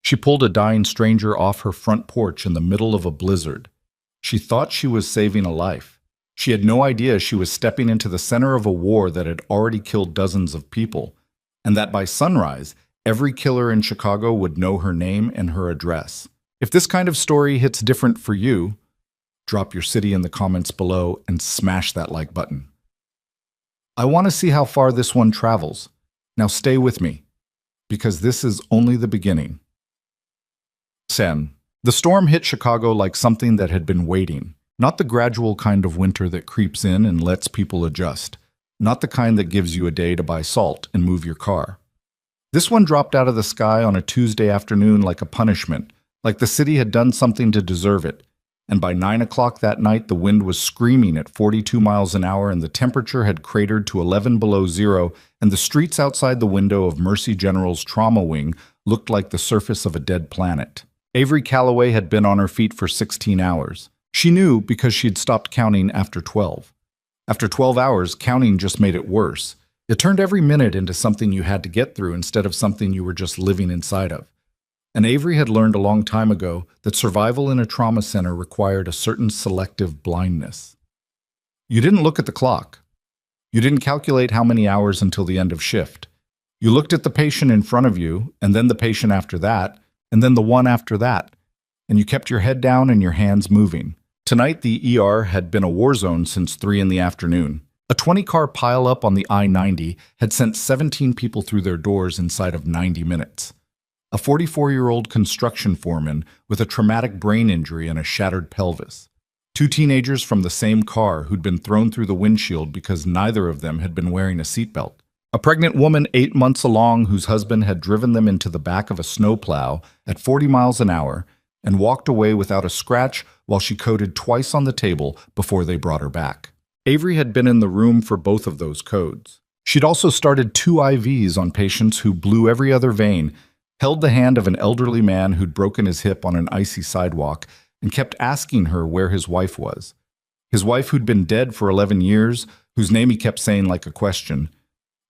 She pulled a dying stranger off her front porch in the middle of a blizzard. She thought she was saving a life. She had no idea she was stepping into the center of a war that had already killed dozens of people, and that by sunrise, every killer in Chicago would know her name and her address. If this kind of story hits different for you, drop your city in the comments below and smash that like button. I want to see how far this one travels. Now stay with me, because this is only the beginning. 10. The storm hit Chicago like something that had been waiting. Not the gradual kind of winter that creeps in and lets people adjust. Not the kind that gives you a day to buy salt and move your car. This one dropped out of the sky on a Tuesday afternoon like a punishment, like the city had done something to deserve it. And by 9 o'clock that night, the wind was screaming at 42 miles an hour and the temperature had cratered to 11 below zero, and the streets outside the window of Mercy General's trauma wing looked like the surface of a dead planet. Avery Calloway had been on her feet for 16 hours. She knew because she'd stopped counting after 12. After 12 hours, counting just made it worse. It turned every minute into something you had to get through instead of something you were just living inside of. And Avery had learned a long time ago that survival in a trauma center required a certain selective blindness. You didn't look at the clock. You didn't calculate how many hours until the end of shift. You looked at the patient in front of you, and then the patient after that, and then the one after that. And you kept your head down and your hands moving. Tonight, the ER had been a war zone since 3 in the afternoon. A 20-car pileup on the I-90 had sent 17 people through their doors inside of 90 minutes. A 44-year-old construction foreman with a traumatic brain injury and a shattered pelvis. 2 teenagers from the same car who'd been thrown through the windshield because neither of them had been wearing a seatbelt. A pregnant woman 8 months along whose husband had driven them into the back of a snowplow at 40 miles an hour and walked away without a scratch while she coded twice on the table before they brought her back. Avery had been in the room for both of those codes. She'd also started 2 IVs on patients who blew every other vein, held the hand of an elderly man who'd broken his hip on an icy sidewalk, and kept asking her where his wife was. His wife who'd been dead for 11 years, whose name he kept saying like a question,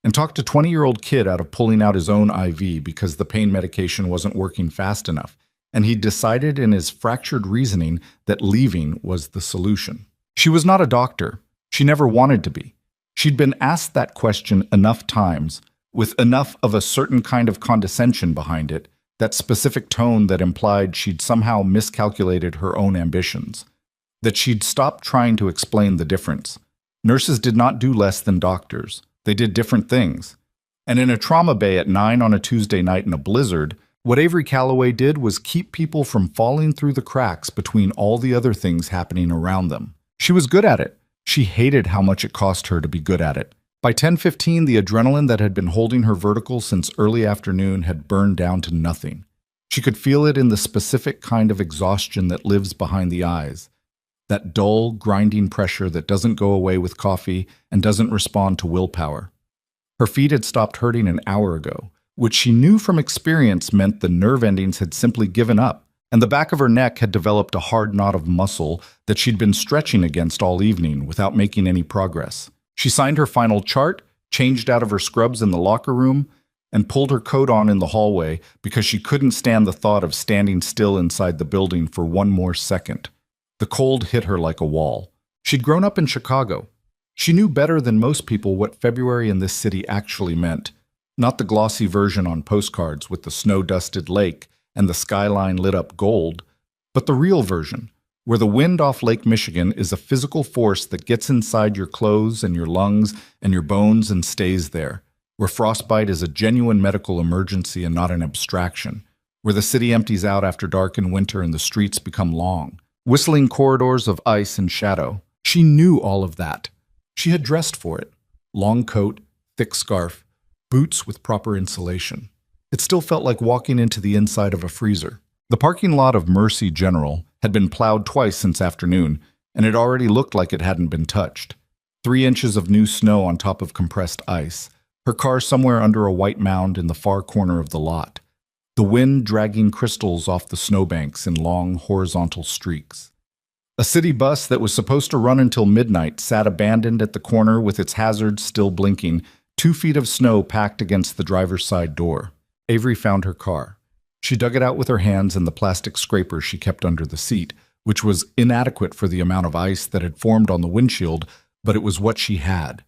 and talked a 20-year-old kid out of pulling out his own IV because the pain medication wasn't working fast enough, and he'd decided in his fractured reasoning that leaving was the solution. She was not a doctor. She never wanted to be. She'd been asked that question enough times, with enough of a certain kind of condescension behind it, that specific tone that implied she'd somehow miscalculated her own ambitions, that she'd stopped trying to explain the difference. Nurses did not do less than doctors. They did different things. And in a trauma bay at 9 on a Tuesday night in a blizzard, what Avery Calloway did was keep people from falling through the cracks between all the other things happening around them. She was good at it. She hated how much it cost her to be good at it. By 10:15, the adrenaline that had been holding her vertical since early afternoon had burned down to nothing. She could feel it in the specific kind of exhaustion that lives behind the eyes, that dull, grinding pressure that doesn't go away with coffee and doesn't respond to willpower. Her feet had stopped hurting an hour ago, which she knew from experience meant the nerve endings had simply given up, and the back of her neck had developed a hard knot of muscle that she'd been stretching against all evening without making any progress. She signed her final chart, changed out of her scrubs in the locker room, and pulled her coat on in the hallway because she couldn't stand the thought of standing still inside the building for one more second. The cold hit her like a wall. She'd grown up in Chicago. She knew better than most people what February in this city actually meant. Not the glossy version on postcards with the snow-dusted lake and the skyline lit up gold, but the real version, where the wind off Lake Michigan is a physical force that gets inside your clothes and your lungs and your bones and stays there, where frostbite is a genuine medical emergency and not an abstraction, where the city empties out after dark in winter and the streets become long, whistling corridors of ice and shadow. She knew all of that. She had dressed for it. Long coat, thick scarf, boots with proper insulation. It still felt like walking into the inside of a freezer. The parking lot of Mercy General had been plowed twice since afternoon, and it already looked like it hadn't been touched. 3 inches of new snow on top of compressed ice. Her car somewhere under a white mound in the far corner of the lot. The wind dragging crystals off the snowbanks in long, horizontal streaks. A city bus that was supposed to run until midnight sat abandoned at the corner with its hazards still blinking, 2 feet of snow packed against the driver's side door. Avery found her car. She dug it out with her hands and the plastic scraper she kept under the seat, which was inadequate for the amount of ice that had formed on the windshield, but it was what she had.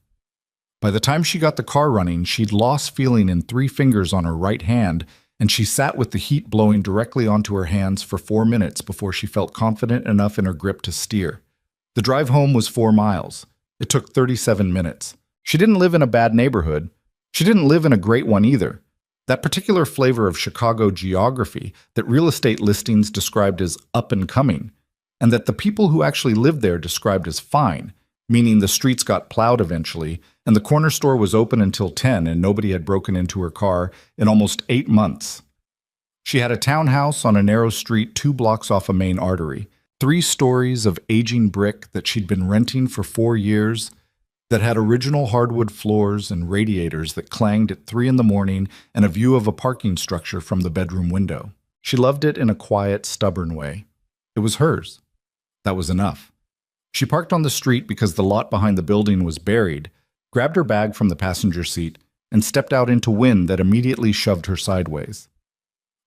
By the time she got the car running, she'd lost feeling in 3 fingers on her right hand, and she sat with the heat blowing directly onto her hands for 4 minutes before she felt confident enough in her grip to steer. The drive home was 4 miles. It took 37 minutes. She didn't live in a bad neighborhood. She didn't live in a great one either. That particular flavor of Chicago geography that real estate listings described as up and coming, and that the people who actually lived there described as fine, meaning the streets got plowed eventually, and the corner store was open until 10 and nobody had broken into her car in almost 8 months. She had a townhouse on a narrow street 2 blocks off a main artery, 3 stories of aging brick that she'd been renting for 4 years, that had original hardwood floors and radiators that clanged at 3 in the morning, and a view of a parking structure from the bedroom window. She loved it in a quiet, stubborn way. It was hers. That was enough. She parked on the street because the lot behind the building was buried, grabbed her bag from the passenger seat, and stepped out into wind that immediately shoved her sideways.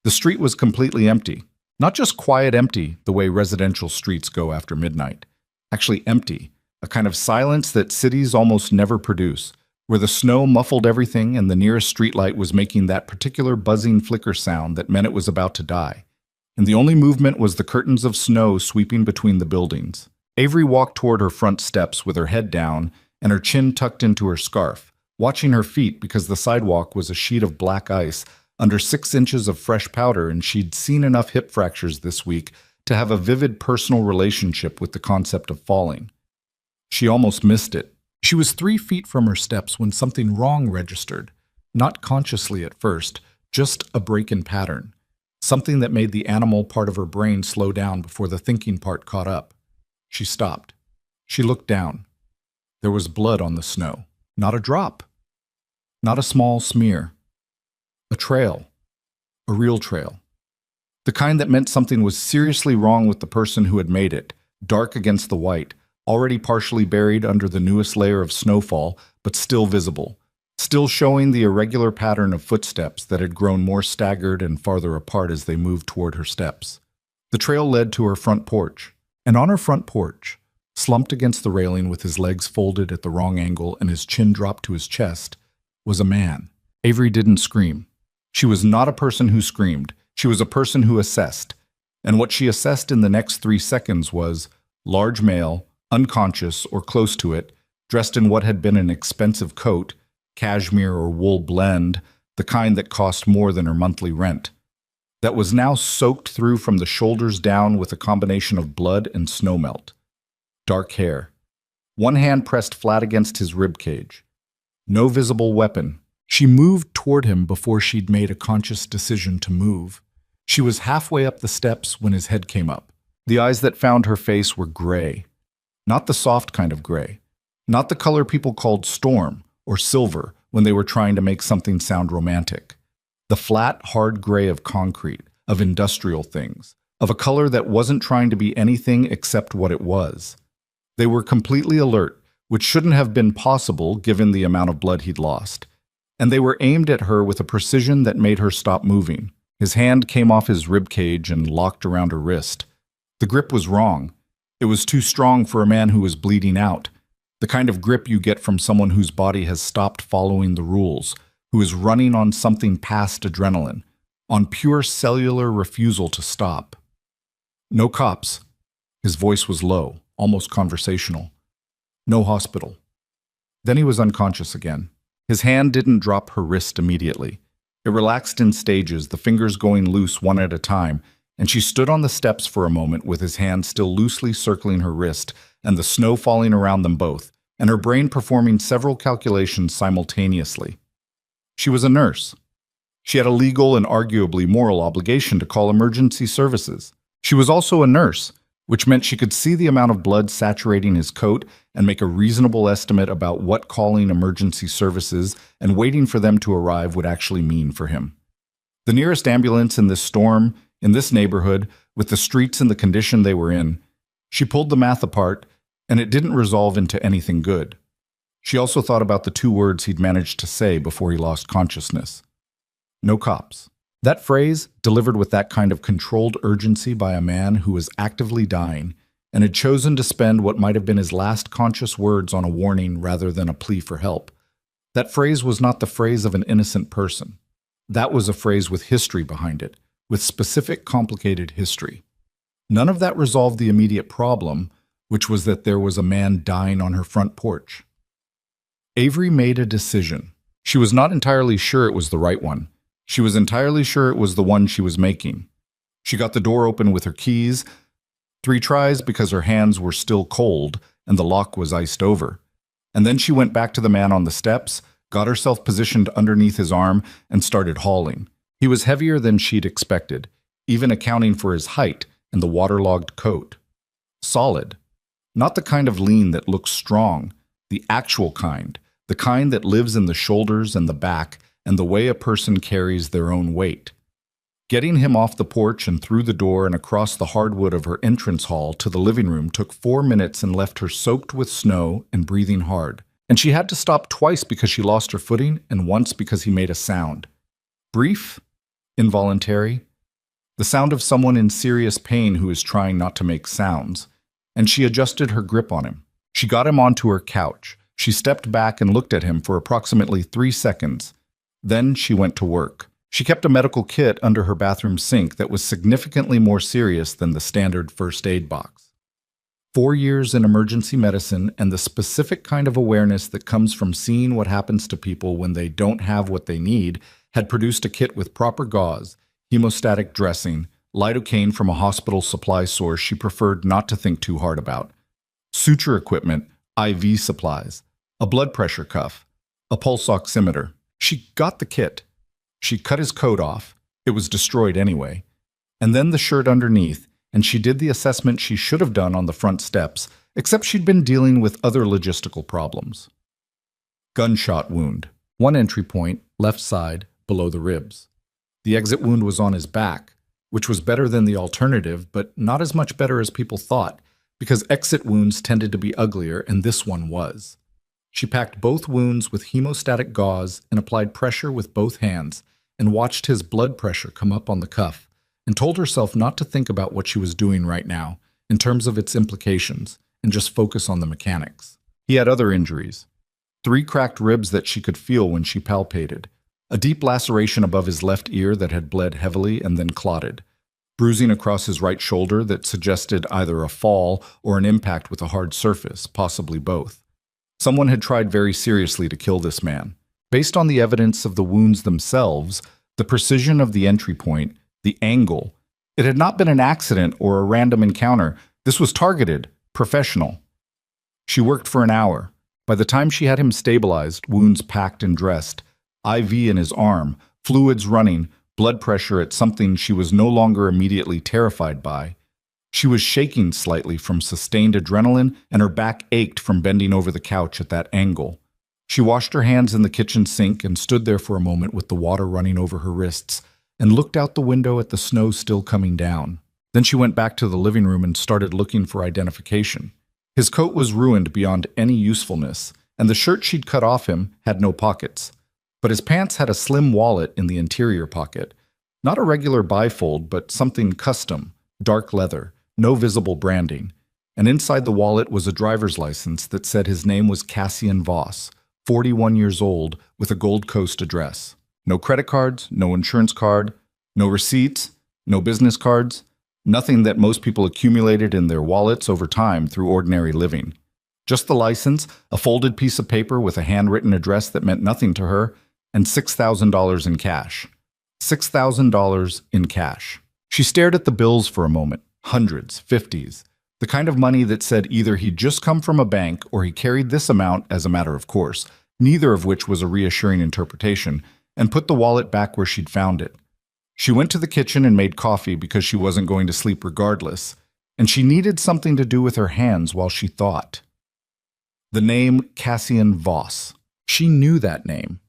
The street was completely empty. Not just quiet empty, the way residential streets go after midnight. Actually empty. A kind of silence that cities almost never produce, where the snow muffled everything and the nearest streetlight was making that particular buzzing flicker sound that meant it was about to die. And the only movement was the curtains of snow sweeping between the buildings. Avery walked toward her front steps with her head down and her chin tucked into her scarf, watching her feet because the sidewalk was a sheet of black ice under 6 inches of fresh powder, and she'd seen enough hip fractures this week to have a vivid personal relationship with the concept of falling. She almost missed it. She was 3 feet from her steps when something wrong registered, not consciously at first, just a break in pattern, something that made the animal part of her brain slow down before the thinking part caught up. She stopped. She looked down. There was blood on the snow. Not a drop. Not a small smear. A trail. A real trail. The kind that meant something was seriously wrong with the person who had made it, dark against the white, already partially buried under the newest layer of snowfall, but still visible, still showing the irregular pattern of footsteps that had grown more staggered and farther apart as they moved toward her steps. The trail led to her front porch, and on her front porch, slumped against the railing with his legs folded at the wrong angle and his chin dropped to his chest, was a man. Avery didn't scream. She was not a person who screamed. She was a person who assessed. And what she assessed in the next 3 seconds was large male, unconscious or close to it, dressed in what had been an expensive coat, cashmere or wool blend, the kind that cost more than her monthly rent, that was now soaked through from the shoulders down with a combination of blood and snowmelt. Dark hair. One hand pressed flat against his ribcage. No visible weapon. She moved toward him before she'd made a conscious decision to move. She was halfway up the steps when his head came up. The eyes that found her face were gray. Not the soft kind of gray. Not the color people called storm or silver when they were trying to make something sound romantic. The flat, hard gray of concrete, of industrial things, of a color that wasn't trying to be anything except what it was. They were completely alert, which shouldn't have been possible given the amount of blood he'd lost. And they were aimed at her with a precision that made her stop moving. His hand came off his ribcage and locked around her wrist. The grip was wrong. It was too strong for a man who was bleeding out, the kind of grip you get from someone whose body has stopped following the rules, who is running on something past adrenaline, on pure cellular refusal to stop. No cops. His voice was low, almost conversational. No hospital. Then he was unconscious again. His hand didn't drop her wrist immediately. It relaxed in stages, the fingers going loose one at a time, and she stood on the steps for a moment with his hand still loosely circling her wrist and the snow falling around them both, and her brain performing several calculations simultaneously. She was a nurse. She had a legal and arguably moral obligation to call emergency services. She was also a nurse, which meant she could see the amount of blood saturating his coat and make a reasonable estimate about what calling emergency services and waiting for them to arrive would actually mean for him. The nearest ambulance in this storm, in this neighborhood, with the streets in the condition they were in, she pulled the math apart, and it didn't resolve into anything good. She also thought about the 2 words he'd managed to say before he lost consciousness. No cops. That phrase, delivered with that kind of controlled urgency by a man who was actively dying and had chosen to spend what might have been his last conscious words on a warning rather than a plea for help. That phrase was not the phrase of an innocent person. That was a phrase with history behind it, with specific, complicated history. None of that resolved the immediate problem, which was that there was a man dying on her front porch. Avery made a decision. She was not entirely sure it was the right one. She was entirely sure it was the one she was making. She got the door open with her keys, 3 tries because her hands were still cold and the lock was iced over. And then she went back to the man on the steps, got herself positioned underneath his arm, and started hauling. He was heavier than she'd expected, even accounting for his height and the waterlogged coat. Solid. Not the kind of lean that looks strong, the actual kind, the kind that lives in the shoulders and the back and the way a person carries their own weight. Getting him off the porch and through the door and across the hardwood of her entrance hall to the living room took 4 minutes and left her soaked with snow and breathing hard. And she had to stop twice because she lost her footing and once because he made a sound. Brief, involuntary, the sound of someone in serious pain who is trying not to make sounds. And she adjusted her grip on him. She got him onto her couch. She stepped back and looked at him for approximately 3 seconds. Then she went to work. She kept a medical kit under her bathroom sink that was significantly more serious than the standard first aid box. 4 years in emergency medicine and the specific kind of awareness that comes from seeing what happens to people when they don't have what they need had produced a kit with proper gauze, hemostatic dressing, lidocaine from a hospital supply source she preferred not to think too hard about, suture equipment, IV supplies, a blood pressure cuff, a pulse oximeter. She got the kit. She cut his coat off. It was destroyed anyway. And then the shirt underneath, and she did the assessment she should have done on the front steps, except she'd been dealing with other logistical problems. Gunshot wound. 1 entry point, left side, below the ribs. The exit wound was on his back, which was better than the alternative, but not as much better as people thought, because exit wounds tended to be uglier, and this one was. She packed both wounds with hemostatic gauze and applied pressure with both hands, and watched his blood pressure come up on the cuff, and told herself not to think about what she was doing right now, in terms of its implications, and just focus on the mechanics. He had other injuries. 3 cracked ribs that she could feel when she palpated, a deep laceration above his left ear that had bled heavily and then clotted, bruising across his right shoulder that suggested either a fall or an impact with a hard surface, possibly both. Someone had tried very seriously to kill this man. Based on the evidence of the wounds themselves, the precision of the entry point, the angle, it had not been an accident or a random encounter. This was targeted, professional. She worked for an hour. By the time she had him stabilized, wounds packed and dressed, IV in his arm, fluids running, blood pressure at something she was no longer immediately terrified by, she was shaking slightly from sustained adrenaline, and her back ached from bending over the couch at that angle. She washed her hands in the kitchen sink and stood there for a moment with the water running over her wrists, and looked out the window at the snow still coming down. Then she went back to the living room and started looking for identification. His coat was ruined beyond any usefulness, and the shirt she'd cut off him had no pockets. But his pants had a slim wallet in the interior pocket. Not a regular bifold, but something custom, dark leather, no visible branding. And inside the wallet was a driver's license that said his name was Cassian Voss, 41 years old, with a Gold Coast address. No credit cards, no insurance card, no receipts, no business cards, nothing that most people accumulated in their wallets over time through ordinary living. Just the license, a folded piece of paper with a handwritten address that meant nothing to her, and $6,000 in cash. $6,000 in cash. She stared at the bills for a moment, hundreds, 50s, the kind of money that said either he'd just come from a bank or he carried this amount as a matter of course, neither of which was a reassuring interpretation, and put the wallet back where she'd found it. She went to the kitchen and made coffee because she wasn't going to sleep regardless, and she needed something to do with her hands while she thought. The name Cassian Voss. She knew that name.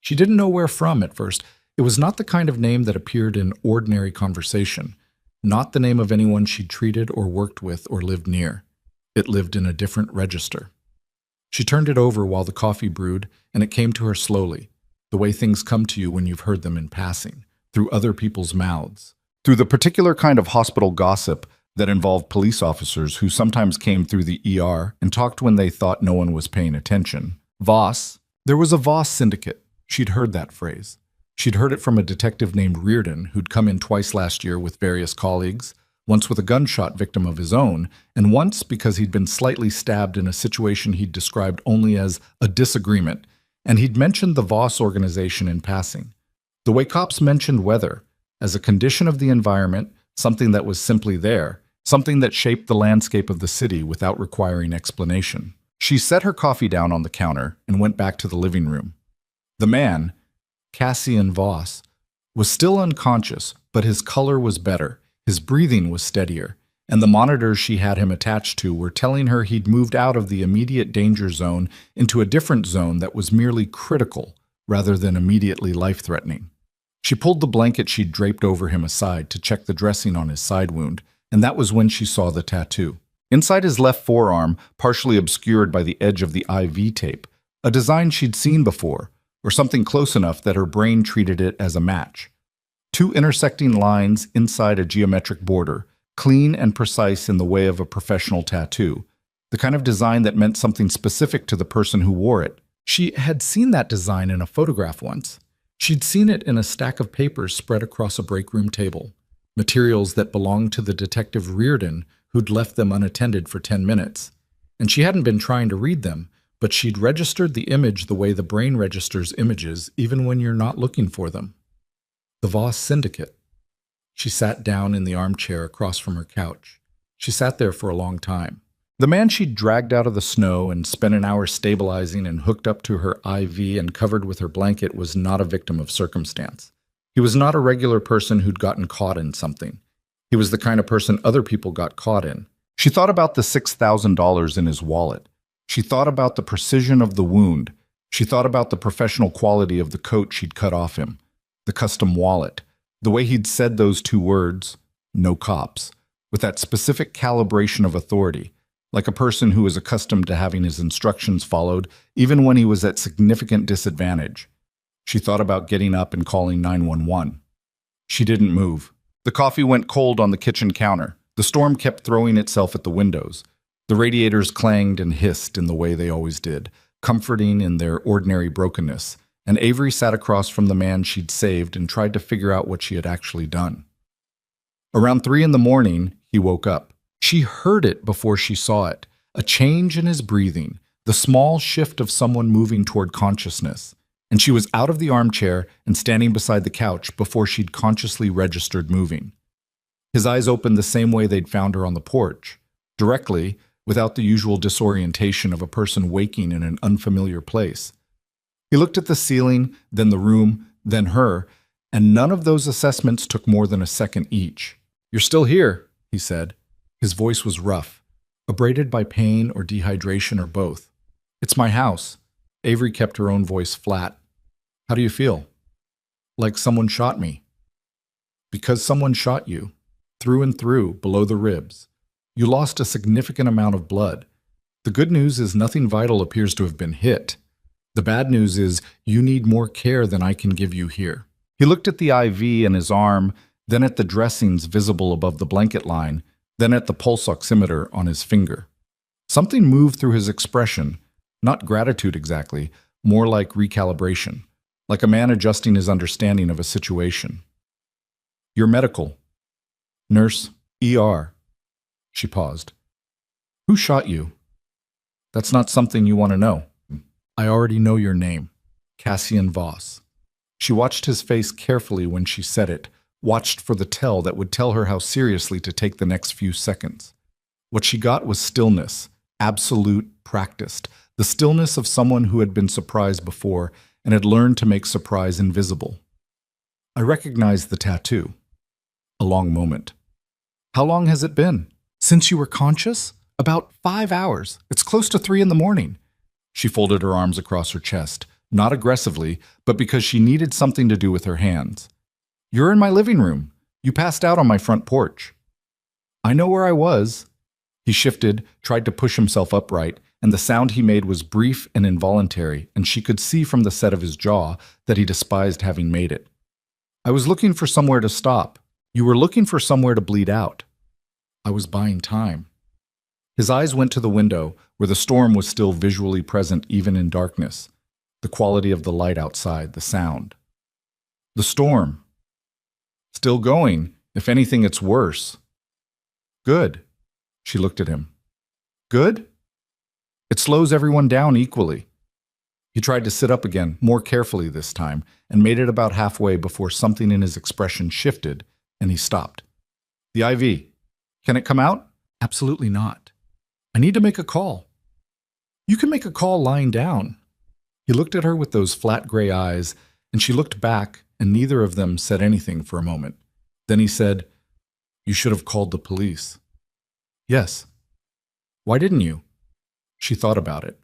She didn't know where from at first. It was not the kind of name that appeared in ordinary conversation, not the name of anyone she'd treated or worked with or lived near. It lived in a different register. She turned it over while the coffee brewed, and it came to her slowly, the way things come to you when you've heard them in passing, through other people's mouths, through the particular kind of hospital gossip that involved police officers who sometimes came through the ER and talked when they thought no one was paying attention. Voss. There was a Voss syndicate. She'd heard that phrase. She'd heard it from a detective named Reardon, who'd come in twice last year with various colleagues, once with a gunshot victim of his own, and once because he'd been slightly stabbed in a situation he'd described only as a disagreement, and he'd mentioned the Voss organization in passing. The way cops mentioned weather, as a condition of the environment, something that was simply there, something that shaped the landscape of the city without requiring explanation. She set her coffee down on the counter and went back to the living room. The man, Cassian Voss, was still unconscious, but his color was better, his breathing was steadier, and the monitors she had him attached to were telling her he'd moved out of the immediate danger zone into a different zone that was merely critical rather than immediately life-threatening. She pulled the blanket she'd draped over him aside to check the dressing on his side wound, and that was when she saw the tattoo. Inside his left forearm, partially obscured by the edge of the IV tape, a design she'd seen before, or something close enough that her brain treated it as a match. Two intersecting lines inside a geometric border, clean and precise in the way of a professional tattoo, the kind of design that meant something specific to the person who wore it. She had seen that design in a photograph once. She'd seen it in a stack of papers spread across a break room table, materials that belonged to the detective Reardon who'd left them unattended for 10 minutes. And she hadn't been trying to read them, but she'd registered the image the way the brain registers images even when you're not looking for them. The Voss Syndicate. She sat down in the armchair across from her couch. She sat there for a long time. The man she'd dragged out of the snow and spent an hour stabilizing and hooked up to her IV and covered with her blanket was not a victim of circumstance. He was not a regular person who'd gotten caught in something. He was the kind of person other people got caught in. She thought about the $6,000 in his wallet. She thought about the precision of the wound. She thought about the professional quality of the coat she'd cut off him, the custom wallet, the way he'd said those two words, "no cops," with that specific calibration of authority, like a person who was accustomed to having his instructions followed even when he was at significant disadvantage. She thought about getting up and calling 911. She didn't move. The coffee went cold on the kitchen counter. The storm kept throwing itself at the windows. The radiators clanged and hissed in the way they always did, comforting in their ordinary brokenness, and Avery sat across from the man she'd saved and tried to figure out what she had actually done. Around 3 in the morning, he woke up. She heard it before she saw it, a change in his breathing, the small shift of someone moving toward consciousness, and she was out of the armchair and standing beside the couch before she'd consciously registered moving. His eyes opened the same way they'd found her on the porch, directly, without the usual disorientation of a person waking in an unfamiliar place. He looked at the ceiling, then the room, then her, and none of those assessments took more than a second each. "You're still here," he said. His voice was rough, abraded by pain or dehydration or both. "It's my house." Avery kept her own voice flat. "How do you feel?" "Like someone shot me." "Because someone shot you, through and through, below the ribs. You lost a significant amount of blood. The good news is nothing vital appears to have been hit. The bad news is you need more care than I can give you here." He looked at the IV in his arm, then at the dressings visible above the blanket line, then at the pulse oximeter on his finger. Something moved through his expression, not gratitude exactly, more like recalibration, like a man adjusting his understanding of a situation. "You're medical. Nurse, ER. She paused. "Who shot you?" "That's not something you want to know." "I already know your name. Cassian Voss." She watched his face carefully when she said it, watched for the tell that would tell her how seriously to take the next few seconds. What she got was stillness, absolute, practiced, the stillness of someone who had been surprised before and had learned to make surprise invisible. "I recognized the tattoo." A long moment. "How long has it been?" "Since you were conscious? About 5 hours. It's close to 3 in the morning." She folded her arms across her chest, not aggressively, but because she needed something to do with her hands. "You're in my living room. You passed out on my front porch." "I know where I was." He shifted, tried to push himself upright, and the sound he made was brief and involuntary, and she could see from the set of his jaw that he despised having made it. I was looking for somewhere to stop. You were looking for somewhere to bleed out. I was buying time. His eyes went to the window, where the storm was still visually present even in darkness. The quality of the light outside, the sound. The storm. Still going. If anything, it's worse. Good. She looked at him. Good? It slows everyone down equally. He tried to sit up again, more carefully this time, and made it about halfway before something in his expression shifted, and he stopped. The IV. Can it come out? Absolutely not. I need to make a call. You can make a call lying down. He looked at her with those flat gray eyes, and she looked back, and neither of them said anything for a moment. Then he said, You should have called the police. Yes. Why didn't you? She thought about it.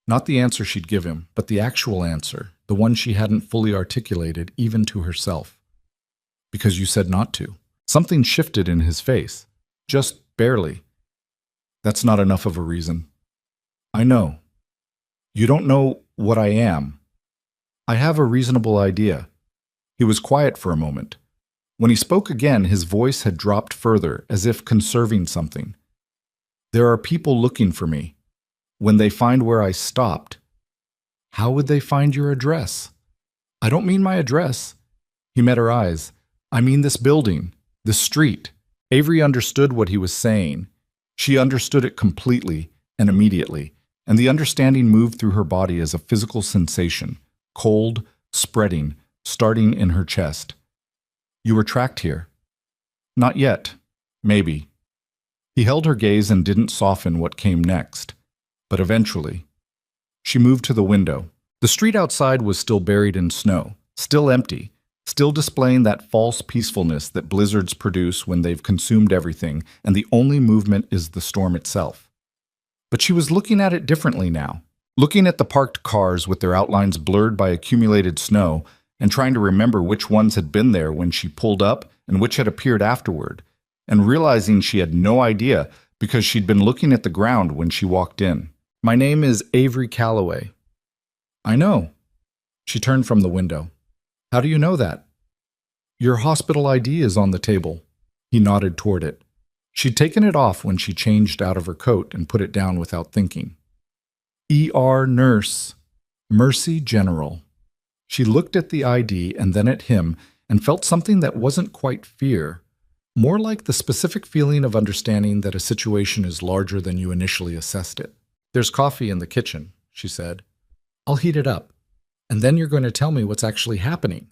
Not the answer she'd give him, but the actual answer, the one she hadn't fully articulated even to herself. Because you said not to. Something shifted in his face. Just barely. That's not enough of a reason. I know. You don't know what I am. I have a reasonable idea. He was quiet for a moment. When he spoke again, his voice had dropped further, as if conserving something. There are people looking for me. When they find where I stopped, how would they find your address? I don't mean my address. He met her eyes. I mean this building, this street. Avery understood what he was saying. She understood it completely and immediately, and the understanding moved through her body as a physical sensation, cold, spreading, starting in her chest. You were tracked here. Not yet. Maybe. He held her gaze and didn't soften what came next. But eventually, she moved to the window. The street outside was still buried in snow, still empty, still displaying that false peacefulness that blizzards produce when they've consumed everything and the only movement is the storm itself. But she was looking at it differently now, looking at the parked cars with their outlines blurred by accumulated snow and trying to remember which ones had been there when she pulled up and which had appeared afterward, and realizing she had no idea because she'd been looking at the ground when she walked in. My name is Avery Calloway. I know. She turned from the window. How do you know that? Your hospital ID is on the table. He nodded toward it. She'd taken it off when she changed out of her coat and put it down without thinking. ER nurse. Mercy General. She looked at the ID and then at him and felt something that wasn't quite fear, more like the specific feeling of understanding that a situation is larger than you initially assessed it. There's coffee in the kitchen, she said. I'll heat it up, and then you're going to tell me what's actually happening.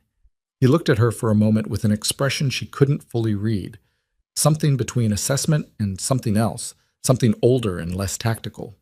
He looked at her for a moment with an expression she couldn't fully read, something between assessment and something else, something older and less tactical.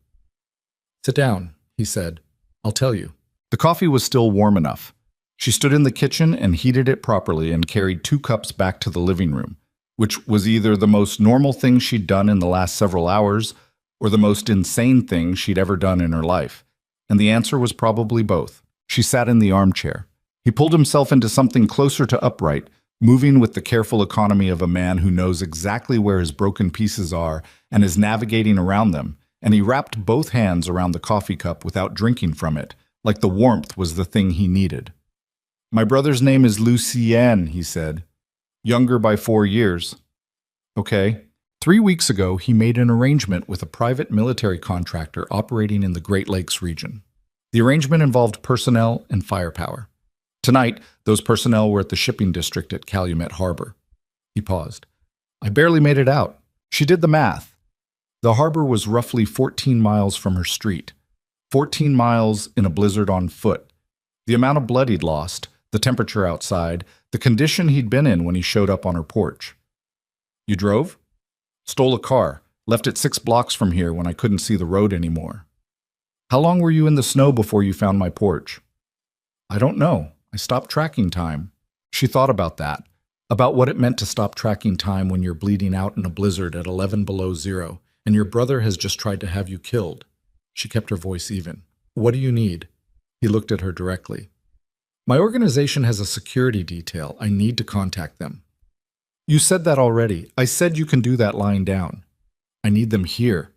Sit down, he said. I'll tell you. The coffee was still warm enough. She stood in the kitchen and heated it properly and carried 2 cups back to the living room, which was either the most normal thing she'd done in the last several hours or the most insane thing she'd ever done in her life. And the answer was probably both. She sat in the armchair. He pulled himself into something closer to upright, moving with the careful economy of a man who knows exactly where his broken pieces are and is navigating around them, and he wrapped both hands around the coffee cup without drinking from it, like the warmth was the thing he needed. My brother's name is Lucien, he said. Younger by 4 years. Okay. 3 weeks ago, he made an arrangement with a private military contractor operating in the Great Lakes region. The arrangement involved personnel and firepower. Tonight, those personnel were at the shipping district at Calumet Harbor. He paused. I barely made it out. She did the math. The harbor was roughly 14 miles from her street. 14 miles in a blizzard on foot. The amount of blood he'd lost, the temperature outside, the condition he'd been in when he showed up on her porch. You drove? Stole a car, left it 6 blocks from here when I couldn't see the road anymore. How long were you in the snow before you found my porch? I don't know. I stopped tracking time. She thought about that, about what it meant to stop tracking time when you're bleeding out in a blizzard at 11 below zero, and your brother has just tried to have you killed. She kept her voice even. What do you need? He looked at her directly. My organization has a security detail. I need to contact them. You said that already. I said you can do that lying down. I need them here.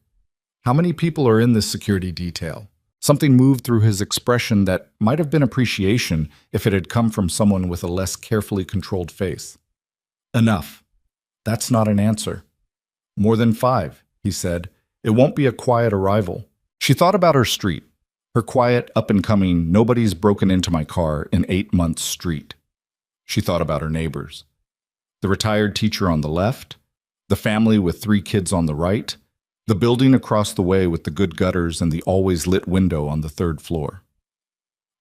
How many people are in this security detail? Something moved through his expression that might have been appreciation if it had come from someone with a less carefully controlled face. Enough. That's not an answer. More than 5, he said. It won't be a quiet arrival. She thought about her street, her quiet, up-and-coming, nobody's broken into my car in 8 months street. She thought about her neighbors. The retired teacher on the left, the family with 3 kids on the right, the building across the way with the good gutters and the always lit window on the 3rd floor.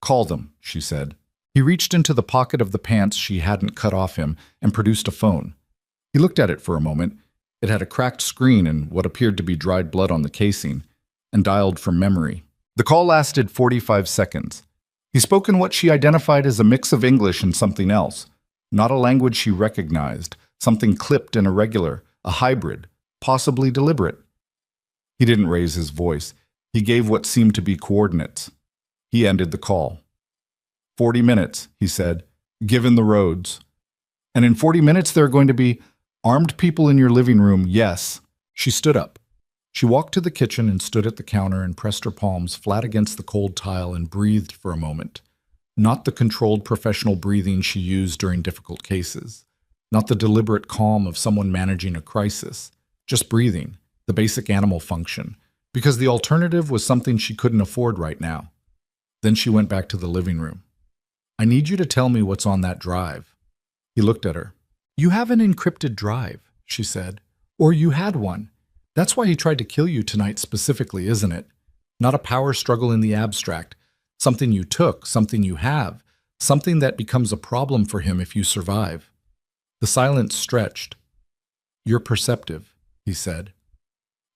Call them, she said. He reached into the pocket of the pants she hadn't cut off him and produced a phone. He looked at it for a moment. It had a cracked screen and what appeared to be dried blood on the casing, and dialed from memory. The call lasted 45 seconds. He spoke in what she identified as a mix of English and something else, not a language she recognized, something clipped and irregular, a hybrid, possibly deliberate. He didn't raise his voice. He gave what seemed to be coordinates. He ended the call. 40 minutes, he said, given the roads. And in 40 minutes there are going to be armed people in your living room, yes. She stood up. She walked to the kitchen and stood at the counter and pressed her palms flat against the cold tile and breathed for a moment. Not the controlled professional breathing she used during difficult cases. Not the deliberate calm of someone managing a crisis. Just breathing, the basic animal function, because the alternative was something she couldn't afford right now. Then she went back to the living room. I need you to tell me what's on that drive. He looked at her. You have an encrypted drive, she said. Or you had one. That's why he tried to kill you tonight specifically, isn't it? Not a power struggle in the abstract. Something you took, something you have, something that becomes a problem for him if you survive. The silence stretched. You're perceptive, he said.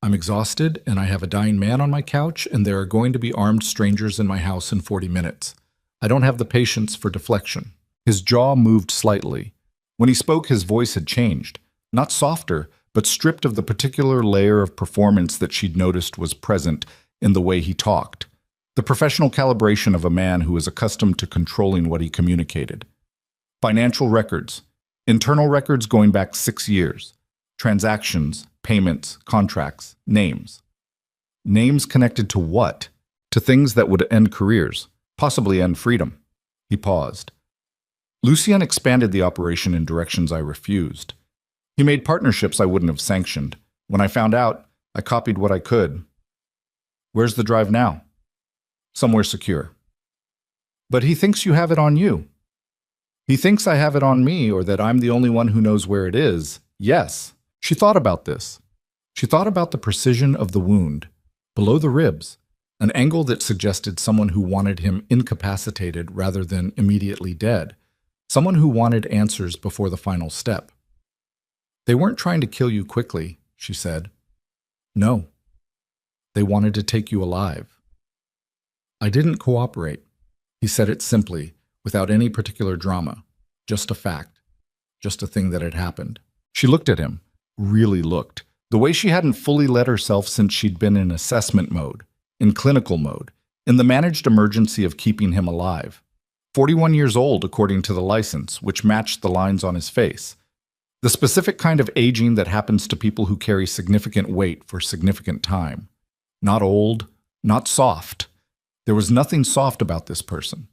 I'm exhausted, and I have a dying man on my couch, and there are going to be armed strangers in my house in 40 minutes. I don't have the patience for deflection. His jaw moved slightly. When he spoke, his voice had changed. Not softer, but stripped of the particular layer of performance that she'd noticed was present in the way he talked. The professional calibration of a man who is accustomed to controlling what he communicated. Financial records. Internal records going back 6 years. Transactions, payments, contracts, names. Names connected to what? To things that would end careers, possibly end freedom. He paused. Lucien expanded the operation in directions I refused. He made partnerships I wouldn't have sanctioned. When I found out, I copied what I could. Where's the drive now? Somewhere secure. But he thinks you have it on you. He thinks I have it on me, or that I'm the only one who knows where it is. Yes. She thought about this. She thought about the precision of the wound, below the ribs, an angle that suggested someone who wanted him incapacitated rather than immediately dead, someone who wanted answers before the final step. They weren't trying to kill you quickly, she said. No. They wanted to take you alive. I didn't cooperate. He said it simply, without any particular drama. Just a fact. Just a thing that had happened. She looked at him. Really looked. The way she hadn't fully let herself since she'd been in assessment mode, in clinical mode, in the managed emergency of keeping him alive. 41 years old, according to the license, which matched the lines on his face. The specific kind of aging that happens to people who carry significant weight for significant time. Not old, not soft. There was nothing soft about this person.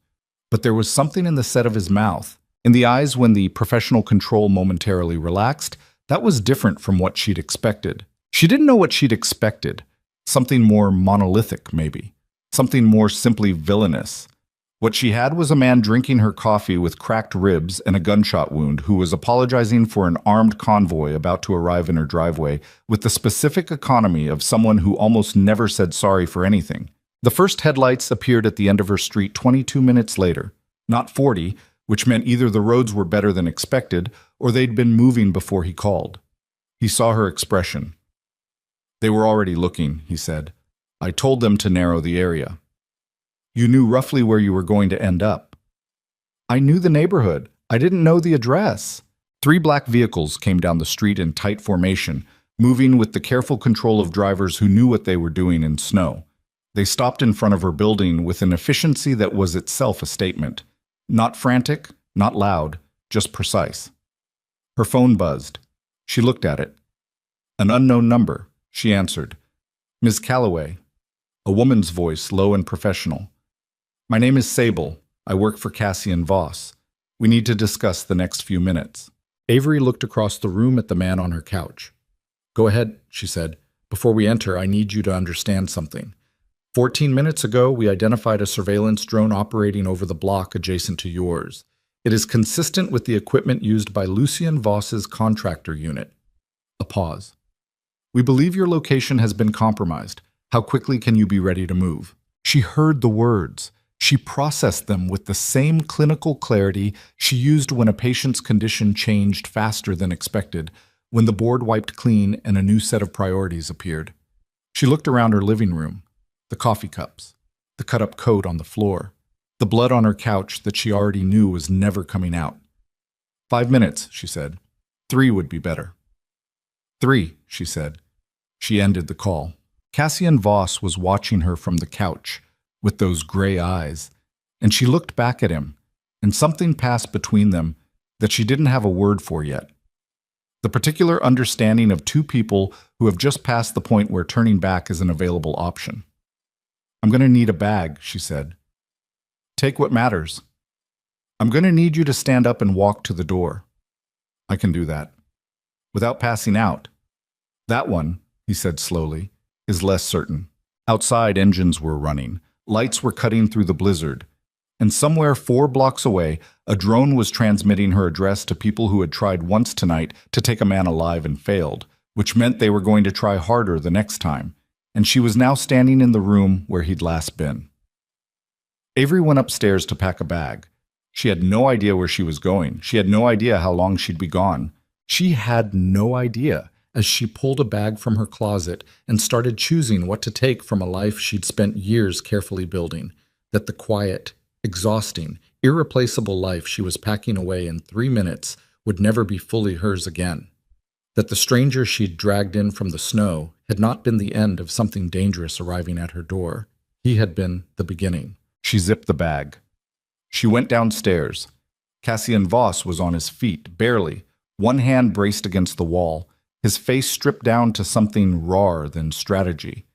But there was something in the set of his mouth, in the eyes when the professional control momentarily relaxed, that was different from what she'd expected. She didn't know what she'd expected. Something more monolithic, maybe. Something more simply villainous. What she had was a man drinking her coffee with cracked ribs and a gunshot wound who was apologizing for an armed convoy about to arrive in her driveway with the specific economy of someone who almost never said sorry for anything. The first headlights appeared at the end of her street 22 minutes later, not 40, which meant either the roads were better than expected or they'd been moving before he called. He saw her expression. They were already looking, he said. I told them to narrow the area. You knew roughly where you were going to end up. I knew the neighborhood. I didn't know the address. 3 black vehicles came down the street in tight formation, moving with the careful control of drivers who knew what they were doing in snow. They stopped in front of her building with an efficiency that was itself a statement. Not frantic, not loud, just precise. Her phone buzzed. She looked at it. An unknown number, she answered. Ms. Calloway. A woman's voice, low and professional. "My name is Sable. I work for Cassian Voss. We need to discuss the next few minutes." Avery looked across the room at the man on her couch. "Go ahead," she said. "Before we enter, I need you to understand something. 14 minutes ago, we identified a surveillance drone operating over the block adjacent to yours. It is consistent with the equipment used by Lucien Voss's contractor unit." A pause. "We believe your location has been compromised. How quickly can you be ready to move?" She heard the words. She processed them with the same clinical clarity she used when a patient's condition changed faster than expected, when the board wiped clean and a new set of priorities appeared. She looked around her living room. The coffee cups, the cut-up coat on the floor, the blood on her couch that she already knew was never coming out. 5 minutes, she said. 3 would be better. 3, she said. She ended the call. Cassian Voss was watching her from the couch with those gray eyes, and she looked back at him, and something passed between them that she didn't have a word for yet. The particular understanding of two people who have just passed the point where turning back is an available option. "I'm going to need a bag," she said. "Take what matters. I'm going to need you to stand up and walk to the door." "I can do that." "Without passing out." "That one," he said slowly, "is less certain." Outside, engines were running. Lights were cutting through the blizzard. And somewhere 4 blocks away, a drone was transmitting her address to people who had tried once tonight to take a man alive and failed, which meant they were going to try harder the next time. And she was now standing in the room where he'd last been. Avery went upstairs to pack a bag. She had no idea where she was going. She had no idea how long she'd be gone. She had no idea as she pulled a bag from her closet and started choosing what to take from a life she'd spent years carefully building, that the quiet, exhausting, irreplaceable life she was packing away in 3 minutes would never be fully hers again, that the stranger she'd dragged in from the snow had not been the end of something dangerous arriving at her door. He had been the beginning. She zipped the bag. She went downstairs. Cassian Voss was on his feet, barely, one hand braced against the wall, his face stripped down to something rawer than strategy.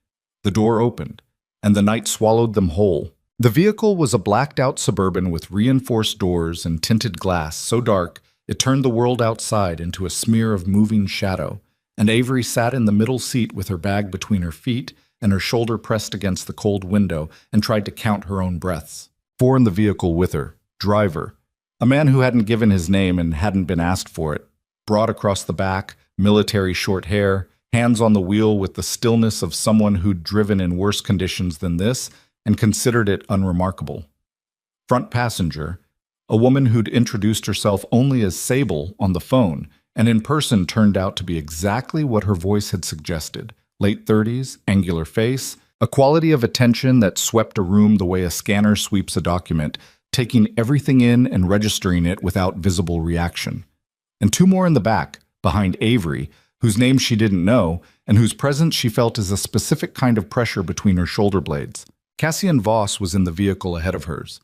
The door opened, and the night swallowed them whole. The vehicle was a blacked-out Suburban with reinforced doors and tinted glass so dark it turned the world outside into a smear of moving shadow, and Avery sat in the middle seat with her bag between her feet and her shoulder pressed against the cold window and tried to count her own breaths. 4 in the vehicle with her. Driver, a man who hadn't given his name and hadn't been asked for it. Broad across the back, military short hair, hands on the wheel with the stillness of someone who'd driven in worse conditions than this and considered it unremarkable. Front passenger, a woman who'd introduced herself only as Sable on the phone and in person turned out to be exactly what her voice had suggested. Late 30s, angular face, a quality of attention that swept a room the way a scanner sweeps a document, taking everything in and registering it without visible reaction. And 2 more in the back, behind Avery, whose name she didn't know, and whose presence she felt as a specific kind of pressure between her shoulder blades. Cassian Voss was in the vehicle ahead of hers.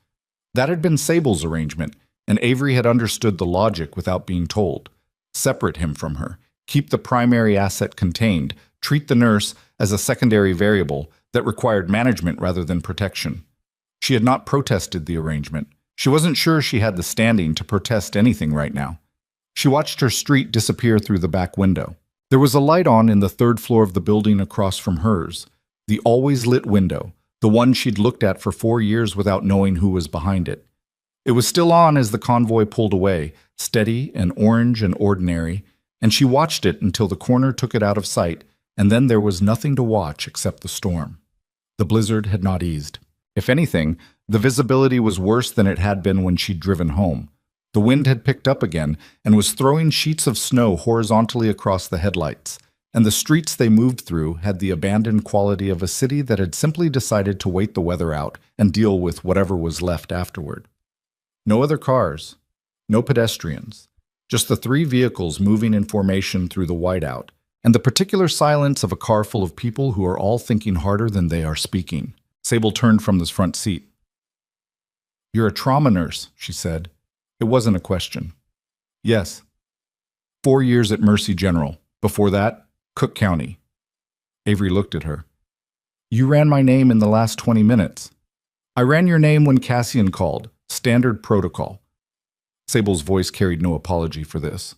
That had been Sable's arrangement, and Avery had understood the logic without being told. Separate him from her, keep the primary asset contained, treat the nurse as a secondary variable that required management rather than protection. She had not protested the arrangement. She wasn't sure she had the standing to protest anything right now. She watched her street disappear through the back window. There was a light on in the 3rd floor of the building across from hers, the always lit window, the one she'd looked at for 4 years without knowing who was behind it. It was still on as the convoy pulled away, steady and orange and ordinary, and she watched it until the corner took it out of sight, and then there was nothing to watch except the storm. The blizzard had not eased. If anything, the visibility was worse than it had been when she'd driven home. The wind had picked up again and was throwing sheets of snow horizontally across the headlights, and the streets they moved through had the abandoned quality of a city that had simply decided to wait the weather out and deal with whatever was left afterward. No other cars, no pedestrians, just the 3 vehicles moving in formation through the whiteout, and the particular silence of a car full of people who are all thinking harder than they are speaking. Sable turned from the front seat. "You're a trauma nurse," she said. It wasn't a question. "Yes." 4 years at Mercy General. Before that, Cook County. Avery looked at her. You ran my name in the last 20 minutes. I ran your name when Cassian called. Standard protocol. Sable's voice carried no apology for this.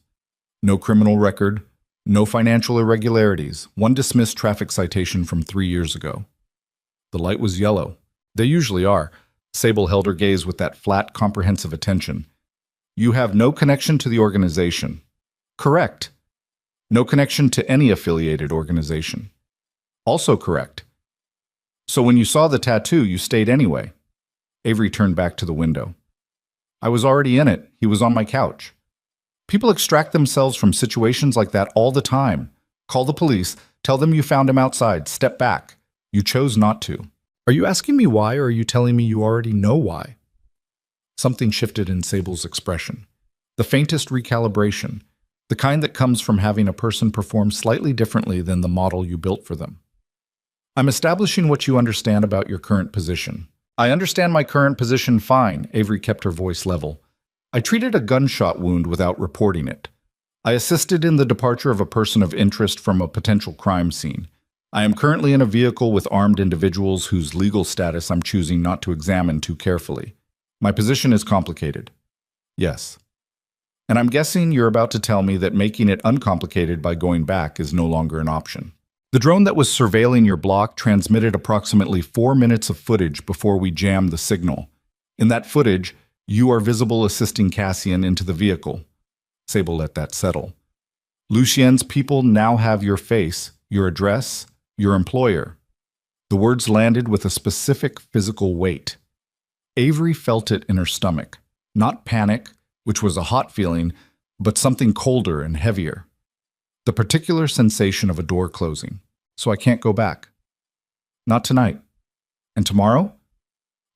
No criminal record, no financial irregularities, one dismissed traffic citation from 3 years ago. The light was yellow. They usually are. Sable held her gaze with that flat, comprehensive attention. You have no connection to the organization. Correct. No connection to any affiliated organization. Also correct. So when you saw the tattoo, you stayed anyway. Avery turned back to the window. I was already in it. He was on my couch. People extract themselves from situations like that all the time. Call the police. Tell them you found him outside. Step back. You chose not to. Are you asking me why, or are you telling me you already know why? Something shifted in Sable's expression. The faintest recalibration. The kind that comes from having a person perform slightly differently than the model you built for them. I'm establishing what you understand about your current position. I understand my current position fine, Avery kept her voice level. I treated a gunshot wound without reporting it. I assisted in the departure of a person of interest from a potential crime scene. I am currently in a vehicle with armed individuals whose legal status I'm choosing not to examine too carefully. My position is complicated. Yes. And I'm guessing you're about to tell me that making it uncomplicated by going back is no longer an option. The drone that was surveilling your block transmitted approximately 4 minutes of footage before we jammed the signal. In that footage, you are visible assisting Cassian into the vehicle. Sable let that settle. Lucien's people now have your face, your address, your employer. The words landed with a specific physical weight. Avery felt it in her stomach. Not panic, which was a hot feeling, but something colder and heavier. The particular sensation of a door closing. So I can't go back. Not tonight. And tomorrow?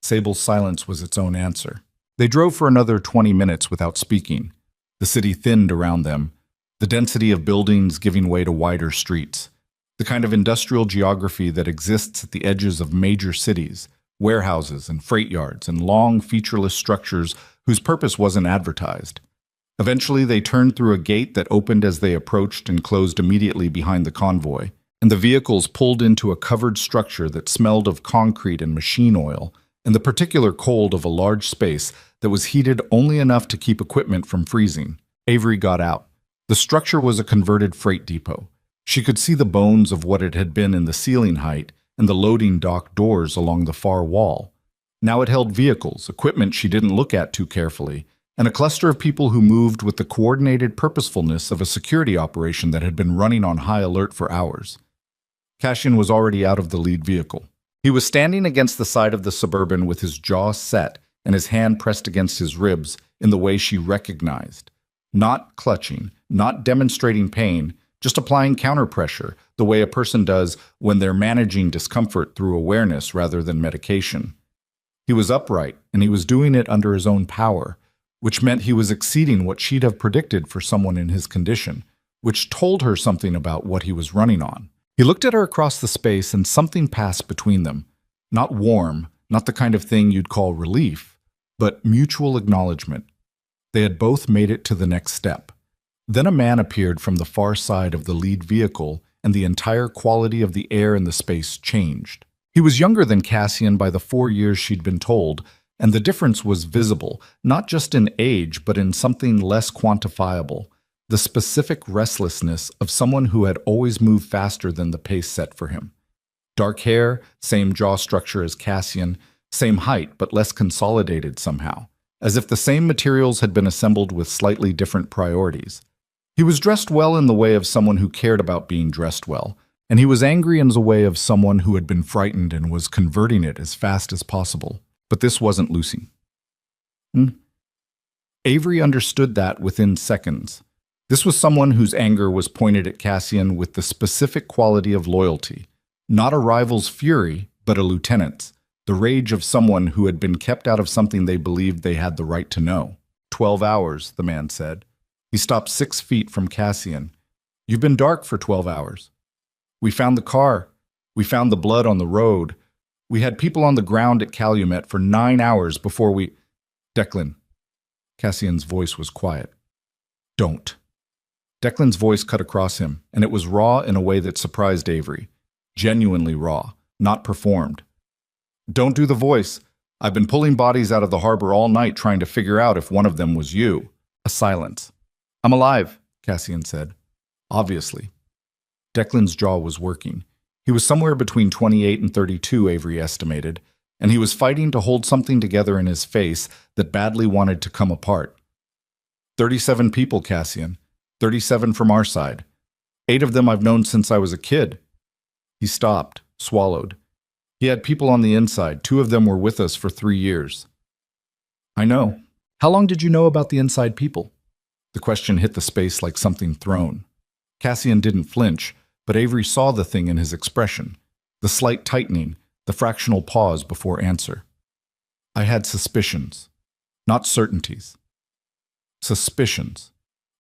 Sable's silence was its own answer. They drove for another 20 minutes without speaking. The city thinned around them, the density of buildings giving way to wider streets. The kind of industrial geography that exists at the edges of major cities, warehouses and freight yards and long, featureless structures whose purpose wasn't advertised. Eventually, they turned through a gate that opened as they approached and closed immediately behind the convoy, and the vehicles pulled into a covered structure that smelled of concrete and machine oil, and the particular cold of a large space that was heated only enough to keep equipment from freezing. Avery got out. The structure was a converted freight depot. She could see the bones of what it had been in the ceiling height and the loading dock doors along the far wall. Now it held vehicles, equipment she didn't look at too carefully, and a cluster of people who moved with the coordinated purposefulness of a security operation that had been running on high alert for hours. Cassian was already out of the lead vehicle. He was standing against the side of the Suburban with his jaw set and his hand pressed against his ribs in the way she recognized. Not clutching, not demonstrating pain, just applying counterpressure, the way a person does when they're managing discomfort through awareness rather than medication. He was upright, and he was doing it under his own power, which meant he was exceeding what she'd have predicted for someone in his condition, which told her something about what he was running on. He looked at her across the space, and something passed between them. Not warm, not the kind of thing you'd call relief, but mutual acknowledgement. They had both made it to the next step. Then a man appeared from the far side of the lead vehicle, and the entire quality of the air in the space changed. He was younger than Cassian by the 4 years she'd been told, and the difference was visible, not just in age, but in something less quantifiable. The specific restlessness of someone who had always moved faster than the pace set for him. Dark hair, same jaw structure as Cassian, same height but less consolidated somehow, as if the same materials had been assembled with slightly different priorities. He was dressed well in the way of someone who cared about being dressed well, and he was angry in the way of someone who had been frightened and was converting it as fast as possible. But this wasn't Lucy. Avery understood that within seconds. This was someone whose anger was pointed at Cassian with the specific quality of loyalty. Not a rival's fury, but a lieutenant's. The rage of someone who had been kept out of something they believed they had the right to know. 12 hours, the man said. He stopped 6 feet from Cassian. You've been dark for 12 hours. We found the car. We found the blood on the road. We had people on the ground at Calumet for 9 hours before we... Declan. Cassian's voice was quiet. Don't. Declan's voice cut across him, and it was raw in a way that surprised Avery. Genuinely raw. not performed. Don't do the voice. I've been pulling bodies out of the harbor all night trying to figure out if one of them was you. A silence. I'm alive, Cassian said. Obviously. Declan's jaw was working. He was somewhere between 28 and 32, Avery estimated, and he was fighting to hold something together in his face that badly wanted to come apart. 37 people, Cassian. 37 from our side. 8 of them I've known since I was a kid. He stopped, swallowed. He had people on the inside. 2 of them were with us for 3 years. I know. How long did you know about the inside people? The question hit the space like something thrown. Cassian didn't flinch, but Avery saw the thing in his expression, the slight tightening, the fractional pause before answer. I had suspicions, not certainties. Suspicions.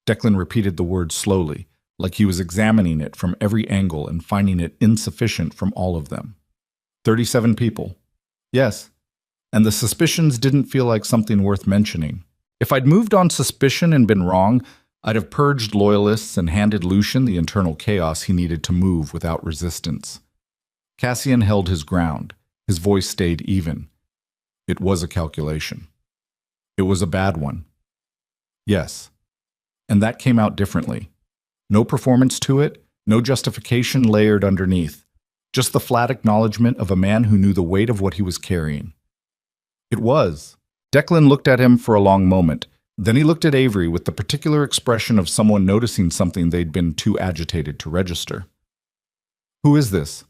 Declan repeated the word slowly, like he was examining it from every angle and finding it insufficient from all of them. 37 people. Yes. And the suspicions didn't feel like something worth mentioning. If I'd moved on suspicion and been wrong, I'd have purged loyalists and handed Lucian the internal chaos he needed to move without resistance. Cassian held his ground. His voice stayed even. It was a calculation. It was a bad one. Yes. And that came out differently. No performance to it, no justification layered underneath. Just the flat acknowledgement of a man who knew the weight of what he was carrying. It was. Declan looked at him for a long moment. Then he looked at Avery with the particular expression of someone noticing something they'd been too agitated to register. Who is this?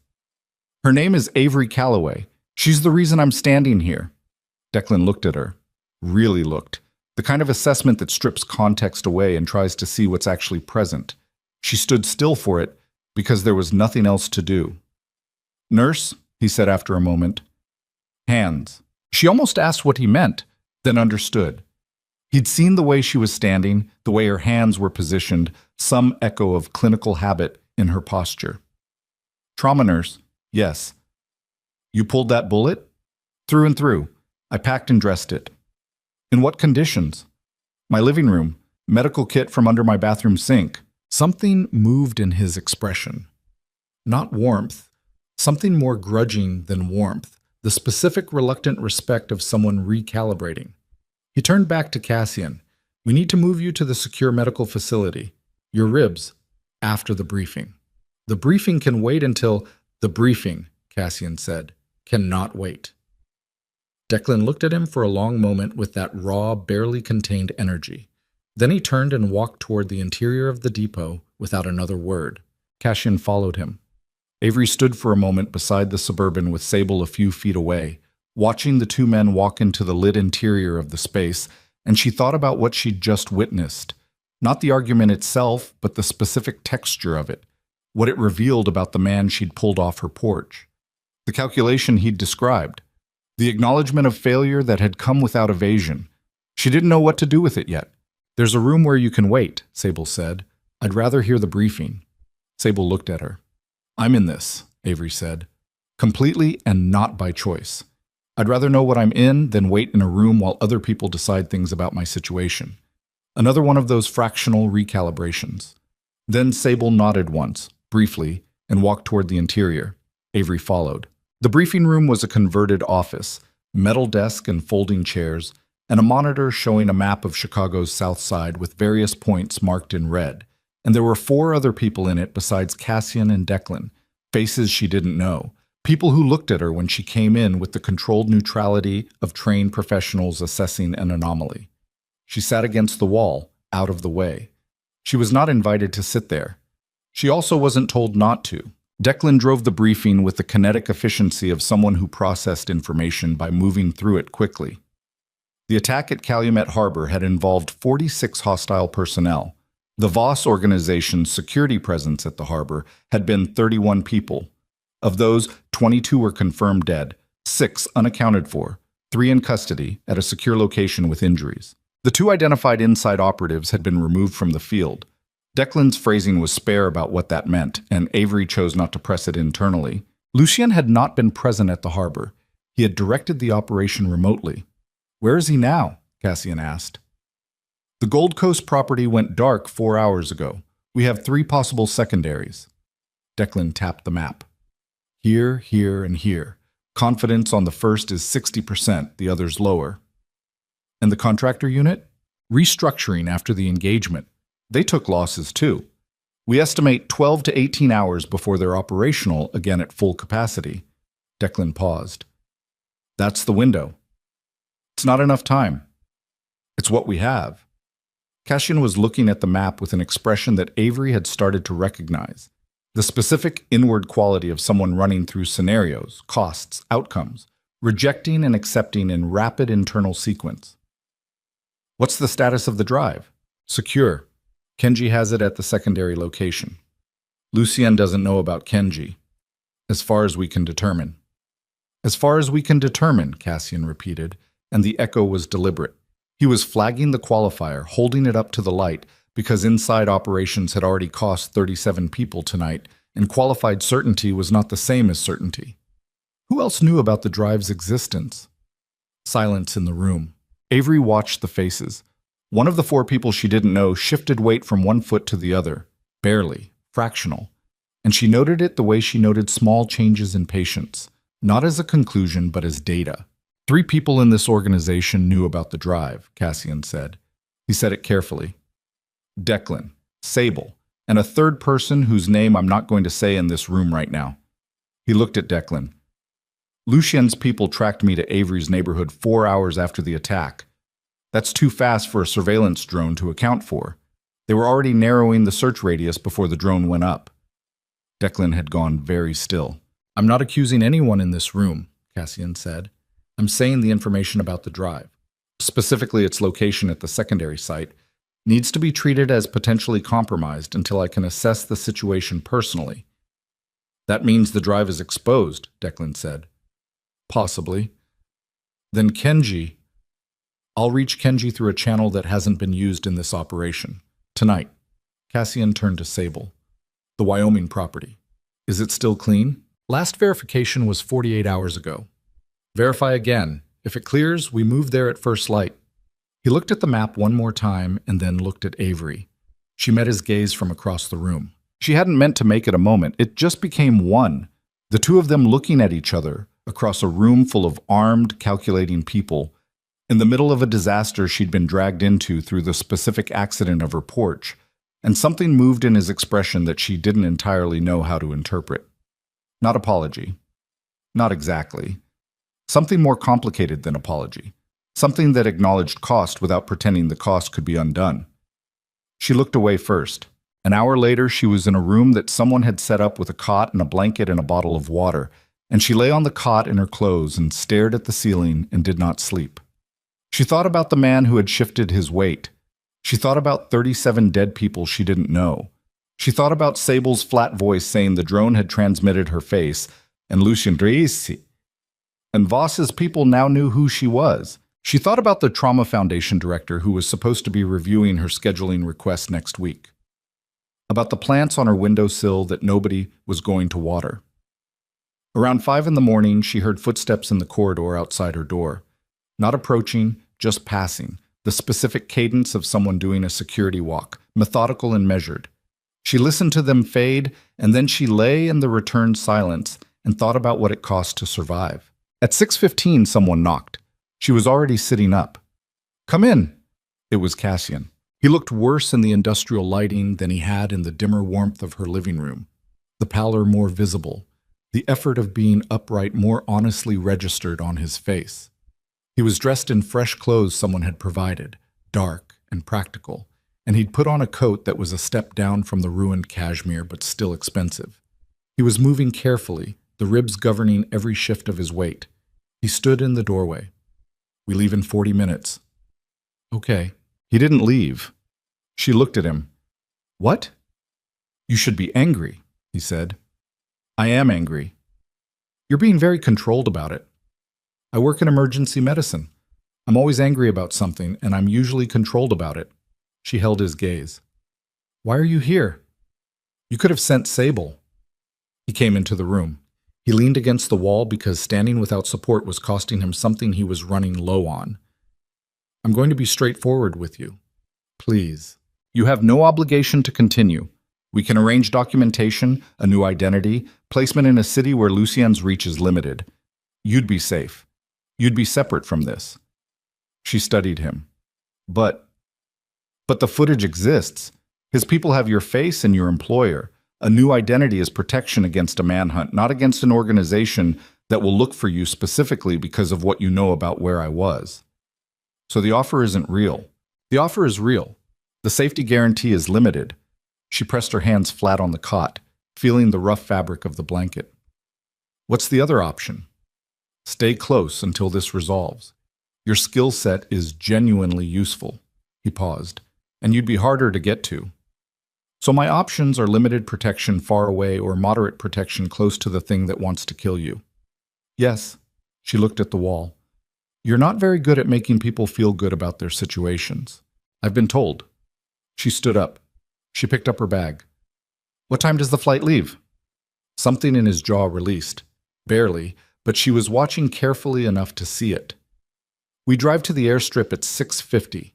Her name is Avery Calloway. She's the reason I'm standing here. Declan looked at her. Really looked. The kind of assessment that strips context away and tries to see what's actually present. She stood still for it because there was nothing else to do. Nurse, he said after a moment. Hands. She almost asked what he meant, then understood. He'd seen the way she was standing, the way her hands were positioned, some echo of clinical habit in her posture. Trauma nurse, yes. You pulled that bullet? Through and through. I packed and dressed it. In what conditions? My living room, medical kit from under my bathroom sink. Something moved in his expression. Not warmth, something more grudging than warmth, the specific reluctant respect of someone recalibrating. He turned back to Cassian. We need to move you to the secure medical facility. Your ribs, after the briefing. The briefing can wait until... The briefing, Cassian said, cannot wait. Declan looked at him for a long moment with that raw, barely contained energy. Then he turned and walked toward the interior of the depot without another word. Cassian followed him. Avery stood for a moment beside the Suburban with Sable a few feet away, watching the 2 men walk into the lit interior of the space, and she thought about what she'd just witnessed. Not the argument itself, but the specific texture of it, what it revealed about the man she'd pulled off her porch. The calculation he'd described. The acknowledgement of failure that had come without evasion. She didn't know what to do with it yet. There's a room where you can wait, Sable said. I'd rather hear the briefing. Sable looked at her. I'm in this, Avery said. Completely and not by choice. I'd rather know what I'm in than wait in a room while other people decide things about my situation. Another one of those fractional recalibrations. Then Sable nodded once, briefly, and walked toward the interior. Avery followed. The briefing room was a converted office, metal desk and folding chairs, and a monitor showing a map of Chicago's South Side with various points marked in red. And there were 4 other people in it besides Cassian and Declan, faces she didn't know, people who looked at her when she came in with the controlled neutrality of trained professionals assessing an anomaly. She sat against the wall, out of the way. She was not invited to sit there. She also wasn't told not to. Declan drove the briefing with the kinetic efficiency of someone who processed information by moving through it quickly. The attack at Calumet Harbor had involved 46 hostile personnel. The Voss organization's security presence at the harbor had been 31 people. Of those, 22 were confirmed dead, 6 unaccounted for, 3 in custody at a secure location with injuries. The 2 identified inside operatives had been removed from the field. Declan's phrasing was spare about what that meant, and Avery chose not to press it internally. Lucian had not been present at the harbor. He had directed the operation remotely. Where is he now? Cassian asked. The Gold Coast property went dark 4 hours ago. We have 3 possible secondaries. Declan tapped the map. Here, here, and here. Confidence on the first is 60%, the others lower. And the contractor unit? Restructuring after the engagement. They took losses too. We estimate 12 to 18 hours before they're operational again at full capacity. Declan paused. That's the window. It's not enough time. It's what we have. Cassian was looking at the map with an expression that Avery had started to recognize. The specific inward quality of someone running through scenarios, costs, outcomes, rejecting and accepting in rapid internal sequence. What's the status of the drive? Secure. Kenji has it at the secondary location. Lucien doesn't know about Kenji. As far as we can determine. As far as we can determine, Cassian repeated, and the echo was deliberate. He was flagging the qualifier, holding it up to the light, because inside operations had already cost 37 people tonight, and qualified certainty was not the same as certainty. Who else knew about the drive's existence? Silence in the room. Avery watched the faces. One of the 4 people she didn't know shifted weight from one foot to the other, barely, fractional, and she noted it the way she noted small changes in patients, not as a conclusion but as data. 3 people in this organization knew about the drive, Cassian said. He said it carefully. Declan, Sable, and a third person whose name I'm not going to say in this room right now. He looked at Declan. Lucien's people tracked me to Avery's neighborhood 4 hours after the attack. That's too fast for a surveillance drone to account for. They were already narrowing the search radius before the drone went up. Declan had gone very still. I'm not accusing anyone in this room, Cassian said. I'm saying the information about the drive, specifically its location at the secondary site, needs to be treated as potentially compromised until I can assess the situation personally. That means the drive is exposed, Declan said. Possibly. Then Kenji. I'll reach Kenji through a channel that hasn't been used in this operation. Tonight. Cassian turned to Sable. The Wyoming property. Is it still clean? Last verification was 48 hours ago. Verify again. If it clears, we move there at first light. He looked at the map one more time and then looked at Avery. She met his gaze from across the room. She hadn't meant to make it a moment. It just became one. The two of them looking at each other across a room full of armed, calculating people, in the middle of a disaster she'd been dragged into through the specific accident of her porch, and something moved in his expression that she didn't entirely know how to interpret. Not apology. Not exactly. Something more complicated than apology. Something that acknowledged cost without pretending the cost could be undone. She looked away first. An hour later, she was in a room that someone had set up with a cot and a blanket and a bottle of water, and she lay on the cot in her clothes and stared at the ceiling and did not sleep. She thought about the man who had shifted his weight. She thought about 37 dead people she didn't know. She thought about Sable's flat voice saying the drone had transmitted her face, and Lucien Drisi. And Voss's people now knew who she was. She thought about the Trauma Foundation director who was supposed to be reviewing her scheduling request next week. About the plants on her windowsill that nobody was going to water. Around 5 in the morning, she heard footsteps in the corridor outside her door. Not approaching, just passing, the specific cadence of someone doing a security walk, methodical and measured. She listened to them fade, and then she lay in the returned silence and thought about what it cost to survive. At 6:15, someone knocked. She was already sitting up. Come in. It was Cassian. He looked worse in the industrial lighting than he had in the dimmer warmth of her living room. The pallor more visible, the effort of being upright more honestly registered on his face. He was dressed in fresh clothes someone had provided, dark and practical, and he'd put on a coat that was a step down from the ruined cashmere but still expensive. He was moving carefully, the ribs governing every shift of his weight. He stood in the doorway. We leave in 40 minutes. Okay. He didn't leave. She looked at him. What? You should be angry, he said. I am angry. You're being very controlled about it. I work in emergency medicine. I'm always angry about something, and I'm usually controlled about it. She held his gaze. Why are you here? You could have sent Sable. He came into the room. He leaned against the wall because standing without support was costing him something he was running low on. I'm going to be straightforward with you. Please. You have no obligation to continue. We can arrange documentation, a new identity, placement in a city where Lucien's reach is limited. You'd be safe. You'd be separate from this. She studied him. But the footage exists. His people have your face and your employer. A new identity is protection against a manhunt, not against an organization that will look for you specifically because of what you know about where I was. So the offer isn't real. The offer is real. The safety guarantee is limited. She pressed her hands flat on the cot, feeling the rough fabric of the blanket. What's the other option? Stay close until this resolves. Your skill set is genuinely useful. He paused. And you'd be harder to get to. So my options are limited protection far away or moderate protection close to the thing that wants to kill you. Yes, she looked at the wall. You're not very good at making people feel good about their situations. I've been told. She stood up. She picked up her bag. What time does the flight leave? Something in his jaw released. Barely, but she was watching carefully enough to see it. We drive to the airstrip at 6:50.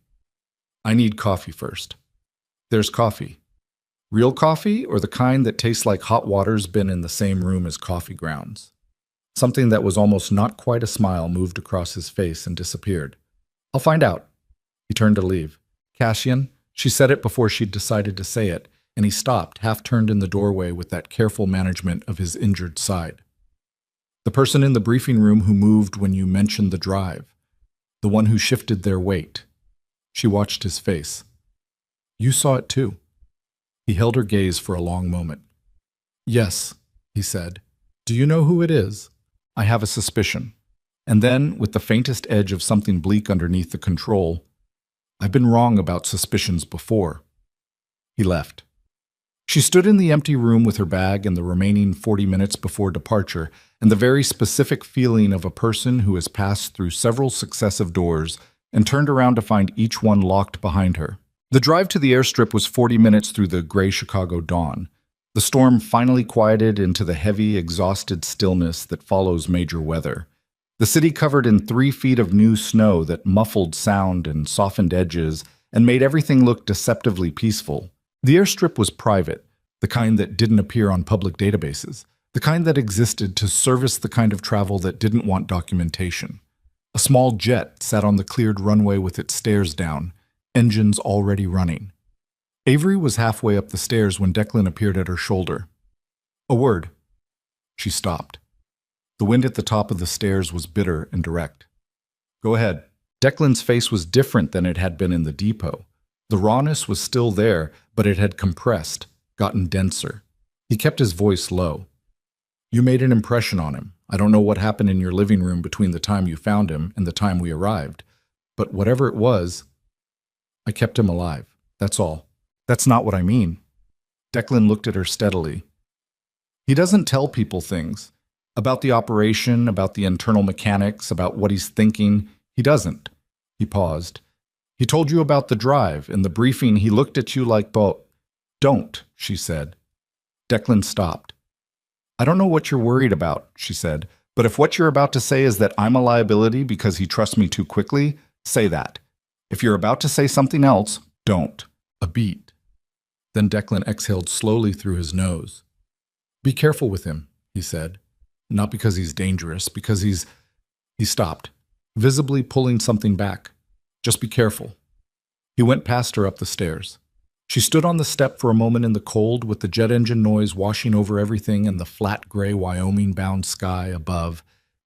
I need coffee first. There's coffee. Real coffee or the kind that tastes like hot water's been in the same room as coffee grounds? Something that was almost not quite a smile moved across his face and disappeared. I'll find out. He turned to leave. Cassian, she said it before she'd decided to say it, and he stopped, half-turned in the doorway with that careful management of his injured side. The person in the briefing room who moved when you mentioned the drive. The one who shifted their weight. She watched his face. You saw it too. He held her gaze for a long moment. Yes, he said. Do you know who it is? I have a suspicion. And then, with the faintest edge of something bleak underneath the control, I've been wrong about suspicions before. He left. She stood in the empty room with her bag and the remaining 40 minutes before departure, and the very specific feeling of a person who has passed through several successive doors and turned around to find each one locked behind her. The drive to the airstrip was 40 minutes through the gray Chicago dawn. The storm finally quieted into the heavy, exhausted stillness that follows major weather. The city covered in 3 feet of new snow that muffled sound and softened edges and made everything look deceptively peaceful. The airstrip was private, the kind that didn't appear on public databases, the kind that existed to service the kind of travel that didn't want documentation. A small jet sat on the cleared runway with its stairs down, engines already running. Avery was halfway up the stairs when Declan appeared at her shoulder. A word. She stopped. The wind at the top of the stairs was bitter and direct. Go ahead. Declan's face was different than it had been in the depot. The rawness was still there, but it had compressed, gotten denser. He kept his voice low. You made an impression on him. I don't know what happened in your living room between the time you found him and the time we arrived, but whatever it was, I kept him alive. That's all. That's not what I mean. Declan looked at her steadily. He doesn't tell people things. About the operation, about the internal mechanics, about what he's thinking. He doesn't. He paused. He told you about the drive. In the briefing, he looked at you like, Don't, she said. Declan stopped. I don't know what you're worried about, she said, but if what you're about to say is that I'm a liability because he trusts me too quickly, say that. If you're about to say something else, don't. A beat. Then Declan exhaled slowly through his nose. Be careful with him, he said. Not because he's dangerous, because He stopped, visibly pulling something back. Just be careful. He went past her up the stairs. She stood on the step for a moment in the cold with the jet engine noise washing over everything and the flat gray Wyoming-bound sky above,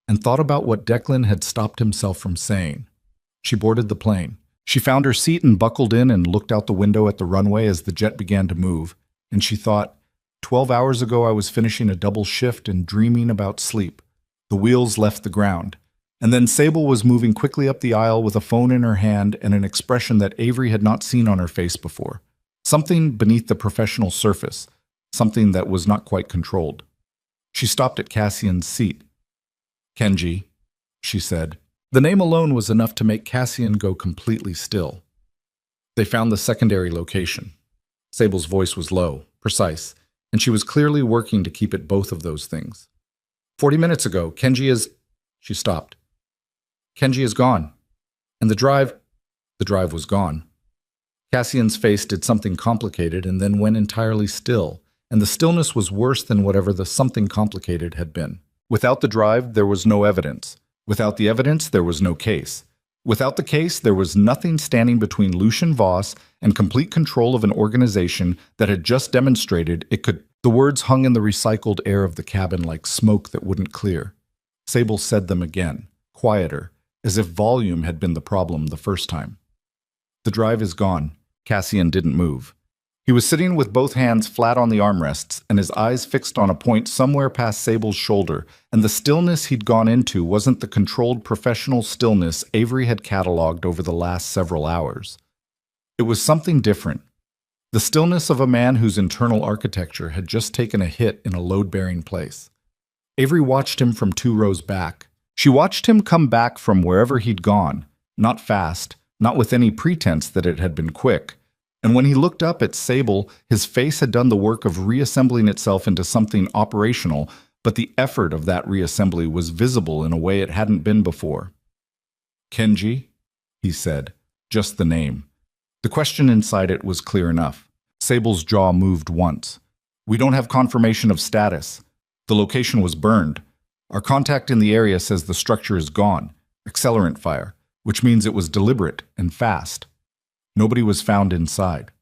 and thought about what Declan had stopped himself from saying. She boarded the plane. She found her seat and buckled in and looked out the window at the runway as the jet began to move, and she thought, 12 hours ago I was finishing a double shift and dreaming about sleep. The wheels left the ground. And then Sable was moving quickly up the aisle with a phone in her hand and an expression that Avery had not seen on her face before. Something beneath the professional surface, something that was not quite controlled. She stopped at Cassian's seat. Kenji, she said. The name alone was enough to make Cassian go completely still. They found the secondary location. Sable's voice was low, precise, and she was clearly working to keep it both of those things. 40 minutes ago, Kenji is... She stopped. Kenji is gone. And the drive was gone. Cassian's face did something complicated and then went entirely still, and the stillness was worse than whatever the something complicated had been. Without the drive, there was no evidence. Without the evidence, there was no case. Without the case, there was nothing standing between Lucian Voss and complete control of an organization that had just demonstrated it could. The words hung in the recycled air of the cabin like smoke that wouldn't clear. Sable said them again, quieter, as if volume had been the problem the first time. The drive is gone. Cassian didn't move. He was sitting with both hands flat on the armrests and his eyes fixed on a point somewhere past Sable's shoulder, and the stillness he'd gone into wasn't the controlled professional stillness Avery had catalogued over the last several hours. It was something different. The stillness of a man whose internal architecture had just taken a hit in a load-bearing place. Avery watched him from 2 rows back. She watched him come back from wherever he'd gone, not fast, not with any pretense that it had been quick. And when he looked up at Sable, his face had done the work of reassembling itself into something operational, but the effort of that reassembly was visible in a way it hadn't been before. "Kenji?" he said, just the name. The question inside it was clear enough. Sable's jaw moved once. "We don't have confirmation of status. The location was burned. Our contact in the area says the structure is gone. Accelerant fire, which means it was deliberate and fast. Nobody was found inside."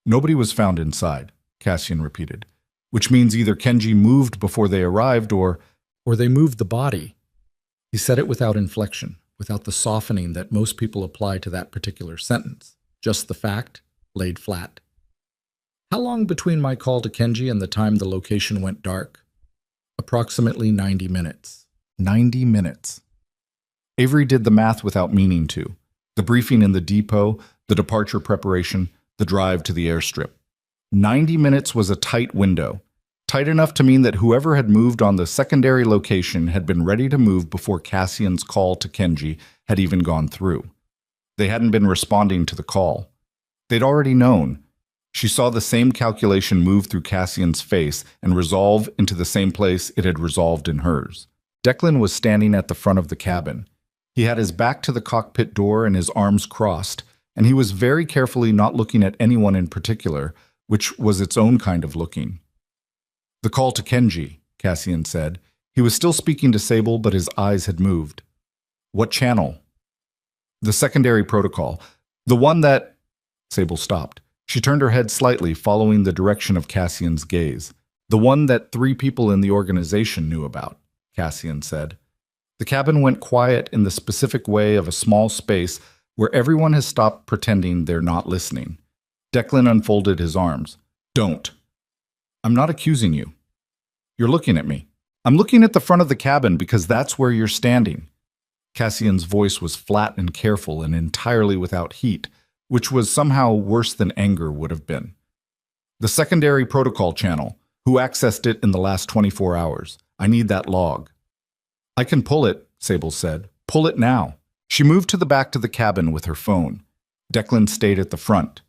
"Nobody was found inside," Cassian repeated, "which means either Kenji moved before they arrived or they moved the body." He said it without inflection, without the softening that most people apply to that particular sentence. Just the fact, laid flat. "How long between my call to Kenji and the time the location went dark?" "Approximately 90 minutes. 90 minutes. Avery did the math without meaning to. The briefing in the depot, the departure preparation, the drive to the airstrip. 90 minutes was a tight window. Tight enough to mean that whoever had moved on the secondary location had been ready to move before Cassian's call to Kenji had even gone through. They hadn't been responding to the call. They'd already known. She saw the same calculation move through Cassian's face and resolve into the same place it had resolved in hers. Declan was standing at the front of the cabin. He had his back to the cockpit door and his arms crossed, and he was very carefully not looking at anyone in particular, which was its own kind of looking. "The call to Kenji," Cassian said. He was still speaking to Sable, but his eyes had moved. "What channel?" "The secondary protocol. The one that—" Sable stopped. She turned her head slightly, following the direction of Cassian's gaze. "The one that 3 people in the organization knew about," Cassian said. The cabin went quiet in the specific way of a small space where everyone has stopped pretending they're not listening. Declan unfolded his arms. "Don't. I'm not accusing you. You're looking at me. I'm looking at the front of the cabin because that's where you're standing." Cassian's voice was flat and careful and entirely without heat, which was somehow worse than anger would have been. "The secondary protocol channel. Who accessed it in the last 24 hours? I need that log." "I can pull it," Sable said. "Pull it now." She moved to the back of the cabin with her phone. Declan stayed at the front.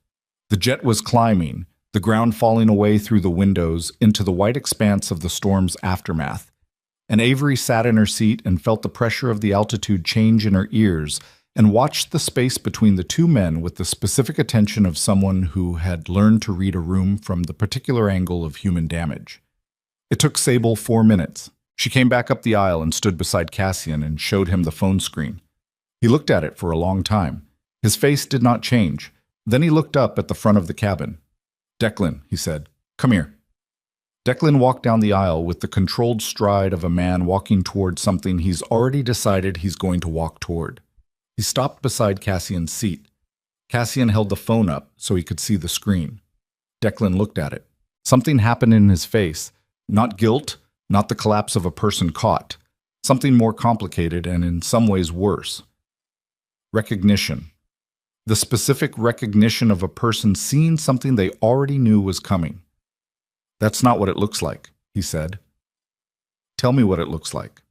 The jet was climbing, the ground falling away through the windows into the white expanse of the storm's aftermath. And Avery sat in her seat and felt the pressure of the altitude change in her ears and watched the space between the 2 men with the specific attention of someone who had learned to read a room from the particular angle of human damage. It took Sable 4 minutes. She came back up the aisle and stood beside Cassian and showed him the phone screen. He looked at it for a long time. His face did not change. Then he looked up at the front of the cabin. "Declan," he said, "come here." Declan walked down the aisle with the controlled stride of a man walking toward something he's already decided he's going to walk toward. He stopped beside Cassian's seat. Cassian held the phone up so he could see the screen. Declan looked at it. Something happened in his face. Not guilt, not the collapse of a person caught. Something more complicated and in some ways worse. Recognition. The specific recognition of a person seeing something they already knew was coming. "That's not what it looks like," he said. "Tell me what it looks like."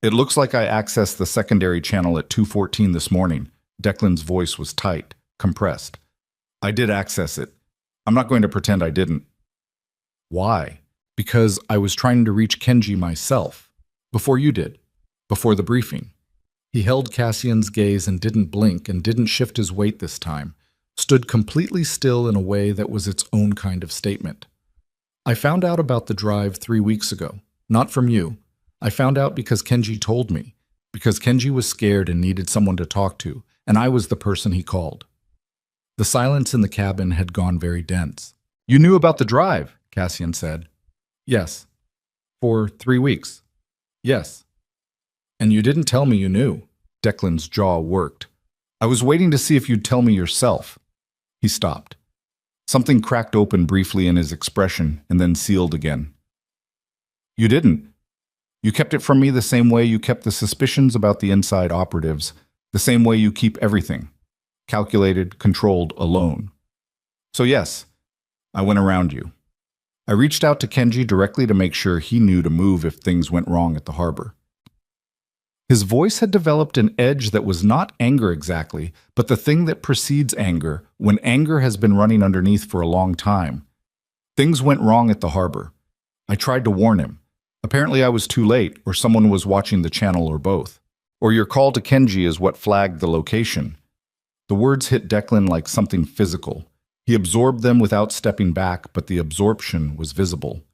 "It looks like I accessed the secondary channel at 2:14 this morning." Declan's voice was tight, compressed. "I did access it. I'm not going to pretend I didn't." "Why?" "Because I was trying to reach Kenji myself. Before you did. Before the briefing." He held Cassian's gaze and didn't blink and didn't shift his weight this time, stood completely still in a way that was its own kind of statement. I found out about the drive 3 weeks ago. Not from you. I found out because Kenji told me. Because Kenji was scared and needed someone to talk to, and I was the person he called. The silence in the cabin had gone very dense. You knew about the drive, Cassian said. Yes. For 3 weeks. Yes. And you didn't tell me you knew. Declan's jaw worked. I was waiting to see if you'd tell me yourself. He stopped. Something cracked open briefly in his expression and then sealed again. You didn't. You kept it from me the same way you kept the suspicions about the inside operatives, the same way you keep everything. Calculated, controlled, alone. So yes, I went around you. I reached out to Kenji directly to make sure he knew to move if things went wrong at the harbor. His voice had developed an edge that was not anger exactly, but the thing that precedes anger, when anger has been running underneath for a long time. Things went wrong at the harbor. I tried to warn him. Apparently I was too late, or someone was watching the channel, or both. Or your call to Kenji is what flagged the location. The words hit Declan like something physical. He absorbed them without stepping back, but the absorption was visible.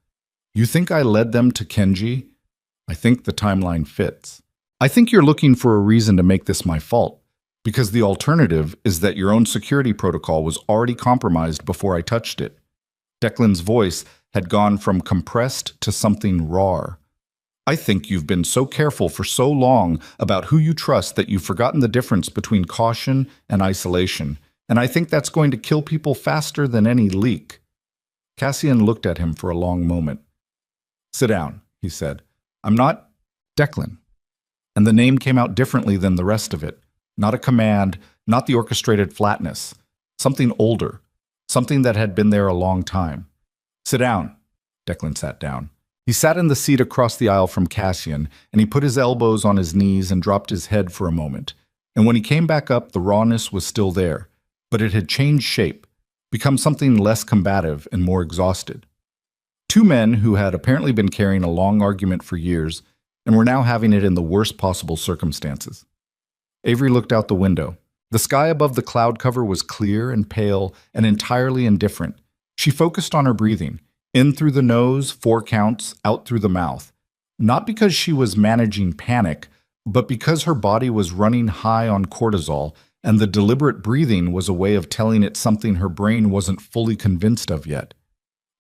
You think I led them to Kenji? I think the timeline fits. I think you're looking for a reason to make this my fault, because the alternative is that your own security protocol was already compromised before I touched it. Declan's voice had gone from compressed to something raw. I think you've been so careful for so long about who you trust that you've forgotten the difference between caution and isolation, and I think that's going to kill people faster than any leak. Cassian looked at him for a long moment. Sit down, he said. I'm not Declan. And the name came out differently than the rest of it. Not a command, not the orchestrated flatness. Something older. Something that had been there a long time. Sit down. Declan sat down. He sat in the seat across the aisle from Cassian, and he put his elbows on his knees and dropped his head for a moment. And when he came back up, the rawness was still there, but it had changed shape, become something less combative and more exhausted. Two men who had apparently been carrying a long argument for years and were now having it in the worst possible circumstances. Avery looked out the window. The sky above the cloud cover was clear and pale and entirely indifferent. She focused on her breathing, in through the nose, 4 counts, out through the mouth. Not because she was managing panic, but because her body was running high on cortisol, and the deliberate breathing was a way of telling it something her brain wasn't fully convinced of yet.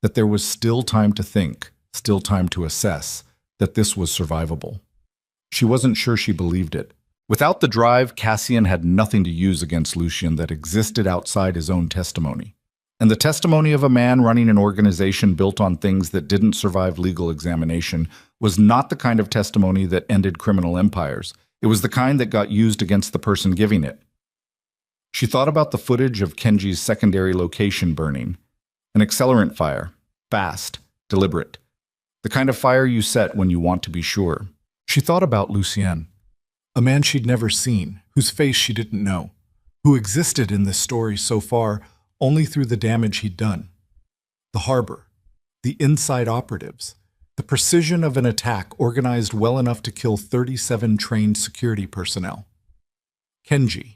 That there was still time to think, still time to assess, that this was survivable. She wasn't sure she believed it. Without the drive, Cassian had nothing to use against Lucien that existed outside his own testimony. And the testimony of a man running an organization built on things that didn't survive legal examination was not the kind of testimony that ended criminal empires. It was the kind that got used against the person giving it. She thought about the footage of Kenji's secondary location burning. An accelerant fire. Fast. Deliberate. The kind of fire you set when you want to be sure. She thought about Lucien. A man she'd never seen, whose face she didn't know, who existed in this story so far only through the damage he'd done. The harbor, the inside operatives, the precision of an attack organized well enough to kill 37 trained security personnel. Kenji.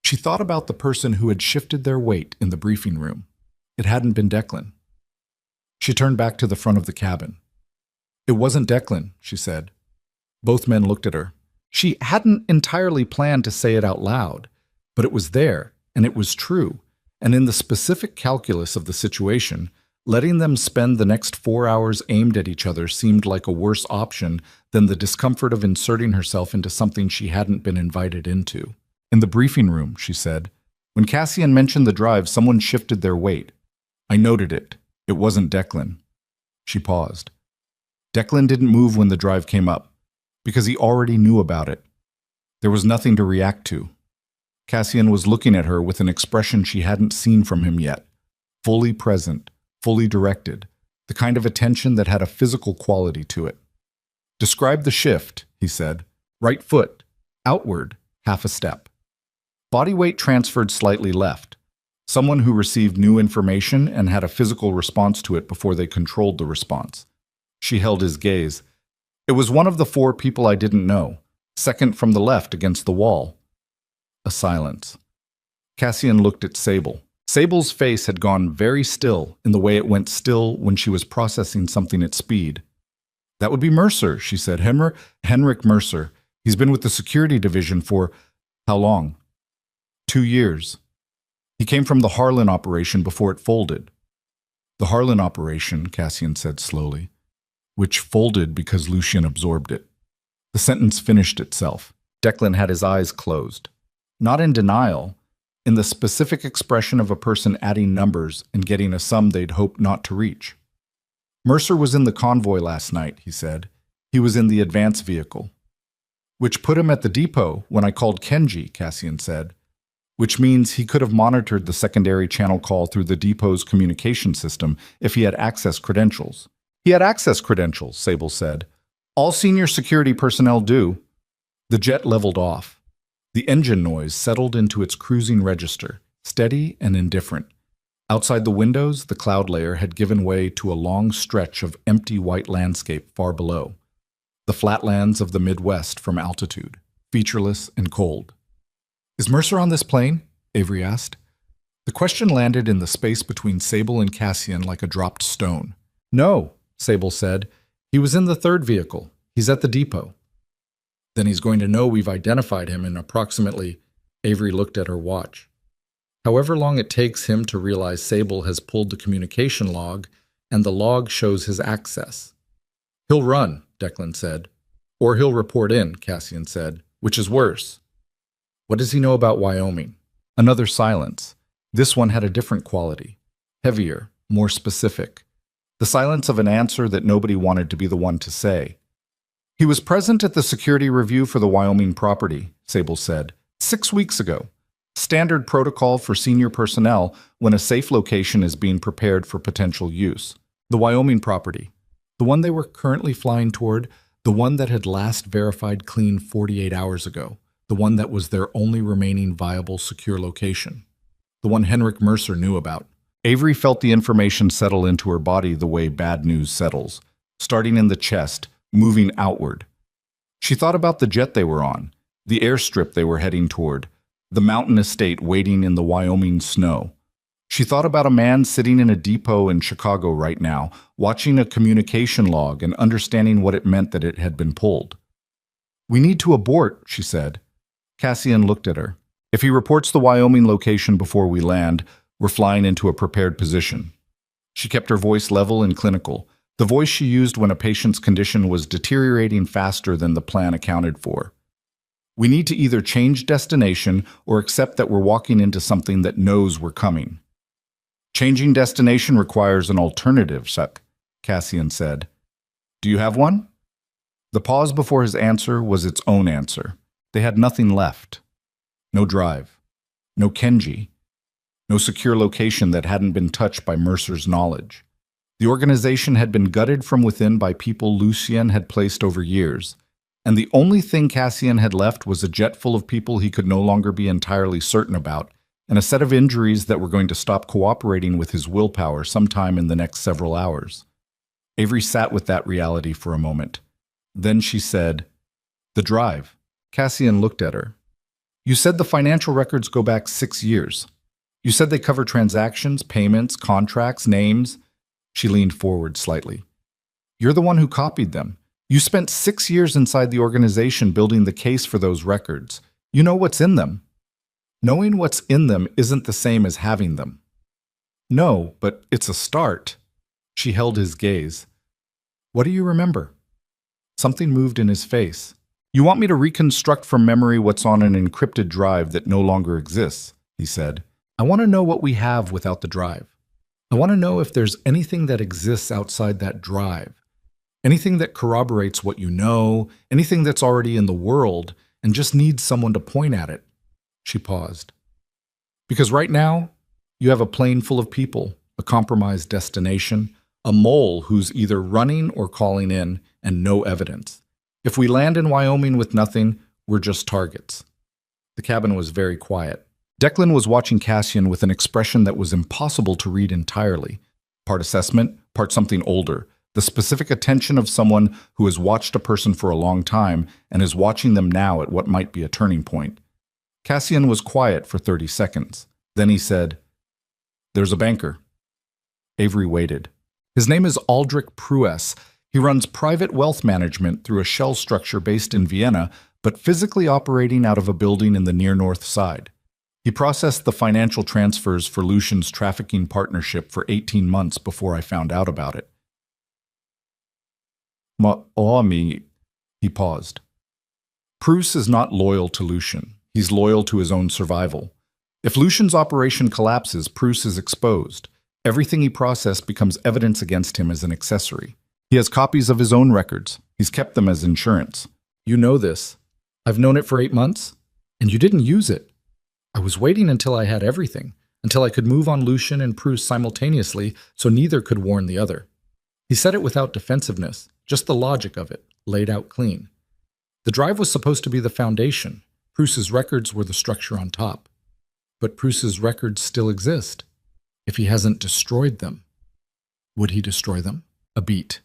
She thought about the person who had shifted their weight in the briefing room. It hadn't been Declan. She turned back to the front of the cabin. It wasn't Declan, she said. Both men looked at her. She hadn't entirely planned to say it out loud, but it was there, and it was true. And in the specific calculus of the situation, letting them spend the next 4 hours aimed at each other seemed like a worse option than the discomfort of inserting herself into something she hadn't been invited into. In the briefing room, she said, when Cassian mentioned the drive, someone shifted their weight. I noted it. It wasn't Declan. She paused. Declan didn't move when the drive came up, because he already knew about it. There was nothing to react to. Cassian was looking at her with an expression she hadn't seen from him yet. Fully present, fully directed, the kind of attention that had a physical quality to it. Describe the shift, he said. Right foot, outward, half a step. Body weight transferred slightly left. Someone who received new information and had a physical response to it before they controlled the response. She held his gaze. It was one of the 4 people I didn't know, second from the left against the wall. A silence. Cassian looked at Sable. Sable's face had gone very still in the way it went still when she was processing something at speed. "That would be Mercer," she said. Henrik Mercer. He's been with the security division for how long?" 2 years. He came from the Harlan operation before it folded." "The Harlan operation," Cassian said slowly, "which folded because Lucien absorbed it." The sentence finished itself. Declan had his eyes closed. Not in denial, in the specific expression of a person adding numbers and getting a sum they'd hoped not to reach. "Mercer was in the convoy last night," he said. "He was in the advance vehicle." "Which put him at the depot when I called Kenji," Cassian said. "Which means he could have monitored the secondary channel call through the depot's communication system if he had access credentials." "He had access credentials," Sable said. "All senior security personnel do." The jet leveled off. The engine noise settled into its cruising register, steady and indifferent. Outside the windows, the cloud layer had given way to a long stretch of empty white landscape far below. The flatlands of the Midwest from altitude, featureless and cold. "Is Mercer on this plane?" Avery asked. The question landed in the space between Sable and Cassian like a dropped stone. "No," Sable said. "He was in the third vehicle. He's at the depot." "Then he's going to know we've identified him in approximately..." Avery looked at her watch. "However long it takes him to realize Sable has pulled the communication log, and the log shows his access." "He'll run," Declan said. "Or he'll report in," Cassian said, "which is worse." "What does he know about Wyoming?" Another silence. This one had a different quality. Heavier, more specific. The silence of an answer that nobody wanted to be the one to say. "He was present at the security review for the Wyoming property," Sable said, 6 weeks ago. "Standard protocol for senior personnel when a safe location is being prepared for potential use. The Wyoming property. The one they were currently flying toward, the one that had last verified clean 48 hours ago. The one that was their only remaining viable secure location. The one Henrik Mercer knew about." Avery felt the information settle into her body the way bad news settles, starting in the chest, moving outward. She thought about the jet they were on, the airstrip they were heading toward, the mountain estate waiting in the Wyoming snow. She thought about a man sitting in a depot in Chicago right now, watching a communication log and understanding what it meant that it had been pulled. "We need to abort," she said. Cassian looked at her. "If he reports the Wyoming location before we land, we're flying into a prepared position." She kept her voice level and clinical, the voice she used when a patient's condition was deteriorating faster than the plan accounted for. "We need to either change destination or accept that we're walking into something that knows we're coming." "Changing destination requires an alternative, Suck," Cassian said. "Do you have one?" The pause before his answer was its own answer. They had nothing left. No drive. No Kenji. No secure location that hadn't been touched by Mercer's knowledge. The organization had been gutted from within by people Lucien had placed over years, and the only thing Cassian had left was a jet full of people he could no longer be entirely certain about, and a set of injuries that were going to stop cooperating with his willpower sometime in the next several hours. Avery sat with that reality for a moment. Then she said, "The drive." Cassian looked at her. "You said the financial records go back 6 years. You said they cover transactions, payments, contracts, names." She leaned forward slightly. "You're the one who copied them. You spent 6 years inside the organization building the case for those records. You know what's in them. Knowing what's in them isn't the same as having them." "No, but it's a start." She held his gaze. "What do you remember?" Something moved in his face. "You want me to reconstruct from memory what's on an encrypted drive that no longer exists," he said. "I want to know what we have without the drive. I want to know if there's anything that exists outside that drive. Anything that corroborates what you know, anything that's already in the world and just needs someone to point at it." She paused. "Because right now, you have a plane full of people, a compromised destination, a mole who's either running or calling in, and no evidence. If we land in Wyoming with nothing, we're just targets." The cabin was very quiet. Declan was watching Cassian with an expression that was impossible to read entirely. Part assessment, part something older. The specific attention of someone who has watched a person for a long time and is watching them now at what might be a turning point. Cassian was quiet for 30 seconds. Then he said, "There's a banker." Avery waited. His name is Aldrich Pruess. He runs private wealth management through a shell structure based in Vienna, but physically operating out of a building in the near North Side. He processed the financial transfers for Lucian's trafficking partnership for 18 months before I found out about it. He paused. Pruess is not loyal to Lucian. He's loyal to his own survival. If Lucian's operation collapses, Pruess is exposed. Everything he processed becomes evidence against him as an accessory. He has copies of his own records. He's kept them as insurance. You know this. I've known it for 8 months, and you didn't use it. I was waiting until I had everything, until I could move on Lucian and Pruess simultaneously so neither could warn the other. He said it without defensiveness, just the logic of it, laid out clean. The drive was supposed to be the foundation. Pruess's records were the structure on top. But Pruess's records still exist. If he hasn't destroyed them, would he destroy them? A beat.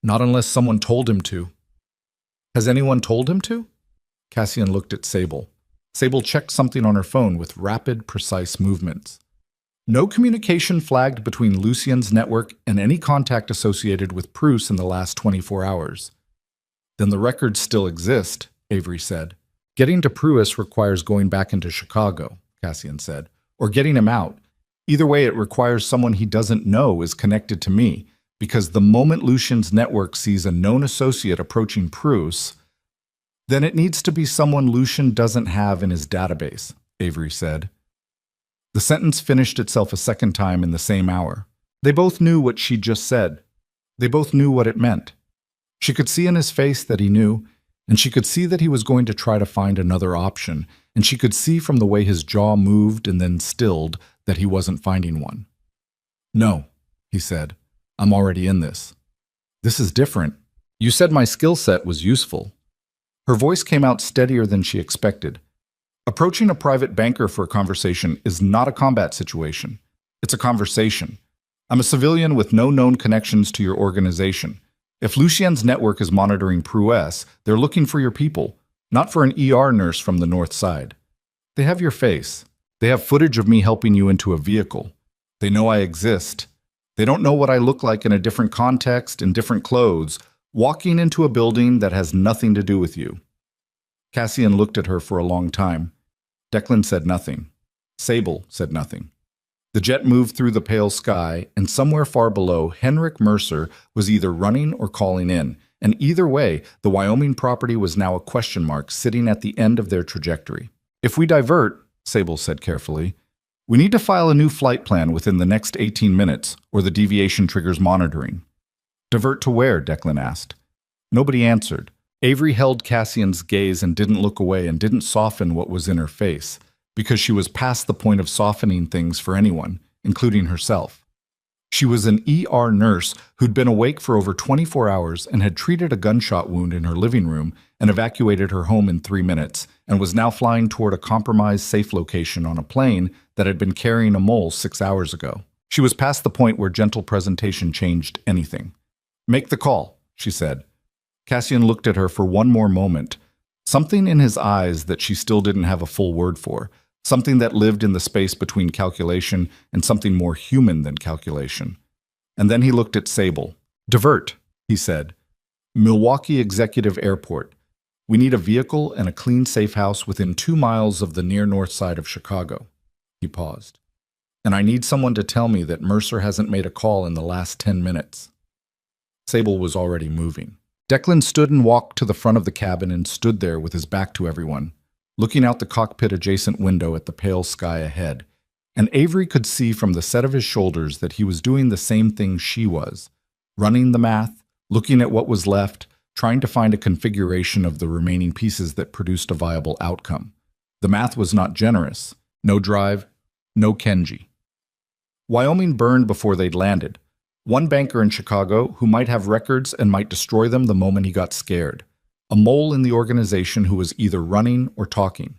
Not unless someone told him to. Has anyone told him to? Cassian looked at Sable. Sable checked something on her phone with rapid, precise movements. No communication flagged between Lucian's network and any contact associated with Pruess in the last 24 hours. Then the records still exist, Avery said. Getting to Pruess requires going back into Chicago, Cassian said, or getting him out. Either way, it requires someone he doesn't know is connected to me, because the moment Lucian's network sees a known associate approaching Pruess, then it needs to be someone Lucian doesn't have in his database, Avery said. The sentence finished itself a second time in the same hour. They both knew what she'd just said. They both knew what it meant. She could see in his face that he knew, and she could see that he was going to try to find another option, and she could see from the way his jaw moved and then stilled that he wasn't finding one. "No," he said. "I'm already in this. This is different. You said my skill set was useful." Her voice came out steadier than she expected. Approaching a private banker for a conversation is not a combat situation. It's a conversation. I'm a civilian with no known connections to your organization. If Lucien's network is monitoring Pruess, they're looking for your people, not for an ER nurse from the North Side. They have your face. They have footage of me helping you into a vehicle. They know I exist. They don't know what I look like in a different context, in different clothes, walking into a building that has nothing to do with you. Cassian looked at her for a long time. Declan said nothing. Sable said nothing. The jet moved through the pale sky, and somewhere far below, Henrik Mercer was either running or calling in, and either way, the Wyoming property was now a question mark sitting at the end of their trajectory. If we divert, Sable said carefully, we need to file a new flight plan within the next 18 minutes, or the deviation triggers monitoring. Divert to where? Declan asked. Nobody answered. Avery held Cassian's gaze and didn't look away and didn't soften what was in her face, because she was past the point of softening things for anyone, including herself. She was an ER nurse who'd been awake for over 24 hours and had treated a gunshot wound in her living room and evacuated her home in 3 minutes, and was now flying toward a compromised safe location on a plane that had been carrying a mole 6 hours ago. She was past the point where gentle presentation changed anything. "Make the call," she said. Cassian looked at her for one more moment, something in his eyes that she still didn't have a full word for, something that lived in the space between calculation and something more human than calculation. And then he looked at Sable. "Divert," he said. "Milwaukee Executive Airport. We need a vehicle and a clean safe house within 2 miles of the near north side of Chicago." He paused. "And I need someone to tell me that Mercer hasn't made a call in the last 10 minutes. Sable was already moving. Declan stood and walked to the front of the cabin and stood there with his back to everyone, looking out the cockpit-adjacent window at the pale sky ahead. And Avery could see from the set of his shoulders that he was doing the same thing she was, running the math, looking at what was left, trying to find a configuration of the remaining pieces that produced a viable outcome. The math was not generous. No drive, no Kenji. Wyoming burned before they'd landed. One banker in Chicago who might have records and might destroy them the moment he got scared. A mole in the organization who was either running or talking.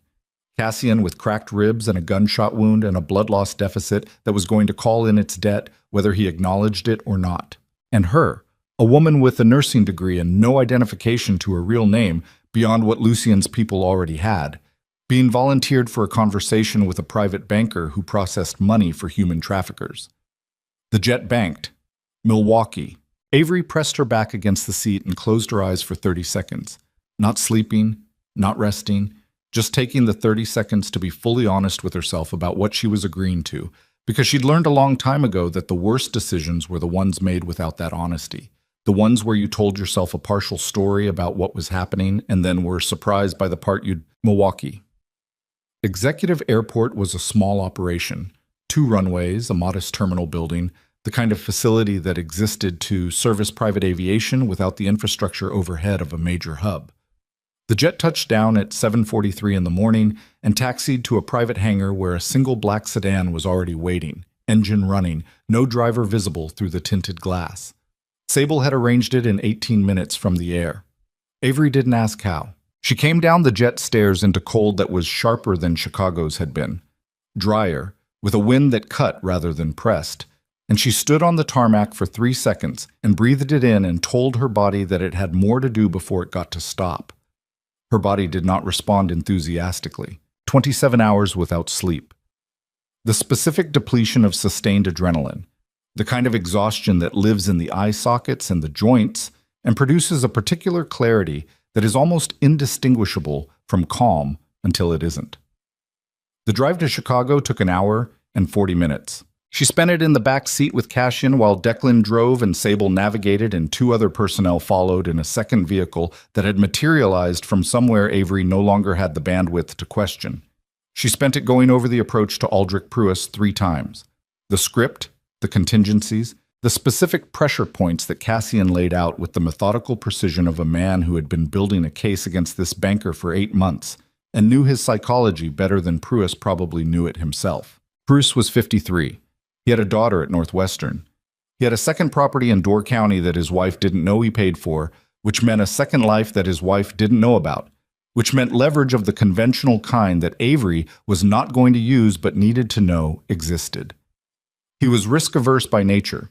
Cassian with cracked ribs and a gunshot wound and a blood loss deficit that was going to call in its debt whether he acknowledged it or not. And her, a woman with a nursing degree and no identification to her real name beyond what Lucian's people already had. being volunteered for a conversation with a private banker who processed money for human traffickers. The jet banked. Milwaukee. Avery pressed her back against the seat and closed her eyes for 30 seconds. Not sleeping, not resting, just taking the 30 seconds to be fully honest with herself about what she was agreeing to, because she'd learned a long time ago that the worst decisions were the ones made without that honesty. The ones where you told yourself a partial story about what was happening and then were surprised by the part you'd... Milwaukee. Executive Airport was a small operation. 2 runways, a modest terminal building, the kind of facility that existed to service private aviation without the infrastructure overhead of a major hub. The jet touched down at 7:43 in the morning and taxied to a private hangar where a single black sedan was already waiting, engine running, no driver visible through the tinted glass. Sable had arranged it in 18 minutes from the air. Avery didn't ask how. She came down the jet stairs into cold that was sharper than Chicago's had been, drier, with a wind that cut rather than pressed, and she stood on the tarmac for 3 seconds and breathed it in and told her body that it had more to do before it got to stop. Her body did not respond enthusiastically. 27 hours without sleep. The specific depletion of sustained adrenaline, the kind of exhaustion that lives in the eye sockets and the joints and produces a particular clarity that is almost indistinguishable from calm until it isn't. The drive to Chicago took an hour and 40 minutes. She spent it in the back seat with Cassian while Declan drove and Sable navigated and 2 other personnel followed in a second vehicle that had materialized from somewhere Avery no longer had the bandwidth to question. She spent it going over the approach to Aldrich Pruis 3 times. The script, the contingencies, the specific pressure points that Cassian laid out with the methodical precision of a man who had been building a case against this banker for 8 months and knew his psychology better than Pruis probably knew it himself. Pruis was 53. He had a daughter at Northwestern. He had a second property in Door County that his wife didn't know he paid for, which meant a second life that his wife didn't know about, which meant leverage of the conventional kind that Avery was not going to use but needed to know existed. He was risk-averse by nature.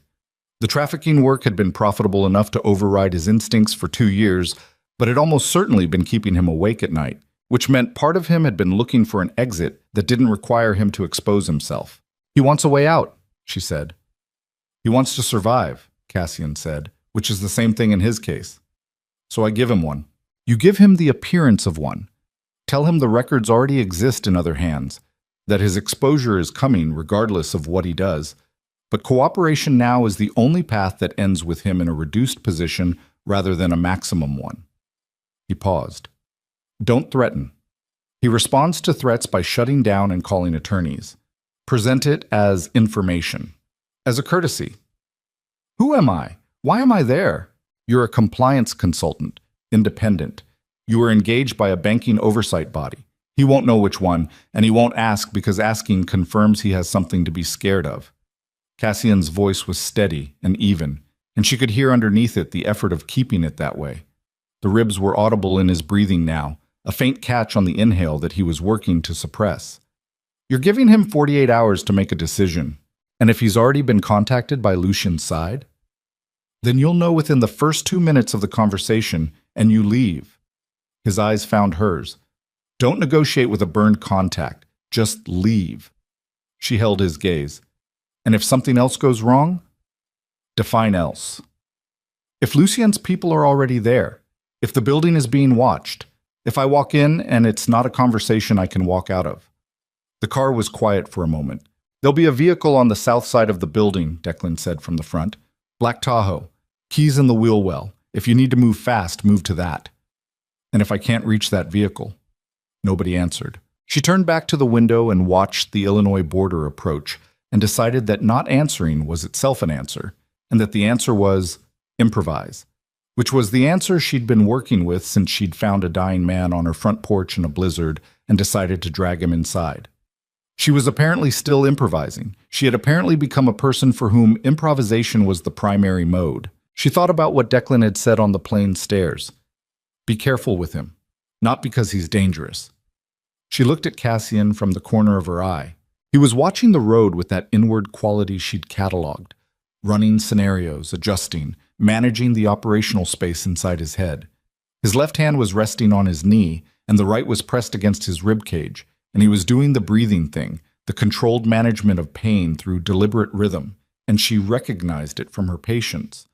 The trafficking work had been profitable enough to override his instincts for 2 years, but had almost certainly been keeping him awake at night, which meant part of him had been looking for an exit that didn't require him to expose himself. He wants a way out, she said. He wants to survive, Cassian said, which is the same thing in his case. So I give him one. You give him the appearance of one. Tell him the records already exist in other hands, that his exposure is coming regardless of what he does. But cooperation now is the only path that ends with him in a reduced position rather than a maximum one. He paused. Don't threaten. He responds to threats by shutting down and calling attorneys. Present it as information, as a courtesy. Who am I? Why am I there? You're a compliance consultant, independent. You are engaged by a banking oversight body. He won't know which one, and he won't ask because asking confirms he has something to be scared of. Cassian's voice was steady and even, and she could hear underneath it the effort of keeping it that way. The ribs were audible in his breathing now, a faint catch on the inhale that he was working to suppress. You're giving him 48 hours to make a decision, and if he's already been contacted by Lucian's side, then you'll know within the first 2 minutes of the conversation, and you leave. His eyes found hers. Don't negotiate with a burned contact. Just leave. She held his gaze. And if something else goes wrong? Define else. If Lucian's people are already there, if the building is being watched, if I walk in and it's not a conversation I can walk out of. The car was quiet for a moment. There'll be a vehicle on the south side of the building, Declan said from the front. Black Tahoe. Keys in the wheel well. If you need to move fast, move to that. And if I can't reach that vehicle? Nobody answered. She turned back to the window and watched the Illinois border approach and decided that not answering was itself an answer, and that the answer was improvise, which was the answer she'd been working with since she'd found a dying man on her front porch in a blizzard and decided to drag him inside. She was apparently still improvising. She had apparently become a person for whom improvisation was the primary mode. She thought about what Declan had said on the plane stairs. Be careful with him, not because he's dangerous. She looked at Cassian from the corner of her eye. He was watching the road with that inward quality she'd cataloged, running scenarios, adjusting, managing the operational space inside his head. His left hand was resting on his knee, and the right was pressed against his rib cage, and he was doing the breathing thing, the controlled management of pain through deliberate rhythm, and she recognized it from her patients.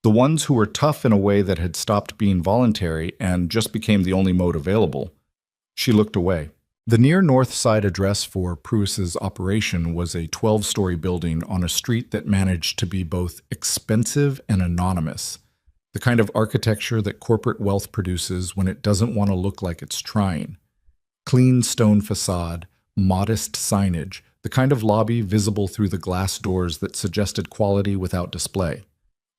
The ones who were tough in a way that had stopped being voluntary and just became the only mode available. She looked away. The near north side address for Pruis's operation was a 12-story building on a street that managed to be both expensive and anonymous, the kind of architecture that corporate wealth produces when it doesn't want to look like it's trying. Clean stone facade, modest signage, the kind of lobby visible through the glass doors that suggested quality without display.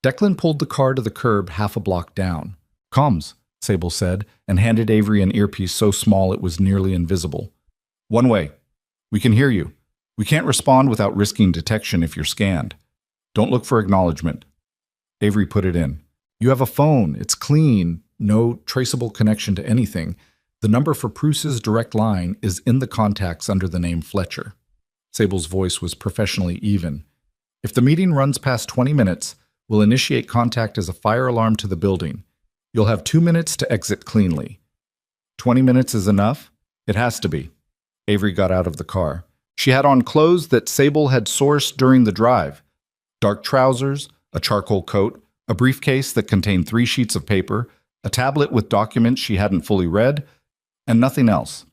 Declan pulled the car to the curb half a block down. "Comms," Sable said, and handed Avery an earpiece so small it was nearly invisible. "One way. We can hear you. We can't respond without risking detection if you're scanned. Don't look for acknowledgement." Avery put it in. "You have a phone. It's clean. No traceable connection to anything. The number for Pruis's direct line is in the contacts under the name Fletcher." Sable's voice was professionally even. "If the meeting runs past 20 minutes, we'll initiate contact as a fire alarm to the building. You'll have 2 minutes to exit cleanly." 20 minutes is enough? It has to be. Avery got out of the car. She had on clothes that Sable had sourced during the drive. Dark trousers, a charcoal coat, a briefcase that contained 3 sheets of paper, a tablet with documents she hadn't fully read, and nothing else.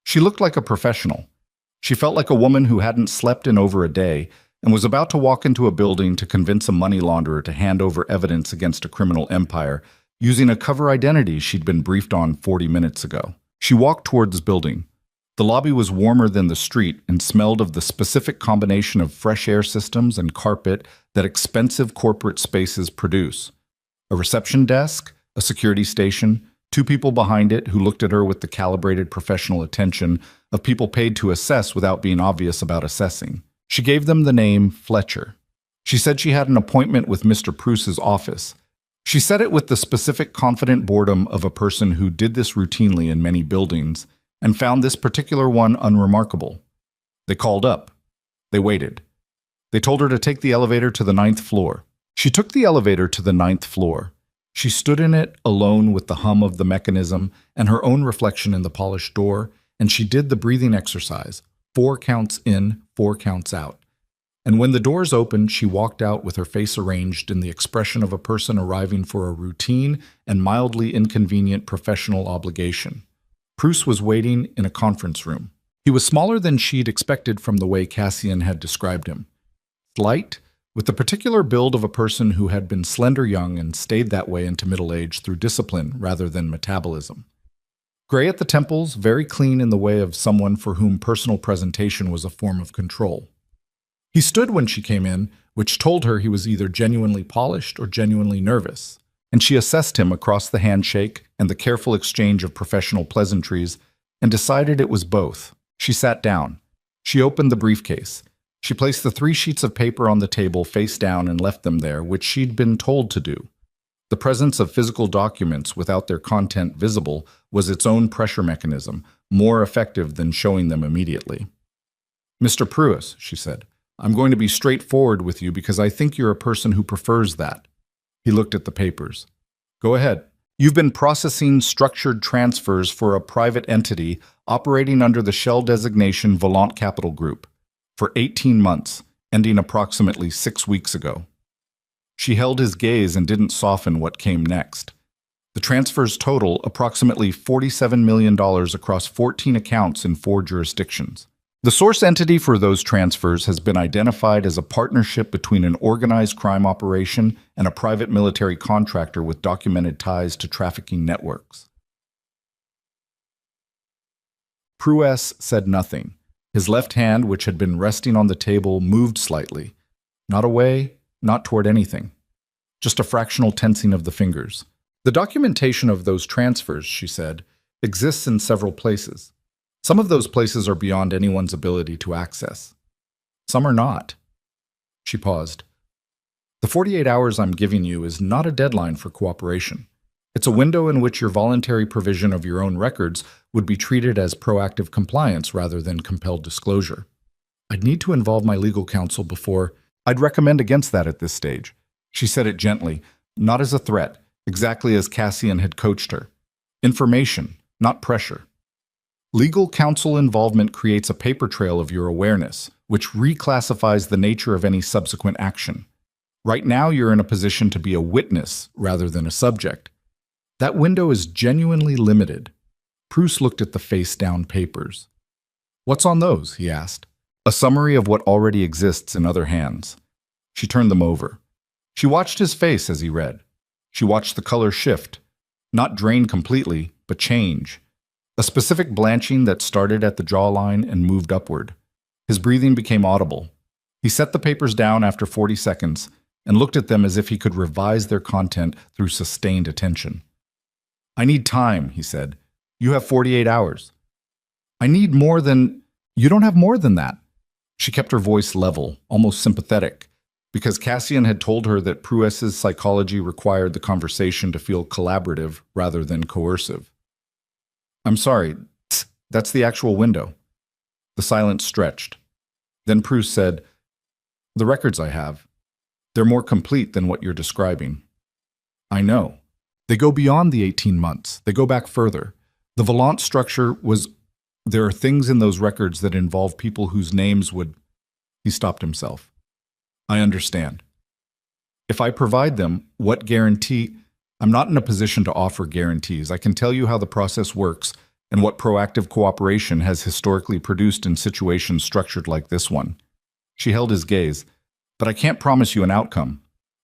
She looked like a professional. She felt like a woman who hadn't slept in over a day and was about to walk into a building to convince a money launderer to hand over evidence against a criminal empire using a cover identity she'd been briefed on 40 minutes ago. She walked toward the building. The lobby was warmer than the street and smelled of the specific combination of fresh air systems and carpet that expensive corporate spaces produce. A reception desk, a security station, 2 people behind it who looked at her with the calibrated professional attention of people paid to assess without being obvious about assessing. She gave them the name Fletcher. She said she had an appointment with Mr. Pruis's office. She said it with the specific confident boredom of a person who did this routinely in many buildings and found this particular one unremarkable. They called up. They waited. They told her to take the elevator to the 9th floor. She took the elevator to the 9th floor. She stood in it alone with the hum of the mechanism and her own reflection in the polished door, and she did the breathing exercise, 4 counts in, 4 counts out. And when the doors opened, she walked out with her face arranged in the expression of a person arriving for a routine and mildly inconvenient professional obligation. Pruis was waiting in a conference room. He was smaller than she'd expected from the way Cassian had described him. Slight, with the particular build of a person who had been slender young and stayed that way into middle age through discipline rather than metabolism. Gray at the temples, very clean in the way of someone for whom personal presentation was a form of control. He stood when she came in, which told her he was either genuinely polished or genuinely nervous, and she assessed him across the handshake and the careful exchange of professional pleasantries and decided it was both. She sat down. She opened the briefcase. She placed the 3 sheets of paper on the table face down and left them there, which she'd been told to do. The presence of physical documents without their content visible was its own pressure mechanism, more effective than showing them immediately. "Mr. Pruis," she said, "I'm going to be straightforward with you because I think you're a person who prefers that." He looked at the papers. "Go ahead. You've been processing structured transfers for a private entity operating under the shell designation Volant Capital Group for 18 months, ending approximately 6 weeks ago." She held his gaze and didn't soften what came next. The transfers total approximately $47 million across 14 accounts in 4 jurisdictions. The source entity for those transfers has been identified as a partnership between an organized crime operation and a private military contractor with documented ties to trafficking networks. Pruis said nothing. His left hand, which had been resting on the table, moved slightly. Not away, not toward anything. Just a fractional tensing of the fingers. "The documentation of those transfers," she said, "exists in several places. Some of those places are beyond anyone's ability to access. Some are not." She paused. "The 48 hours I'm giving you is not a deadline for cooperation. It's a window in which your voluntary provision of your own records would be treated as proactive compliance rather than compelled disclosure. I'd need to involve my legal counsel before. I'd recommend against that at this stage." She said it gently, not as a threat, exactly as Cassian had coached her. "Information, not pressure. Legal counsel involvement creates a paper trail of your awareness, which reclassifies the nature of any subsequent action. Right now, you're in a position to be a witness rather than a subject. That window is genuinely limited. Bruce looked at the face-down papers. "What's on those?" he asked. "A summary of what already exists in other hands." She turned them over. She watched his face as he read. She watched the color shift, not drain completely, but change. A specific blanching that started at the jawline and moved upward. His breathing became audible. He set the papers down after 40 seconds and looked at them as if he could revise their content through sustained attention. "I need time," he said. "You have 48 hours. "I need more than—" "You don't have more than that." She kept her voice level, almost sympathetic, because Cassian had told her that Pruess's psychology required the conversation to feel collaborative rather than coercive. "I'm sorry, that's the actual window." The silence stretched. Then Pruess said, "The records I have, they're more complete than what you're describing." "I know. They go beyond the 18 months. They go back further. The Volant structure was— There are things in those records that involve people whose names would—" He stopped himself. "I understand. If I provide them, what guarantee—" "I'm not in a position to offer guarantees. I can tell you how the process works and what proactive cooperation has historically produced in situations structured like this one." She held his gaze. "But I can't promise you an outcome.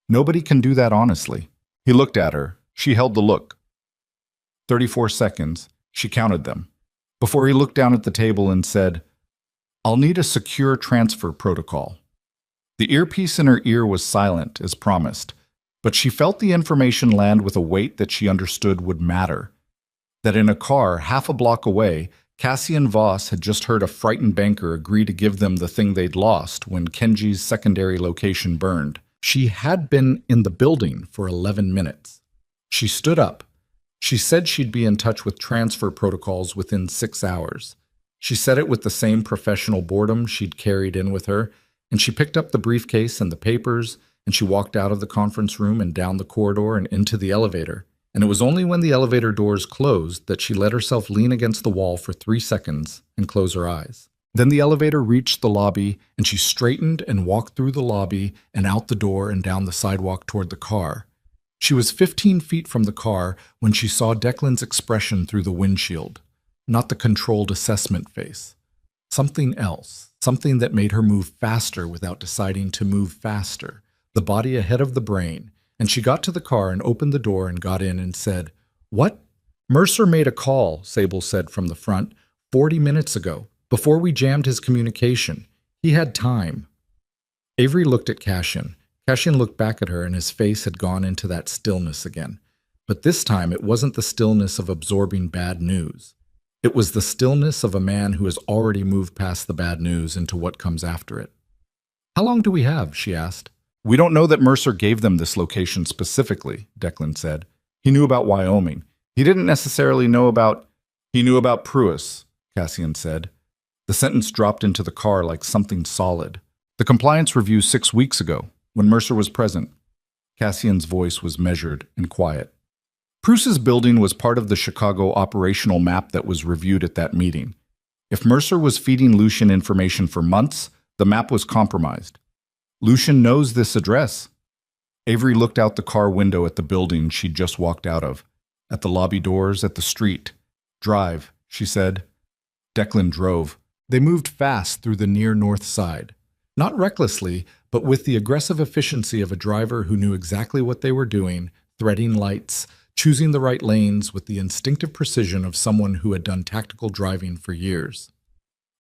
Nobody can do that honestly." He looked at her. She held the look. 34 seconds. She counted them. Before he looked down at the table and said, "I'll need a secure transfer protocol." The earpiece in her ear was silent, as promised, but she felt the information land with a weight that she understood would matter. That in a car half a block away, Cassian Voss had just heard a frightened banker agree to give them the thing they'd lost when Kenji's secondary location burned. She had been in the building for 11 minutes. She stood up. She said she'd be in touch with transfer protocols within 6 hours. She said it with the same professional boredom she'd carried in with her, and she picked up the briefcase and the papers, and she walked out of the conference room and down the corridor and into the elevator. And it was only when the elevator doors closed that she let herself lean against the wall for 3 seconds and close her eyes. Then the elevator reached the lobby, and she straightened and walked through the lobby and out the door and down the sidewalk toward the car. She was 15 feet from the car when she saw Declan's expression through the windshield, not the controlled assessment face. Something else, something that made her move faster without deciding to move faster, the body ahead of the brain. And she got to the car and opened the door and got in and said, "What?" "Mercer made a call," Sable said from the front, 40 minutes ago, before we jammed his communication. He had time. Avery looked at Cassian. Cassian looked back at her and his face had gone into that stillness again. But this time it wasn't the stillness of absorbing bad news. It was the stillness of a man who has already moved past the bad news into what comes after it. "How long do we have?" she asked. "We don't know that Mercer gave them this location specifically," Declan said. "He knew about Wyoming. He didn't necessarily know about—" "He knew about Pruess," Cassian said. The sentence dropped into the car like something solid. "The compliance review 6 weeks ago, when Mercer was present." Cassian's voice was measured and quiet. "Pruess's building was part of the Chicago operational map that was reviewed at that meeting. If Mercer was feeding Lucien information for months, the map was compromised. Lucien knows this address." Avery looked out the car window at the building she'd just walked out of, at the lobby doors, at the street. "Drive," she said. Declan drove. They moved fast through the near north side. Not recklessly, but with the aggressive efficiency of a driver who knew exactly what they were doing, threading lights, choosing the right lanes with the instinctive precision of someone who had done tactical driving for years.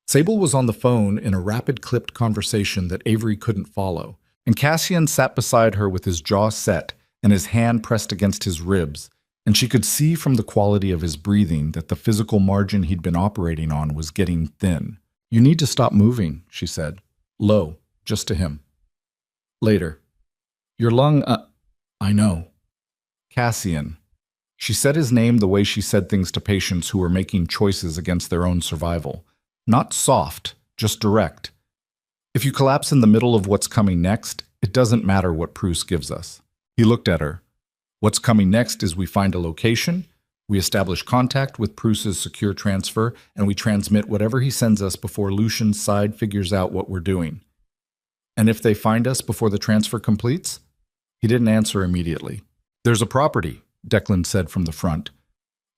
Sable was on the phone in a rapid clipped conversation that Avery couldn't follow, and Cassian sat beside her with his jaw set and his hand pressed against his ribs, and she could see from the quality of his breathing that the physical margin he'd been operating on was getting thin. "You need to stop moving," she said, low, just to him. "Later. Your lung, I know." "Cassian." She said his name the way she said things to patients who were making choices against their own survival. Not soft, just direct. "If you collapse in the middle of what's coming next, it doesn't matter what Pruess gives us." He looked at her. "What's coming next is we find a location, We establish contact with Pruce's secure transfer, and we transmit whatever he sends us before Lucian's side figures out what we're doing. And if they find us before the transfer completes? He didn't answer immediately. There's a property, Declan said from the front.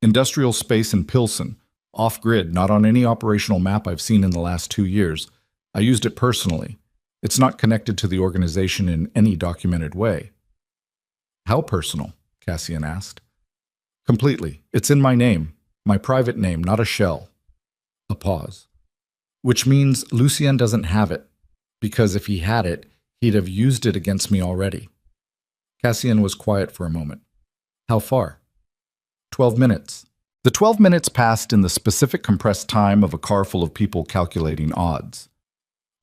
Industrial space in Pilsen, off-grid, not on any operational map I've seen in the last 2 years. I used it personally. It's not connected to the organization in any documented way. How personal? Cassian asked. Completely. It's in my name. My private name, not a shell. A pause. Which means Lucien doesn't have it, because if he had it, he'd have used it against me already. Cassian was quiet for a moment. How far? 12 minutes. The 12 minutes passed in the specific compressed time of a car full of people calculating odds.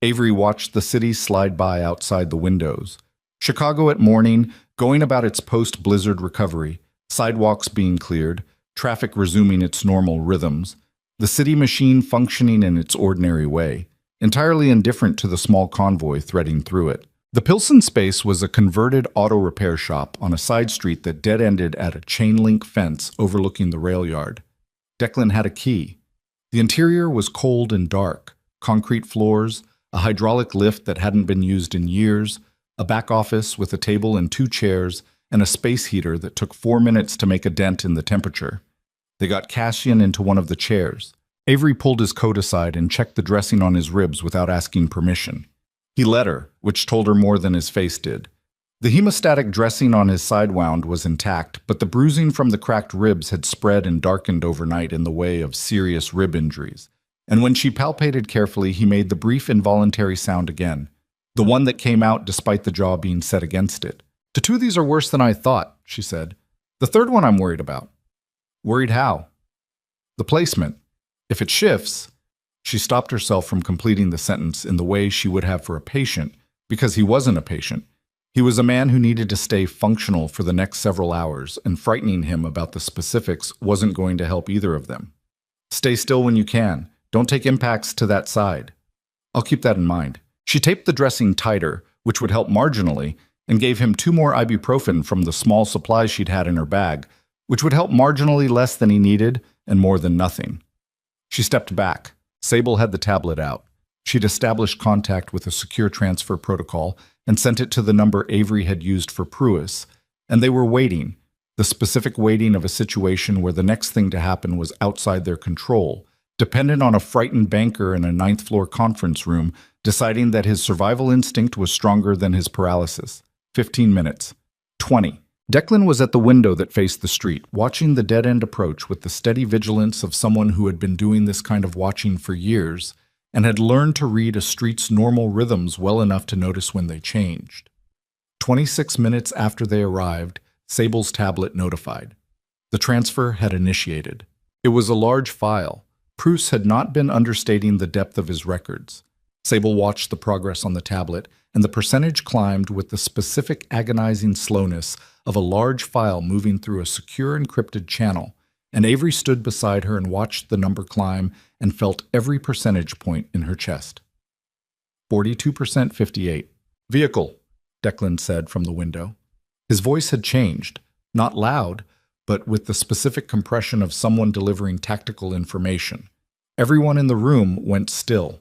Avery watched the city slide by outside the windows. Chicago at morning, going about its post-blizzard recovery, sidewalks being cleared, traffic resuming its normal rhythms, the city machine functioning in its ordinary way, entirely indifferent to the small convoy threading through it. The Pilsen space was a converted auto repair shop on a side street that dead-ended at a chain-link fence overlooking the rail yard. Declan had a key. The interior was cold and dark, concrete floors, a hydraulic lift that hadn't been used in years, a back office with a table and 2 chairs, and a space heater that took 4 minutes to make a dent in the temperature. They got Cassian into one of the chairs. Avery pulled his coat aside and checked the dressing on his ribs without asking permission. He let her, which told her more than his face did. The hemostatic dressing on his sidewound was intact, but the bruising from the cracked ribs had spread and darkened overnight in the way of serious rib injuries. And when she palpated carefully, he made the brief involuntary sound again, the one that came out despite the jaw being set against it. The 2 of these are worse than I thought, she said. The 3rd one I'm worried about. Worried how? The placement. If it shifts... She stopped herself from completing the sentence in the way she would have for a patient, because he wasn't a patient. He was a man who needed to stay functional for the next several hours, and frightening him about the specifics wasn't going to help either of them. Stay still when you can. Don't take impacts to that side. I'll keep that in mind. She taped the dressing tighter, which would help marginally, and gave him 2 more ibuprofen from the small supplies she'd had in her bag, which would help marginally less than he needed and more than nothing. She stepped back. Sable had the tablet out. She'd established contact with a secure transfer protocol and sent it to the number Avery had used for Pruis, and they were waiting, the specific waiting of a situation where the next thing to happen was outside their control, dependent on a frightened banker in a 9th-floor conference room deciding that his survival instinct was stronger than his paralysis. 15 minutes. 20. Declan was at the window that faced the street, watching the dead-end approach with the steady vigilance of someone who had been doing this kind of watching for years and had learned to read a street's normal rhythms well enough to notice when they changed. 26 minutes after they arrived, Sable's tablet notified. The transfer had initiated. It was a large file. Pruce had not been understating the depth of his records. Sable watched the progress on the tablet, and the percentage climbed with the specific agonizing slowness of a large file moving through a secure encrypted channel, and Avery stood beside her and watched the number climb and felt every percentage point in her chest. 42%, 58. Vehicle, Declan said from the window. His voice had changed, not loud, but with the specific compression of someone delivering tactical information. Everyone in the room went still.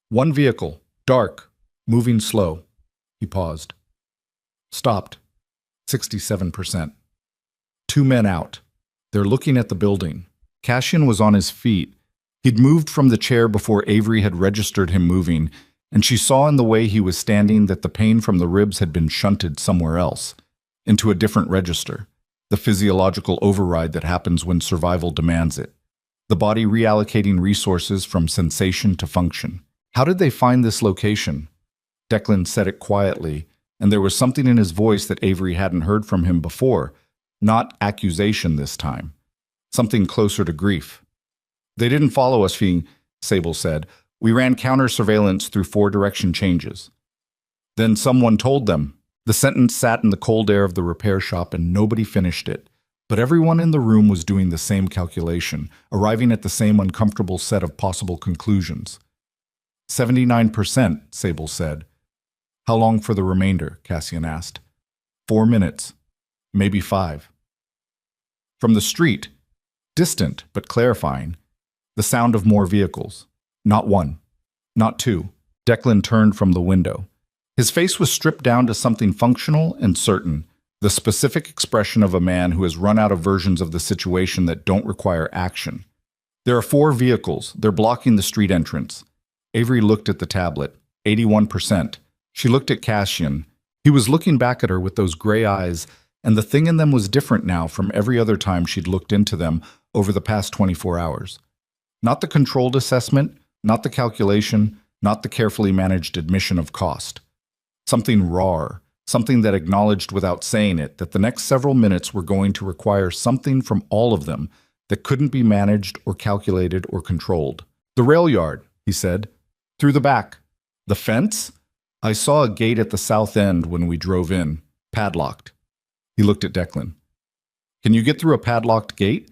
1 vehicle, dark, moving slow. He paused. Stopped. 67%. 2 men out. They're looking at the building. Cassian was on his feet. He'd moved from the chair before Avery had registered him moving, and she saw in the way he was standing that the pain from the ribs had been shunted somewhere else, into a different register, the physiological override that happens when survival demands it, the body reallocating resources from sensation to function. How did they find this location? Declan said it quietly, and there was something in his voice that Avery hadn't heard from him before, not accusation this time, something closer to grief. They didn't follow us, Sable said. We ran counter-surveillance through 4 direction changes. Then someone told them. The sentence sat in the cold air of the repair shop and nobody finished it. But everyone in the room was doing the same calculation, arriving at the same uncomfortable set of possible conclusions. 79%, Sable said. How long for the remainder? Cassian asked. 4 minutes. Maybe 5. From the street, distant but clarifying, the sound of more vehicles. Not one, not two. Declan turned from the window. His face was stripped down to something functional and certain, the specific expression of a man who has run out of versions of the situation that don't require action. There are 4 vehicles. They're blocking the street entrance. Avery looked at the tablet. 81%. She looked at Cassian. He was looking back at her with those gray eyes, and the thing in them was different now from every other time she'd looked into them over the past 24 hours. Not the controlled assessment, not the calculation, not the carefully managed admission of cost. Something raw, something that acknowledged without saying it that the next several minutes were going to require something from all of them that couldn't be managed or calculated or controlled. "The rail yard," he said. "Through the back." "The fence?" "I saw a gate at the south end when we drove in, padlocked." He looked at Declan. "Can you get through a padlocked gate?"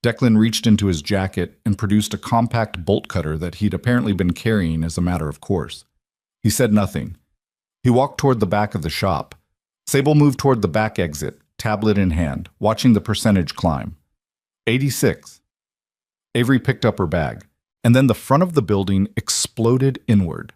Declan reached into his jacket and produced a compact bolt cutter that he'd apparently been carrying as a matter of course. He said nothing. He walked toward the back of the shop. Sable moved toward the back exit, tablet in hand, watching the percentage climb. 86. Avery picked up her bag, and then the front of the building exploded inward.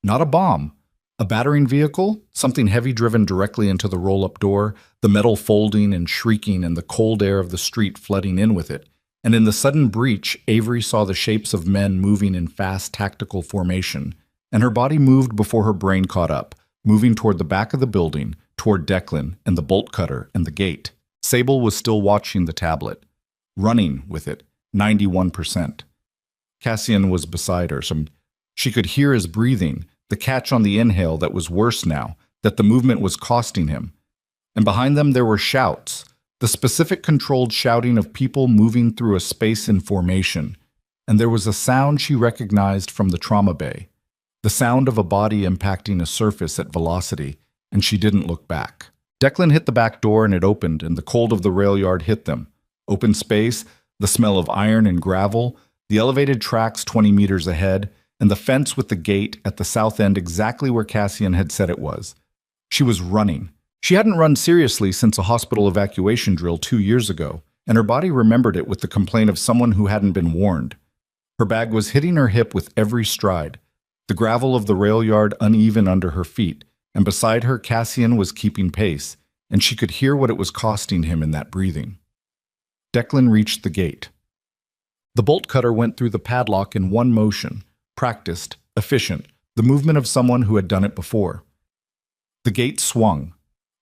Not a bomb. A battering vehicle, something heavy driven directly into the roll-up door, the metal folding and shrieking and the cold air of the street flooding in with it. And in the sudden breach, Avery saw the shapes of men moving in fast tactical formation, and her body moved before her brain caught up, moving toward the back of the building, toward Declan and the bolt cutter and the gate. Sable was still watching the tablet, running with it, 91%. Cassian was beside her. She could hear his breathing, the catch on the inhale that was worse now, that the movement was costing him. And behind them there were shouts, the specific controlled shouting of people moving through a space in formation. And there was a sound she recognized from the trauma bay, the sound of a body impacting a surface at velocity, and she didn't look back. Declan hit the back door and it opened, and the cold of the rail yard hit them. Open space, the smell of iron and gravel, the elevated tracks 20 meters ahead, and the fence with the gate at the south end exactly where Cassian had said it was. She was running. She hadn't run seriously since a hospital evacuation drill 2 years ago, and her body remembered it with the complaint of someone who hadn't been warned. Her bag was hitting her hip with every stride, the gravel of the rail yard uneven under her feet, and beside her Cassian was keeping pace, and she could hear what it was costing him in that breathing. Declan reached the gate. The bolt cutter went through the padlock in one motion, practiced, efficient, the movement of someone who had done it before. The gate swung.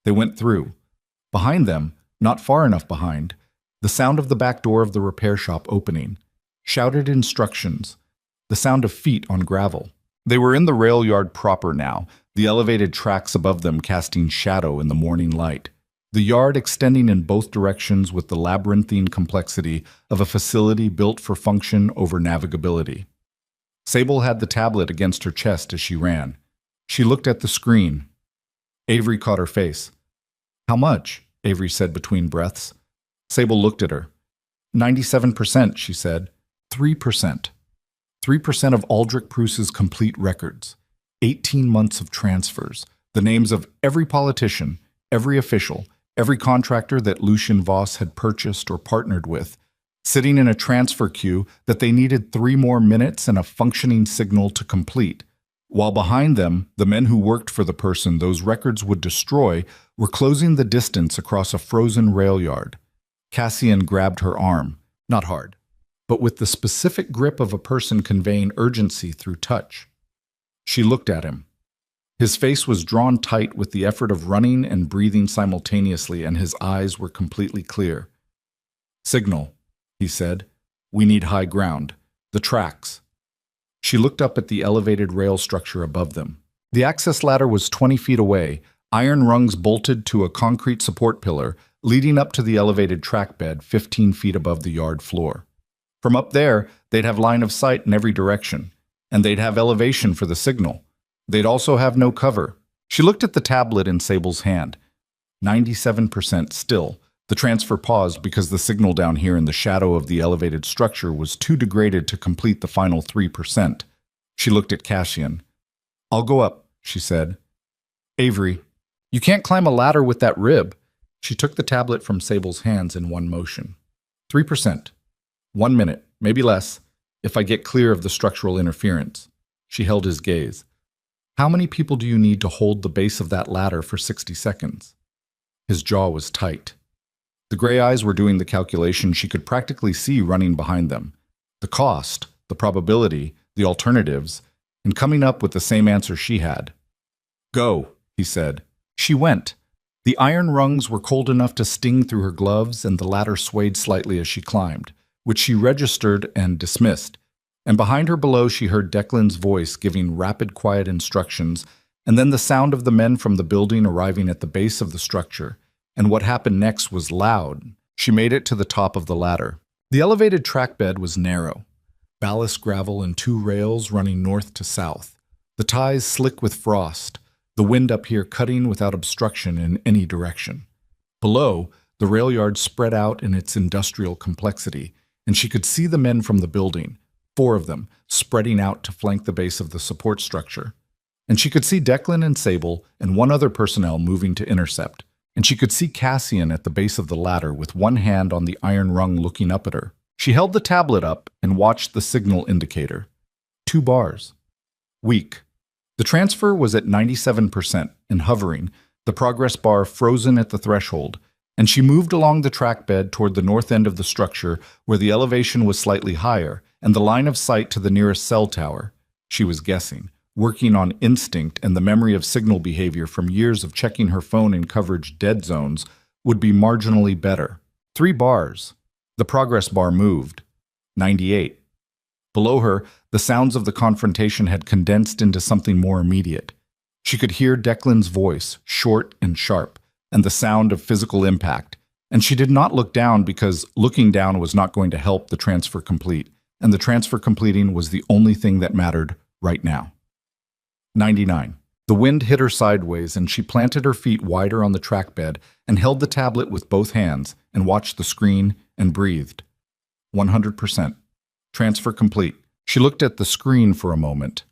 They went through. Behind them, not far enough behind, the sound of the back door of the repair shop opening, shouted instructions, the sound of feet on gravel. They were in the rail yard proper now, the elevated tracks above them casting shadow in the morning light. The yard extending in both directions with the labyrinthine complexity of a facility built for function over navigability. Sable had the tablet against her chest as she ran. She looked at the screen. Avery caught her face. "How much?" Avery said between breaths. Sable looked at her. 97%, she said. 3%. 3% of Aldrich Pruce's complete records. 18 months of transfers. The names of every politician, every official, every contractor that Lucien Voss had purchased or partnered with, sitting in a transfer queue that they needed 3 more minutes and a functioning signal to complete. While behind them, the men who worked for the person those records would destroy were closing the distance across a frozen rail yard. Cassian grabbed her arm, not hard, but with the specific grip of a person conveying urgency through touch. She looked at him. His face was drawn tight with the effort of running and breathing simultaneously, and his eyes were completely clear. "Signal," he said. "We need high ground. The tracks." She looked up at the elevated rail structure above them. The access ladder was 20 feet away, iron rungs bolted to a concrete support pillar, leading up to the elevated track bed 15 feet above the yard floor. From up there, they'd have line of sight in every direction, and they'd have elevation for the signal. They'd also have no cover. She looked at the tablet in Sable's hand. 97% still. The transfer paused because the signal down here in the shadow of the elevated structure was too degraded to complete the final 3%. She looked at Cassian. "I'll go up," she said. "Avery, you can't climb a ladder with that rib." She took the tablet from Sable's hands in one motion. 3%. 1 minute, maybe less, if I get clear of the structural interference. She held his gaze. How many people do you need to hold the base of that ladder for 60 seconds? His jaw was tight. The gray eyes were doing the calculation she could practically see running behind them. The cost, the probability, the alternatives, and coming up with the same answer she had. Go, he said. She went. The iron rungs were cold enough to sting through her gloves, and the ladder swayed slightly as she climbed, which she registered and dismissed. And behind her below she heard Declan's voice giving rapid, quiet instructions, and then the sound of the men from the building arriving at the base of the structure. And what happened next was loud. She made it to the top of the ladder. The elevated track bed was narrow. Ballast gravel and 2 rails running north to south. The ties slick with frost, the wind up here cutting without obstruction in any direction. Below, the rail yard spread out in its industrial complexity, and she could see the men from the building, 4 of them, spreading out to flank the base of the support structure. And she could see Declan and Sable and 1 other personnel moving to intercept. And she could see Cassian at the base of the ladder with 1 hand on the iron rung looking up at her. She held the tablet up and watched the signal indicator. 2 bars. Weak. The transfer was at 97% and hovering, the progress bar frozen at the threshold, and she moved along the track bed toward the north end of the structure where the elevation was slightly higher and the line of sight to the nearest cell tower. She was guessing, working on instinct and the memory of signal behavior from years of checking her phone in coverage dead zones would be marginally better. 3 bars. The progress bar moved. 98. Below her, the sounds of the confrontation had condensed into something more immediate. She could hear Declan's voice, short and sharp, and the sound of physical impact. And she did not look down because looking down was not going to help the transfer complete, and the transfer completing was the only thing that mattered right now. 99. The wind hit her sideways, and she planted her feet wider on the track bed and held the tablet with both hands and watched the screen and breathed. 100%. Transfer complete. She looked at the screen for a moment.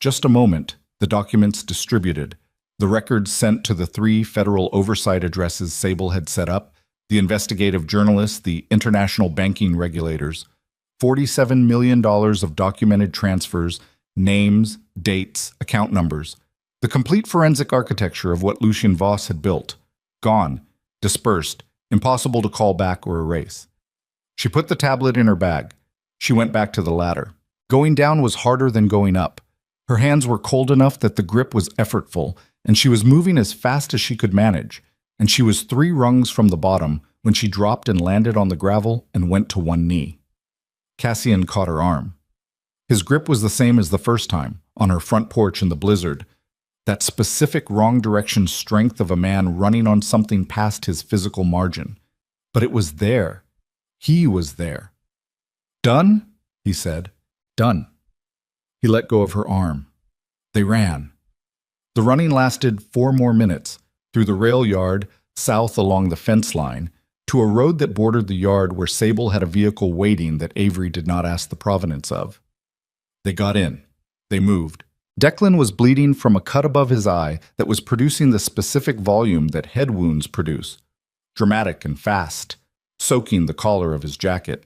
Just a moment, the documents distributed, the records sent to the 3 federal oversight addresses Sable had set up, the investigative journalists, the international banking regulators, $47 million of documented transfers, names, dates, account numbers, the complete forensic architecture of what Lucien Voss had built. Gone, dispersed, impossible to call back or erase. She put the tablet in her bag. She went back to the ladder. Going down was harder than going up. Her hands were cold enough that the grip was effortful, and she was moving as fast as she could manage. And she was 3 rungs from the bottom when she dropped and landed on the gravel and went to 1 knee. Cassian caught her arm. His grip was the same as the first time, on her front porch in the blizzard. That specific wrong direction strength of a man running on something past his physical margin. But it was there. He was there. Done? He said. Done. He let go of her arm. They ran. The running lasted 4 more minutes, through the rail yard, south along the fence line, to a road that bordered the yard where Sable had a vehicle waiting that Avery did not ask the provenance of. They got in. They moved. Declan was bleeding from a cut above his eye that was producing the specific volume that head wounds produce, dramatic and fast, soaking the collar of his jacket.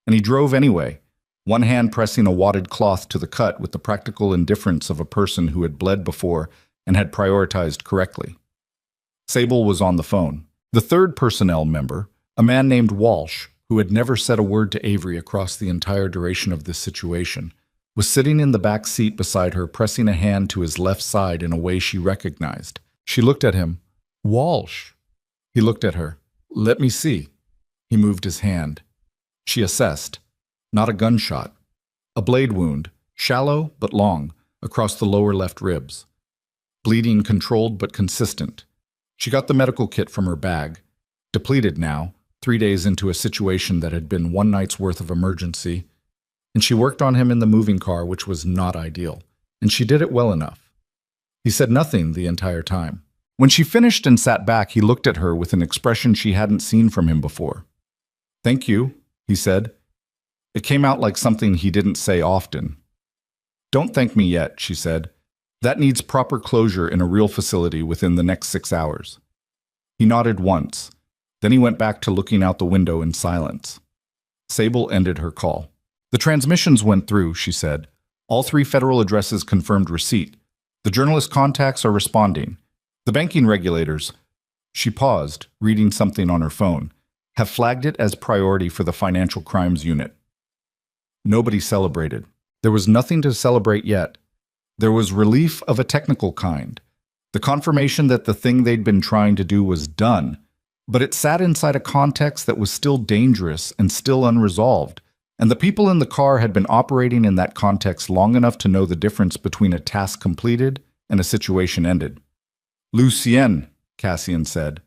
And he drove anyway, 1 hand pressing a wadded cloth to the cut with the practical indifference of a person who had bled before and had prioritized correctly. Sable was on the phone. The 3rd personnel member, a man named Walsh, who had never said a word to Avery across the entire duration of this situation, was sitting in the back seat beside her, pressing a hand to his left side in a way she recognized. She looked at him. Walsh. He looked at her. Let me see. He moved his hand. She assessed. Not a gunshot. A blade wound, shallow but long, across the lower left ribs. Bleeding controlled but consistent. She got the medical kit from her bag. Depleted now, 3 days into a situation that had been 1 night's worth of emergency. And she worked on him in the moving car, which was not ideal. And she did it well enough. He said nothing the entire time. When she finished and sat back, he looked at her with an expression she hadn't seen from him before. Thank you, he said. It came out like something he didn't say often. Don't thank me yet, she said. That needs proper closure in a real facility within the next 6 hours. He nodded once. Then he went back to looking out the window in silence. Sable ended her call. The transmissions went through, she said. All 3 federal addresses confirmed receipt. The journalist contacts are responding. The banking regulators, she paused, reading something on her phone, have flagged it as priority for the financial crimes unit. Nobody celebrated. There was nothing to celebrate yet. There was relief of a technical kind. The confirmation that the thing they'd been trying to do was done, but it sat inside a context that was still dangerous and still unresolved, and the people in the car had been operating in that context long enough to know the difference between a task completed and a situation ended. Lucien, Cassian said.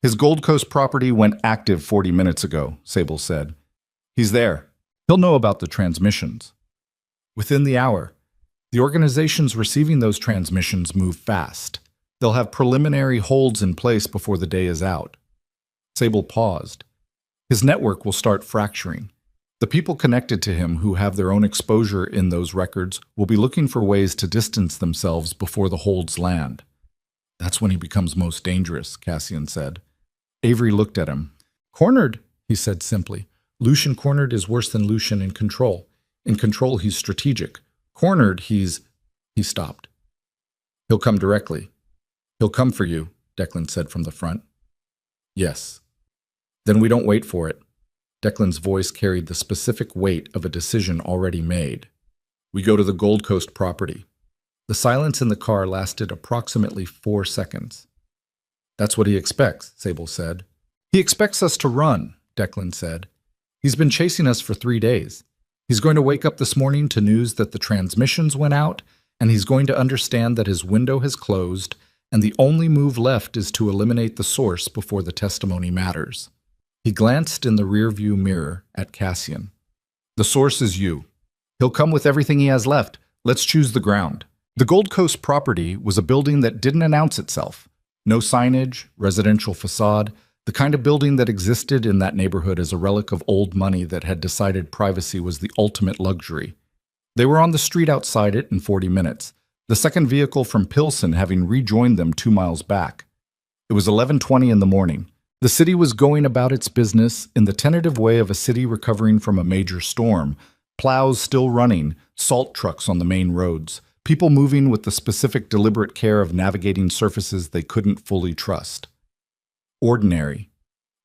His Gold Coast property went active 40 minutes ago, Sable said. He's there. He'll know about the transmissions. Within the hour, the organizations receiving those transmissions move fast. They'll have preliminary holds in place before the day is out. Sable paused. His network will start fracturing. The people connected to him who have their own exposure in those records will be looking for ways to distance themselves before the holds land. That's when he becomes most dangerous, Cassian said. Avery looked at him. Cornered, he said simply. Lucian cornered is worse than Lucian in control. In control, he's strategic. Cornered, he's... He stopped. He'll come directly. He'll come for you, Declan said from the front. Yes. Then we don't wait for it. Declan's voice carried the specific weight of a decision already made. We go to the Gold Coast property. The silence in the car lasted approximately 4 seconds. That's what he expects, Sable said. He expects us to run, Declan said. He's been chasing us for 3 days. He's going to wake up this morning to news that the transmissions went out, and he's going to understand that his window has closed, and the only move left is to eliminate the source before the testimony matters. He glanced in the rearview mirror at Cassian. The source is you. He'll come with everything he has left. Let's choose the ground. The Gold Coast property was a building that didn't announce itself. No signage, residential facade, the kind of building that existed in that neighborhood as a relic of old money that had decided privacy was the ultimate luxury. They were on the street outside it in 40 minutes, the second vehicle from Pilsen having rejoined them 2 miles back. It was 11:20 in the morning. The city was going about its business in the tentative way of a city recovering from a major storm, plows still running, salt trucks on the main roads, people moving with the specific deliberate care of navigating surfaces they couldn't fully trust. Ordinary.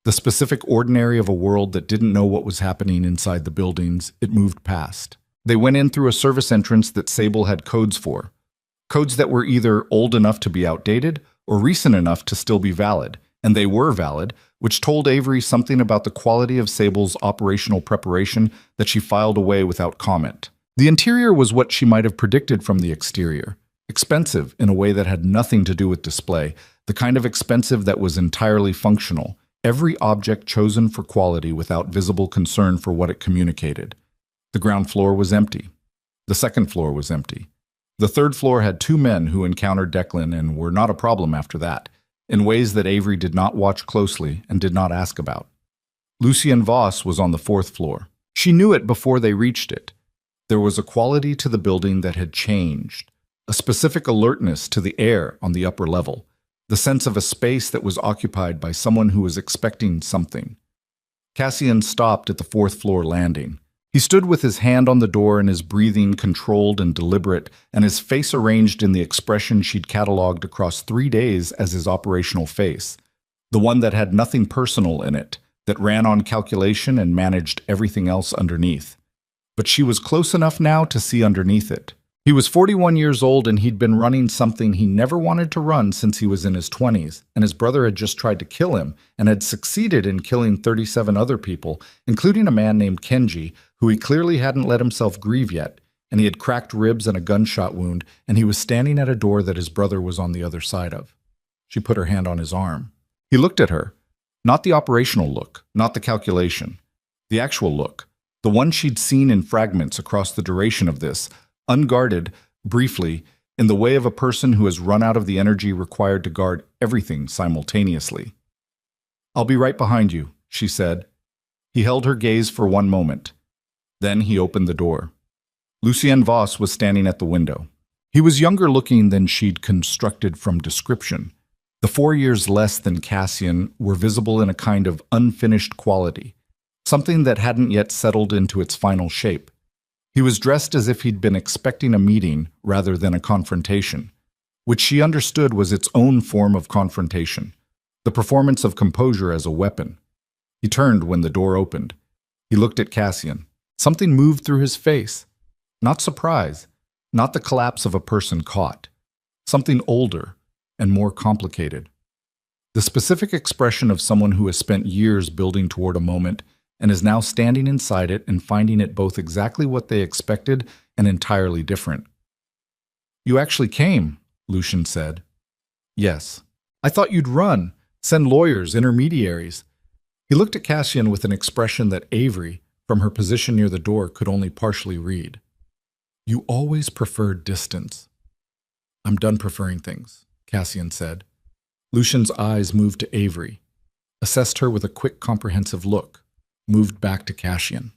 The specific ordinary of a world that didn't know what was happening inside the buildings it moved past. They went in through a service entrance that Sable had codes for. Codes that were either old enough to be outdated or recent enough to still be valid, and they were valid, which told Avery something about the quality of Sable's operational preparation that she filed away without comment. The interior was what she might have predicted from the exterior. Expensive in a way that had nothing to do with display, the kind of expensive that was entirely functional, every object chosen for quality without visible concern for what it communicated. The ground floor was empty. The second floor was empty. The third floor had 2 men who encountered Declan and were not a problem after that, in ways that Avery did not watch closely and did not ask about. Lucien Voss was on the 4th floor. She knew it before they reached it. There was a quality to the building that had changed, a specific alertness to the air on the upper level, the sense of a space that was occupied by someone who was expecting something. Cassian stopped at the 4th floor landing. He stood with his hand on the door and his breathing controlled and deliberate, and his face arranged in the expression she'd cataloged across 3 days as his operational face, the one that had nothing personal in it, that ran on calculation and managed everything else underneath. But she was close enough now to see underneath it. He was 41 years old and he'd been running something he never wanted to run since he was in his 20s, and his brother had just tried to kill him and had succeeded in killing 37 other people, including a man named Kenji, who he clearly hadn't let himself grieve yet, and he had cracked ribs and a gunshot wound, and he was standing at a door that his brother was on the other side of. She put her hand on his arm. He looked at her. Not the operational look, not the calculation. The actual look. The one she'd seen in fragments across the duration of this, unguarded, briefly, in the way of a person who has run out of the energy required to guard everything simultaneously. "I'll be right behind you," she said. He held her gaze for 1 moment. Then he opened the door. Lucien Voss was standing at the window. He was younger looking than she'd constructed from description. The 4 years less than Cassian were visible in a kind of unfinished quality, something that hadn't yet settled into its final shape. He was dressed as if he'd been expecting a meeting rather than a confrontation, which she understood was its own form of confrontation, the performance of composure as a weapon. He turned when the door opened. He looked at Cassian. Something moved through his face. Not surprise, not the collapse of a person caught. Something older and more complicated. The specific expression of someone who has spent years building toward a moment and is now standing inside it and finding it both exactly what they expected and entirely different. "You actually came," Lucian said. "Yes. I thought you'd run, send lawyers, intermediaries." He looked at Cassian with an expression that Avery, from her position near the door, could only partially read. "You always preferred distance." "I'm done preferring things," Cassian said. Lucian's eyes moved to Avery, assessed her with a quick, comprehensive look, moved back to Cassian.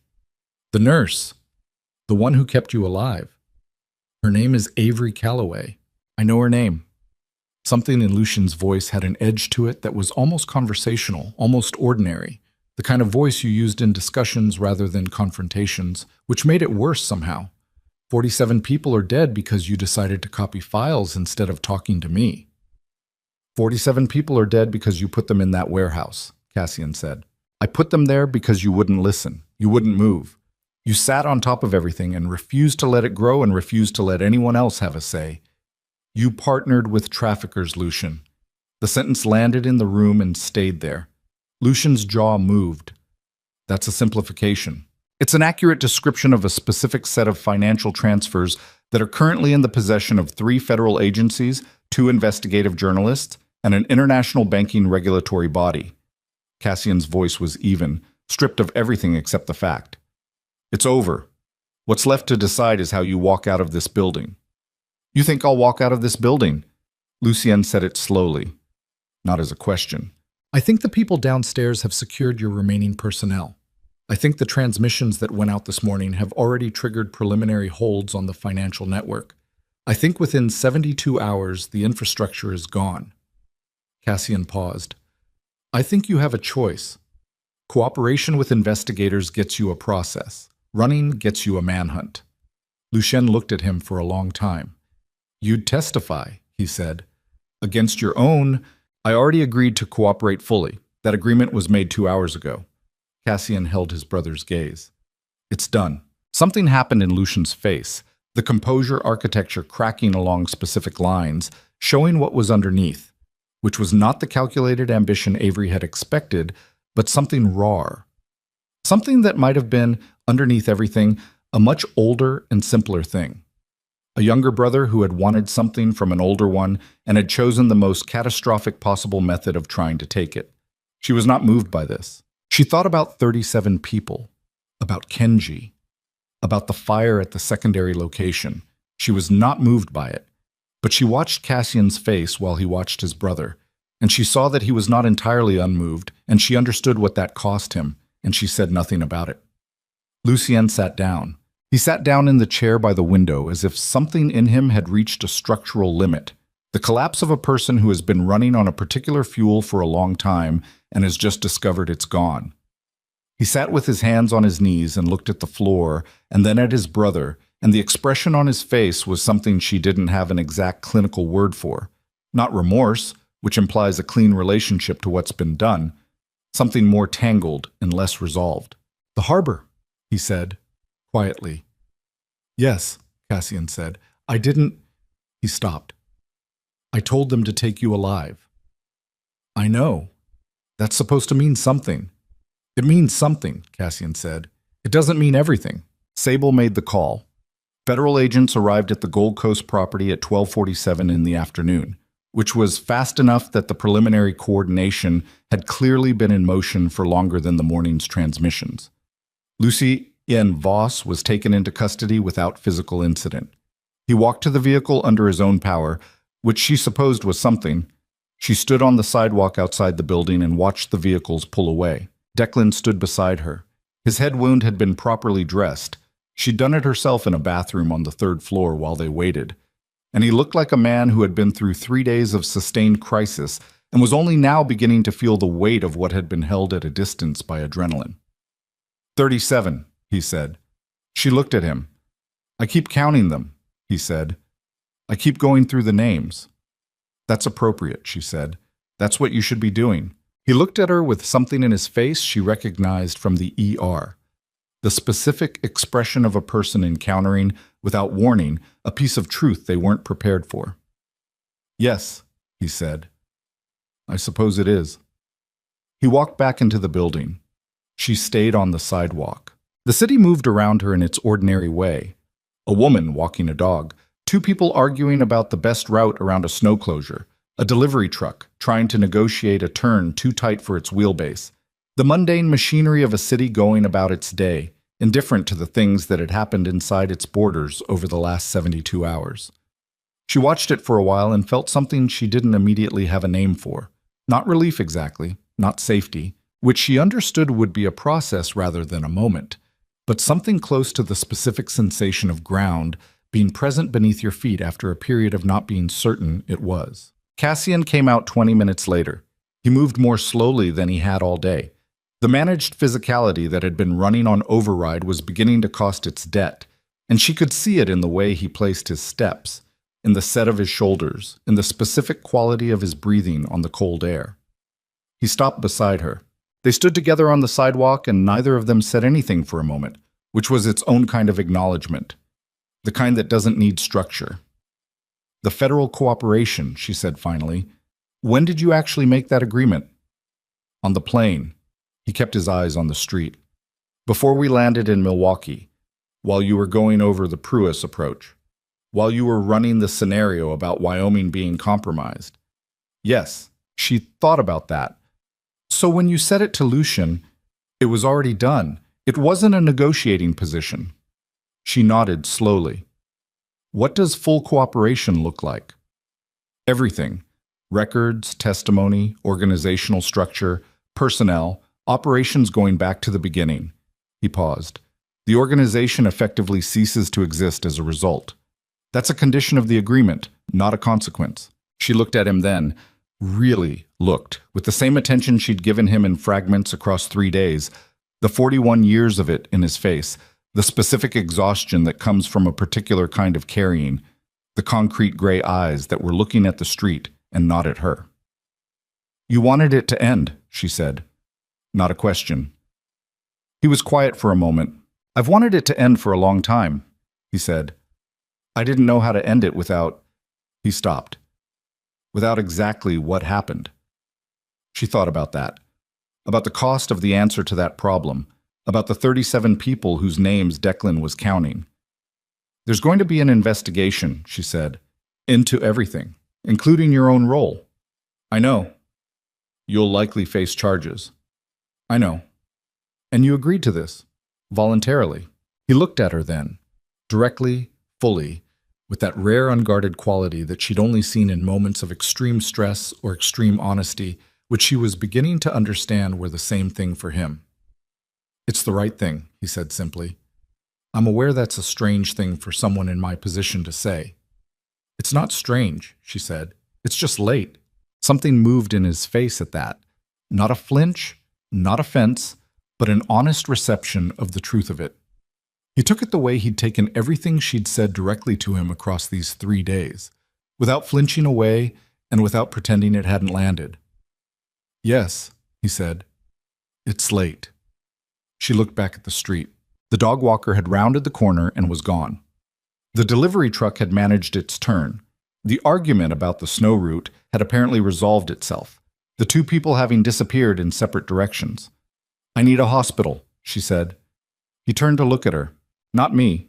"The nurse, the one who kept you alive. Her name is Avery Calloway. I know her name." Something in Lucian's voice had an edge to it that was almost conversational, almost ordinary, the kind of voice you used in discussions rather than confrontations, which made it worse somehow. 47 people are dead because you decided to copy files instead of talking to me." 47 people are dead because you put them in that warehouse, Cassian said. "I put them there because you wouldn't listen. You wouldn't move. You sat on top of everything and refused to let it grow and refused to let anyone else have a say. You partnered with traffickers, Lucian." The sentence landed in the room and stayed there. Lucian's jaw moved. "That's a simplification. It's an accurate description of a specific set of financial transfers that are currently in the possession of 3 federal agencies, 2 investigative journalists, and an international banking regulatory body." Cassian's voice was even, stripped of everything except the fact. "It's over. What's left to decide is how you walk out of this building." "You think I'll walk out of this building?" Lucien said it slowly, not as a question. "I think the people downstairs have secured your remaining personnel. I think the transmissions that went out this morning have already triggered preliminary holds on the financial network. I think within 72 hours the infrastructure is gone." Cassian paused. "I think you have a choice. Cooperation with investigators gets you a process. Running gets you a manhunt." Lucien looked at him for a long time. "You'd testify," he said. "Against your own, I already agreed to cooperate fully. That agreement was made 2 hours ago." Cassian held his brother's gaze. "It's done." Something happened in Lucian's face, the composure architecture cracking along specific lines, showing what was underneath, which was not the calculated ambition Avery had expected, but something raw. Something that might have been, underneath everything, a much older and simpler thing. A younger brother who had wanted something from an older one and had chosen the most catastrophic possible method of trying to take it. She was not moved by this. She thought about 37 people, about Kenji, about the fire at the secondary location. She was not moved by it, but she watched Cassian's face while he watched his brother, and she saw that he was not entirely unmoved, and she understood what that cost him, and she said nothing about it. Lucien sat down. He sat down in the chair by the window as if something in him had reached a structural limit, the collapse of a person who has been running on a particular fuel for a long time and has just discovered it's gone. He sat with his hands on his knees and looked at the floor and then at his brother, and the expression on his face was something she didn't have an exact clinical word for. Not remorse, which implies a clean relationship to what's been done, something more tangled and less resolved. "The harbor," he said, quietly. "Yes," Cassian said. "I didn't—" He stopped. "I told them to take you alive." "I know. That's supposed to mean something." "It means something," Cassian said. "It doesn't mean everything." Sable made the call. Federal agents arrived at the Gold Coast property at 12:47 in the afternoon, which was fast enough that the preliminary coordination had clearly been in motion for longer than the morning's transmissions. Lucien Voss was taken into custody without physical incident. He walked to the vehicle under his own power, which she supposed was something. She stood on the sidewalk outside the building and watched the vehicles pull away. Declan stood beside her. His head wound had been properly dressed. She'd done it herself in a bathroom on the 3rd floor while they waited. And he looked like a man who had been through 3 days of sustained crisis and was only now beginning to feel the weight of what had been held at a distance by adrenaline. 37, he said. She looked at him. I keep counting them, he said. I keep going through the names. That's appropriate, she said. That's what you should be doing. He looked at her with something in his face she recognized from the ER. The specific expression of a person encountering, without warning, a piece of truth they weren't prepared for. Yes, he said. I suppose it is. He walked back into the building. She stayed on the sidewalk. The city moved around her in its ordinary way. A woman walking a dog, two people arguing about the best route around a snow closure, a delivery truck trying to negotiate a turn too tight for its wheelbase, the mundane machinery of a city going about its day, indifferent to the things that had happened inside its borders over the last 72 hours. She watched it for a while and felt something she didn't immediately have a name for. Not relief exactly, not safety, which she understood would be a process rather than a moment, but something close to the specific sensation of ground being present beneath your feet after a period of not being certain it was. Cassian came out 20 minutes later. He moved more slowly than he had all day. The managed physicality that had been running on override was beginning to cost its debt, and she could see it in the way he placed his steps, in the set of his shoulders, in the specific quality of his breathing on the cold air. He stopped beside her. They stood together on the sidewalk, and neither of them said anything for a moment, which was its own kind of acknowledgement, the kind that doesn't need structure. The federal cooperation, she said finally. When did you actually make that agreement? On the plane. He kept his eyes on the street. Before we landed in Milwaukee, while you were going over the Pruis approach, while you were running the scenario about Wyoming being compromised. Yes, she thought about that. So when you said it to Lucian, it was already done. It wasn't a negotiating position. She nodded slowly. What does full cooperation look like? Everything. Records, testimony, organizational structure, personnel, operations going back to the beginning. He paused. The organization effectively ceases to exist as a result. That's a condition of the agreement, not a consequence. She looked at him then, really looked, with the same attention she'd given him in fragments across 3 days, the 41 years of it in his face, the specific exhaustion that comes from a particular kind of carrying, the concrete gray eyes that were looking at the street and not at her. You wanted it to end, she said. Not a question. He was quiet for a moment. I've wanted it to end for a long time, he said. I didn't know how to end it without... He stopped. Without exactly what happened. She thought about that. About the cost of the answer to that problem. About the 37 people whose names Declan was counting. There's going to be an investigation, she said, into everything, including your own role. I know. You'll likely face charges. I know. And you agreed to this, voluntarily. He looked at her then, directly, fully, with that rare unguarded quality that she'd only seen in moments of extreme stress or extreme honesty, which she was beginning to understand were the same thing for him. It's the right thing, he said simply. I'm aware that's a strange thing for someone in my position to say. It's not strange, she said. It's just late. Something moved in his face at that. Not a flinch, not offense, but an honest reception of the truth of it. He took it the way he'd taken everything she'd said directly to him across these 3 days, without flinching away and without pretending it hadn't landed. Yes, he said. It's late. She looked back at the street. The dog walker had rounded the corner and was gone. The delivery truck had managed its turn. The argument about the snow route had apparently resolved itself, the two people having disappeared in separate directions. I need a hospital, she said. He turned to look at her. Not me.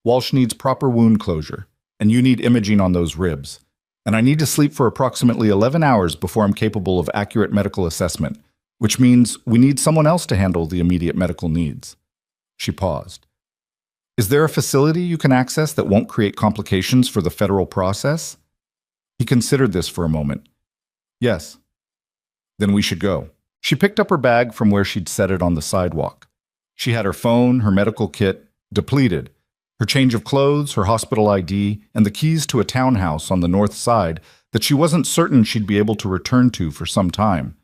Walsh needs proper wound closure, and you need imaging on those ribs. And I need to sleep for approximately 11 hours before I'm capable of accurate medical assessment, which means we need someone else to handle the immediate medical needs. She paused. Is there a facility you can access that won't create complications for the federal process? He considered this for a moment. Yes. Then we should go. She picked up her bag from where she'd set it on the sidewalk. She had her phone, her medical kit, depleted, Her change of clothes, her hospital ID, and the keys to a townhouse on the north side that she wasn't certain she'd be able to return to for some time.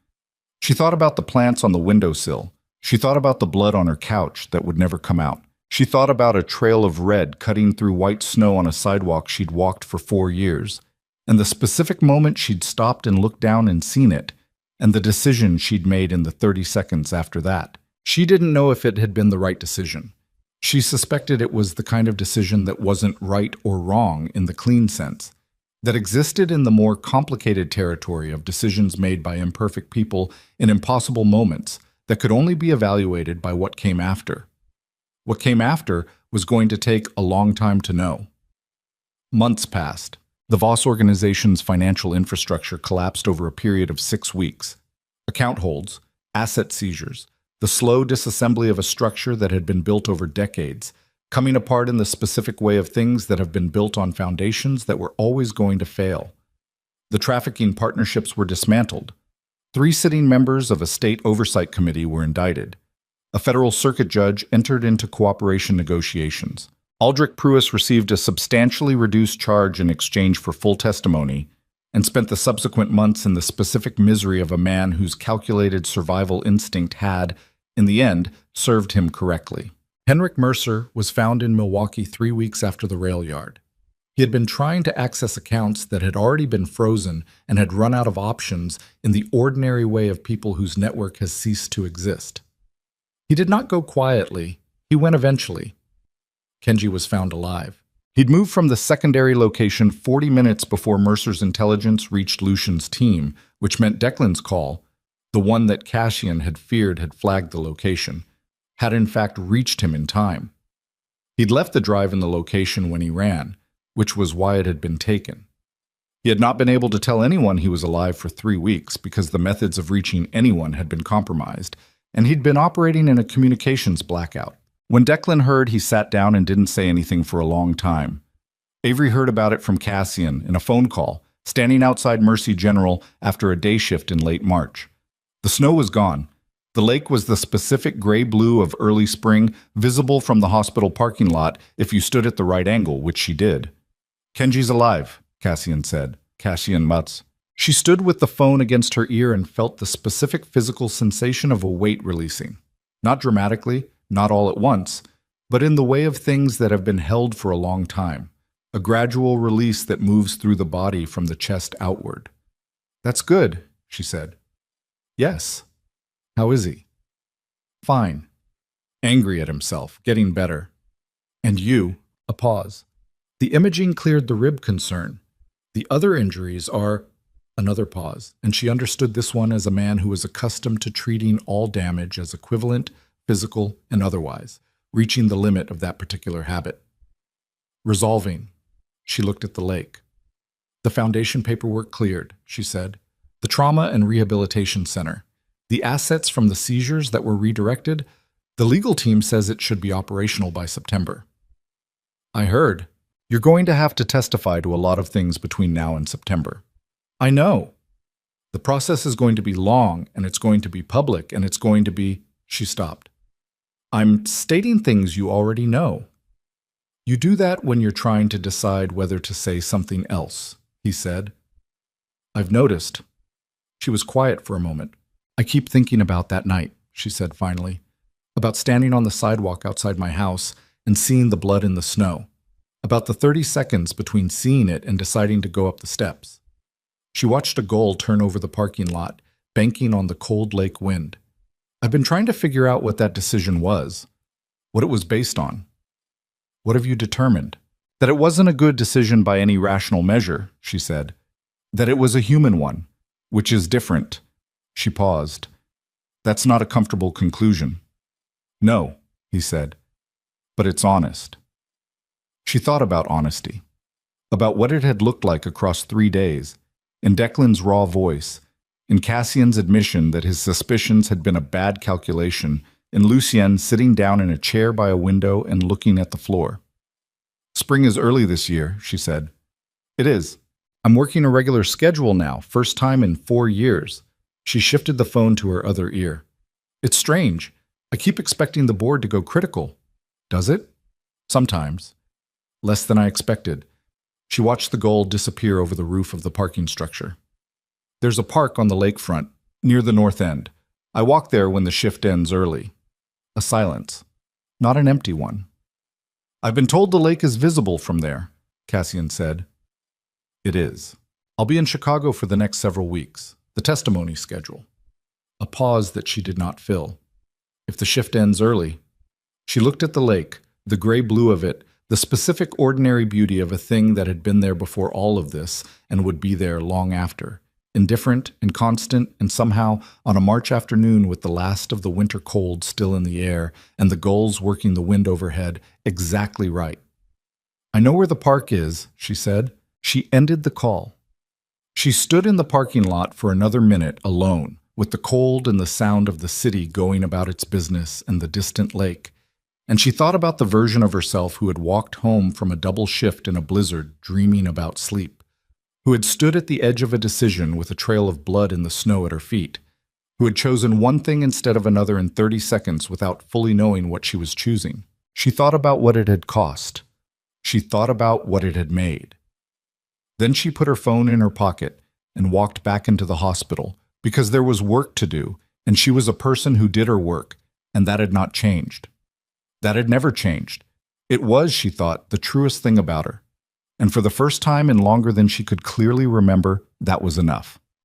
She thought about the plants on the windowsill. She thought about the blood on her couch that would never come out. She thought about a trail of red cutting through white snow on a sidewalk she'd walked for 4 years, and the specific moment she'd stopped and looked down and seen it, and the decision she'd made in the 30 seconds after that. She didn't know if it had been the right decision. She suspected it was the kind of decision that wasn't right or wrong in the clean sense, that existed in the more complicated territory of decisions made by imperfect people in impossible moments that could only be evaluated by what came after. What came after was going to take a long time to know. Months passed. The Voss organization's financial infrastructure collapsed over a period of 6 weeks. Account holds, asset seizures, the slow disassembly of a structure that had been built over decades, coming apart in the specific way of things that have been built on foundations that were always going to fail. The trafficking partnerships were dismantled. 3 sitting members of a state oversight committee were indicted. A federal circuit judge entered into cooperation negotiations. Aldrich Pruis received a substantially reduced charge in exchange for full testimony and spent the subsequent months in the specific misery of a man whose calculated survival instinct had, in the end, served him correctly. Henrik Mercer was found in Milwaukee 3 weeks after the rail yard. He had been trying to access accounts that had already been frozen and had run out of options in the ordinary way of people whose network has ceased to exist. He did not go quietly. He went eventually. Kenji was found alive. He'd moved from the secondary location 40 minutes before Mercer's intelligence reached Lucian's team, which meant Declan's call, the one that Cassian had feared had flagged the location, had in fact reached him in time. He'd left the drive in the location when he ran, which was why it had been taken. He had not been able to tell anyone he was alive for 3 weeks because the methods of reaching anyone had been compromised, and he'd been operating in a communications blackout. When Declan heard, he sat down and didn't say anything for a long time. Avery heard about it from Cassian in a phone call, standing outside Mercy General after a day shift in late March. The snow was gone. The lake was the specific gray-blue of early spring, visible from the hospital parking lot if you stood at the right angle, which she did. "Kenji's alive," Cassian said. Cassian Mutz. She stood with the phone against her ear and felt the specific physical sensation of a weight releasing. Not dramatically, not all at once, but in the way of things that have been held for a long time. A gradual release that moves through the body from the chest outward. "That's good," she said. "Yes. How is he?" "Fine." Angry at himself, getting better. "And you?" A pause. "The imaging cleared the rib concern. The other injuries are..." Another pause, and she understood this one as a man who was accustomed to treating all damage as equivalent, physical and otherwise, reaching the limit of that particular habit. "Resolving." She looked at the lake. "The foundation paperwork cleared," she said. "The Trauma and Rehabilitation Center. The assets from the seizures that were redirected, the legal team says it should be operational by September." "I heard. You're going to have to testify to a lot of things between now and September." "I know. The process is going to be long, and it's going to be public, and it's going to be..." She stopped. "I'm stating things you already know." "You do that when you're trying to decide whether to say something else," he said. "I've noticed." She was quiet for a moment. "I keep thinking about that night," she said finally, "about standing on the sidewalk outside my house and seeing the blood in the snow, about the 30 seconds between seeing it and deciding to go up the steps." She watched a gull turn over the parking lot, banking on the cold lake wind. "I've been trying to figure out what that decision was, what it was based on." "What have you determined?" "That it wasn't a good decision by any rational measure," she said. "That it was a human one, which is different." She paused. "That's not a comfortable conclusion." "No," he said, "but it's honest." She thought about honesty, about what it had looked like across 3 days, in Declan's raw voice, in Cassian's admission that his suspicions had been a bad calculation, in Lucien sitting down in a chair by a window and looking at the floor. "Spring is early this year," she said. "It is. I'm working a regular schedule now, first time in 4 years. She shifted the phone to her other ear. "It's strange. I keep expecting the board to go critical." "Does it?" "Sometimes. less than I expected. She watched the gold disappear over the roof of the parking structure. There's a park on the lakefront, near the north end. I walk there when the shift ends early. A silence. Not an empty one. I've been told the lake is visible from there, Cassian said. It is. I'll be in Chicago for the next several weeks. The testimony schedule. A pause that she did not fill. If the shift ends early. She looked at the lake, the gray blue of it, the specific ordinary beauty of a thing that had been there before all of this and would be there long after. Indifferent and constant, and somehow, on a March afternoon with the last of the winter cold still in the air and the gulls working the wind overhead, exactly right. I know where the park is, she said. She ended the call. She stood in the parking lot for another minute alone, with the cold and the sound of the city going about its business and the distant lake. And she thought about the version of herself who had walked home from a double shift in a blizzard, dreaming about sleep, who had stood at the edge of a decision with a trail of blood in the snow at her feet, who had chosen one thing instead of another in 30 seconds without fully knowing what she was choosing. She thought about what it had cost. She thought about what it had made. Then she put her phone in her pocket and walked back into the hospital because there was work to do, and she was a person who did her work, and that had not changed. That had never changed. It was, she thought, the truest thing about her. And for the first time in longer than she could clearly remember, that was enough.